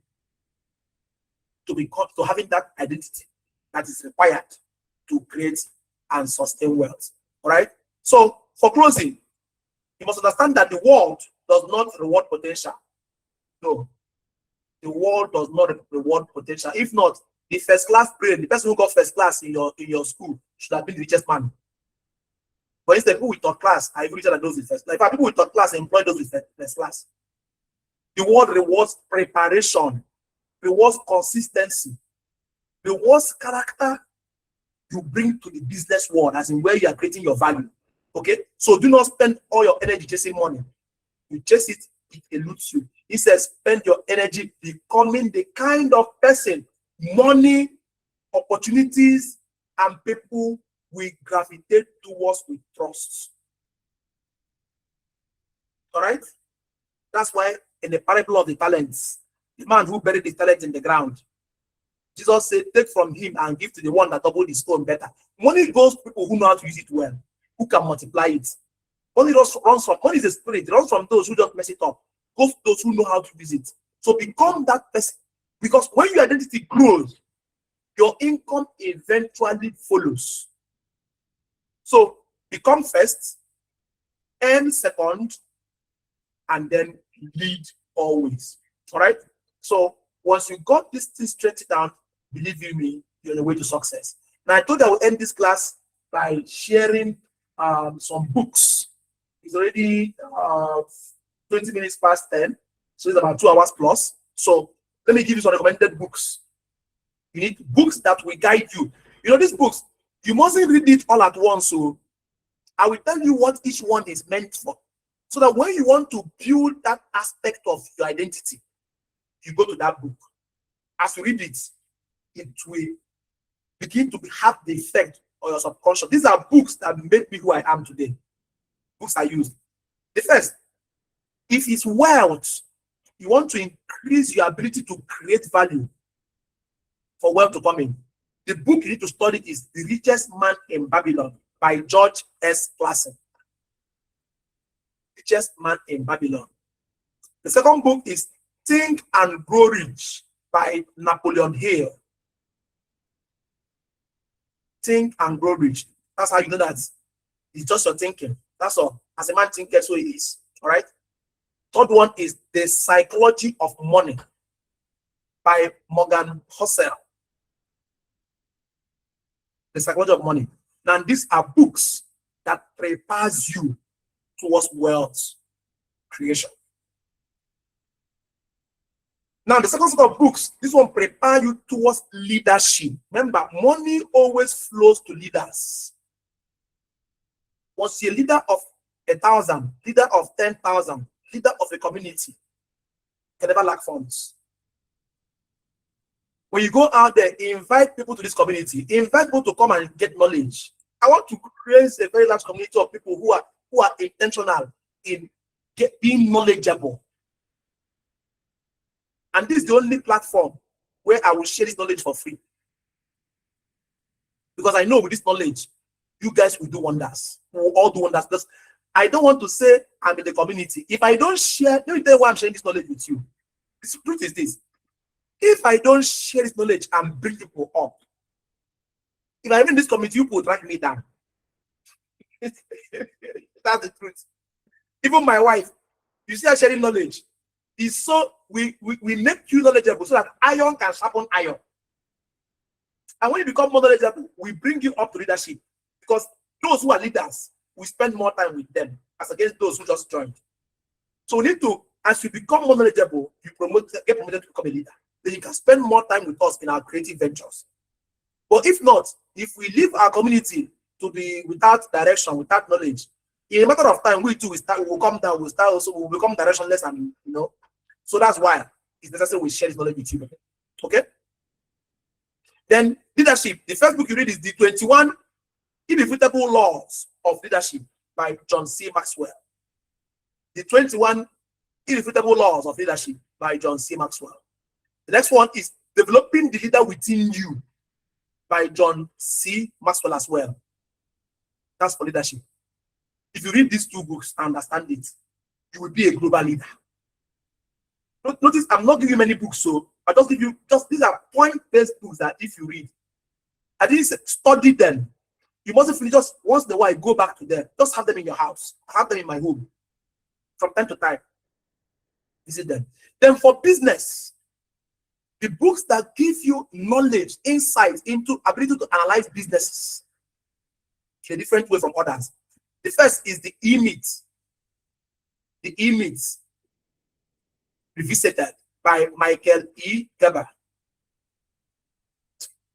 to having that identity that is required to create and sustain wealth. All right. So for closing, you must understand that the world does not reward potential. No, the world does not reward potential. If not, the first class brain, the person who got first class in your school should have been the richest man. But instead, people with third class are even richer than those with first class. In fact, people with third class employ those with first class. The world rewards preparation, rewards consistency, rewards character you bring to the business world, as in where you are creating your value. Okay, so do not spend all your energy chasing money. You chase it, it eludes you. He says, spend your energy becoming the kind of person money, opportunities, and people will gravitate towards with trust. All right? That's why in the parable of the talents, the man who buried his talent in the ground, Jesus said, take from him and give to the one that doubled his stone better. Money goes to people who know how to use it well, who can multiply it. Money runs from, money is a spirit, it runs from those who just mess it up. Goes to those who know how to use it. So become that person. Because when your identity grows, your income eventually follows. So become first, earn second, and then lead always. All right? So once you got this thing straight down, believe you me, you're on the way to success. Now I thought I would end this class by sharing some books. It's already 20 minutes past 10, so it's about 2 hours plus. So let me give you some recommended books. You need books that will guide you. You know, these books, you mustn't read it all at once. So I will tell you what each one is meant for. So that when you want to build that aspect of your identity, you go to that book. As you read it, it will begin to have the effect on your subconscious. These are books that made me who I am today. Books I used. The first, if it's wealth, you want to increase your ability to create value for wealth to come in. The book you need to study is The Richest Man in Babylon by George S. Clason. Richest Man in Babylon. The second book is Think and Grow Rich by Napoleon Hill. Think and Grow Rich. That's how you know that it's just your thinking. That's all. As a man thinketh, so he is. All right. Third one is The Psychology of Money by Morgan Housel. The Psychology of Money. Now, these are books that prepares you towards wealth creation. Now, the second set of books, this one prepare you towards leadership. Remember, money always flows to leaders. Once you're a leader of 1,000, leader of 10,000, leader of a community, you can never lack funds. When you go out there, invite people to this community, invite people to come and get knowledge. I want to create a very large community of people who are intentional in being knowledgeable. And this is the only platform where I will share this knowledge for free. Because I know with this knowledge, you guys will do wonders. We will all do wonders. Because I don't want to say I'm in the community. If I don't share, let me tell you why I'm sharing this knowledge with you. The truth is this. If I don't share this knowledge and bring people up, if I'm in this community, you will drag me down. That's the truth. Even my wife, you see her sharing knowledge. Is so we make you knowledgeable so that iron can sharpen iron. And when you become more knowledgeable, we bring you up to leadership. Because those who are leaders, we spend more time with them as against those who just joined. So we need to, as you become more knowledgeable, you get promoted to become a leader. Then you can spend more time with us in our creative ventures. But if not, if we leave our community to be without direction, without knowledge, in a matter of time, we too will come down, we'll become directionless, and so that's why it's necessary we share this knowledge with you. Okay? Then leadership. The first book you read is The 21 Irrefutable Laws of Leadership by John C. Maxwell. The 21 Irrefutable Laws of Leadership by John C. Maxwell. The next one is Developing the Leader Within You by John C. Maxwell as well. That's for leadership. If you read these two books and understand it, you will be a global leader. Notice I'm not giving you many books, so I just give you these are point-based books that if you read, at least study them. You mustn't finish just once in a while, go back to them. Just have them in your house. Have them in my home. From time to time. Visit them. Then for business, the books that give you knowledge, insight into ability to analyze businesses in a different way from others. The first is the E-Myth. The E-Myth Revisited by Michael E. Gerber.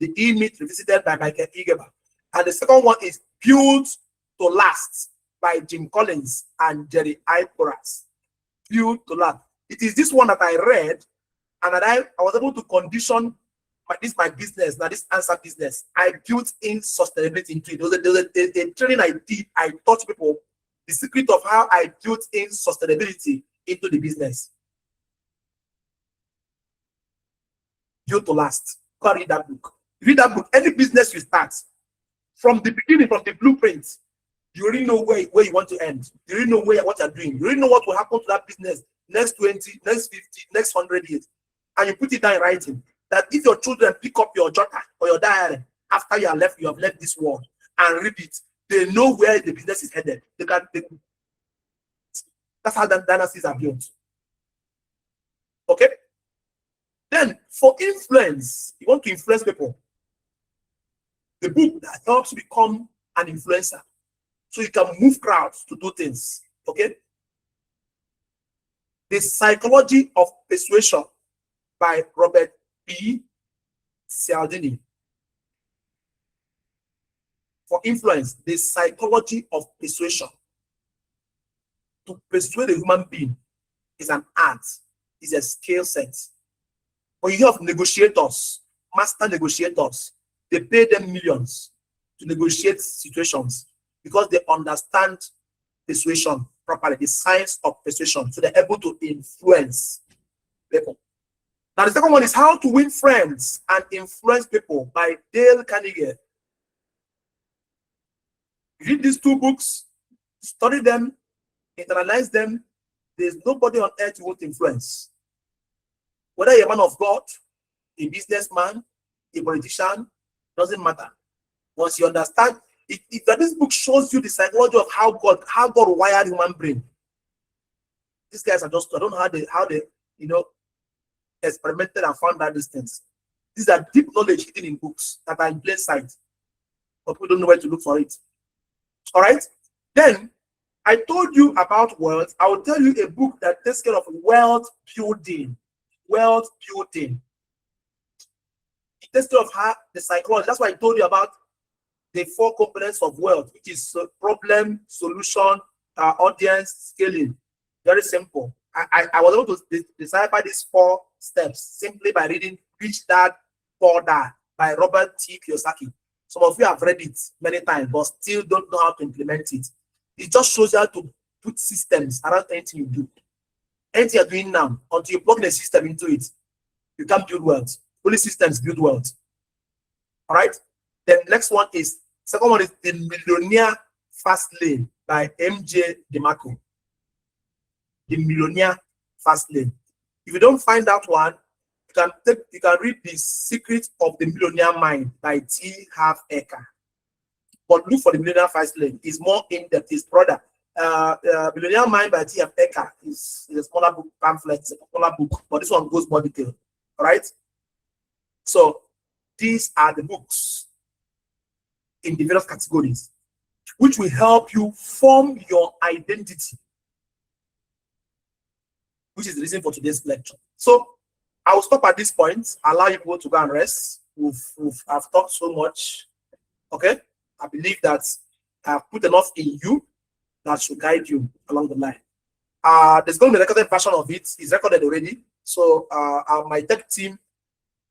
The E-Myth Revisited by Michael E. Gerber. And the second one is Built to Last by Jim Collins and Jerry I. Porras. Built to Last. It is this one that I read, and that I was able to condition my business, now this answer business. I built in sustainability into it. There was a training I did. I taught people the secret of how I built in sustainability into the business. Built to Last. Go read that book. Read that book. Any business you start, from the beginning, from the blueprint, you already know where you want to end. You already know what you're doing. You already know what will happen to that business next 20, next 50, next 100 years. And you put it down in writing. That if your children pick up your jotter or your diary after you have left this world and read it, they know where the business is headed. That's how the dynasties are built. Okay? Then for influence, you want to influence people. The book that helps you become an influencer. So you can move crowds to do things. Okay? The Psychology of Persuasion by Robert B. Cialdini. For influence, the psychology of persuasion. To persuade a human being is an art, is a skill set. When you hear of negotiators, master negotiators, they pay them millions to negotiate situations because they understand persuasion properly, the science of persuasion. So they're able to influence people. Now, the second one is How to Win Friends and Influence People by Dale Carnegie. Read these two books, study them, internalize them. There's nobody on earth you won't influence. Whether you're a man of God, a businessman, a politician, doesn't matter. Once you understand, this book shows you the psychology of how God wired human brain. These guys are just, I don't know how they experimented and found that distance. These are deep knowledge hidden in books that are in plain sight, but we don't know where to look for it. All right. Then I told you about wealth. I will tell you a book that takes care of wealth building. Wealth building. It takes care of how the psychology. That's why I told you about the 4 components of wealth, which is problem, solution, audience, scaling. Very simple. I was able to decipher these 4 steps simply by reading Rich Dad, Poor Dad by Robert T. Kiyosaki. Some of you have read it many times, but still don't know how to implement it. It just shows you how to put systems around anything you do. Anything you're doing now, until you plug the system into it, you can't build wealth. Only systems build wealth. All right? Then next one is, second one is The Millionaire Fast Lane by M.J. DeMarco. The Millionaire Fast Lane. If you don't find that one, you can read The Secret of the Millionaire Mind by T. Harv Eker. But look for The Millionaire Fast Lane. It's more in-depth. It's broader. Millionaire Mind by T. Harv Eker is a smaller book, pamphlet, it's a smaller book, but this one goes more detailed. All right? So these are the books in the various categories, which will help you form your identity, which is the reason for today's lecture. So I will stop at this point, allow you to go and rest. I've talked so much. Okay? I believe that I've put enough in you that should guide you along the line. There's going to be a recorded version of it. It's recorded already. So my tech team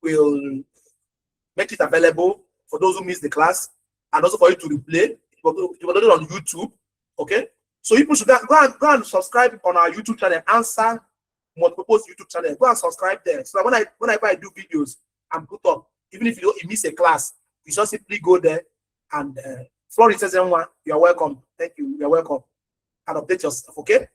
will make it available for those who miss the class, and also for you to replay. You will do it on YouTube. Okay? So people should go and subscribe on our YouTube channel, Answer Multipurpose YouTube channel. Go and subscribe there. So that whenever I do videos, and put up. Even if you miss a class, you just simply go there and Florence says, you are welcome. Thank you. You are welcome. And update yourself. Okay.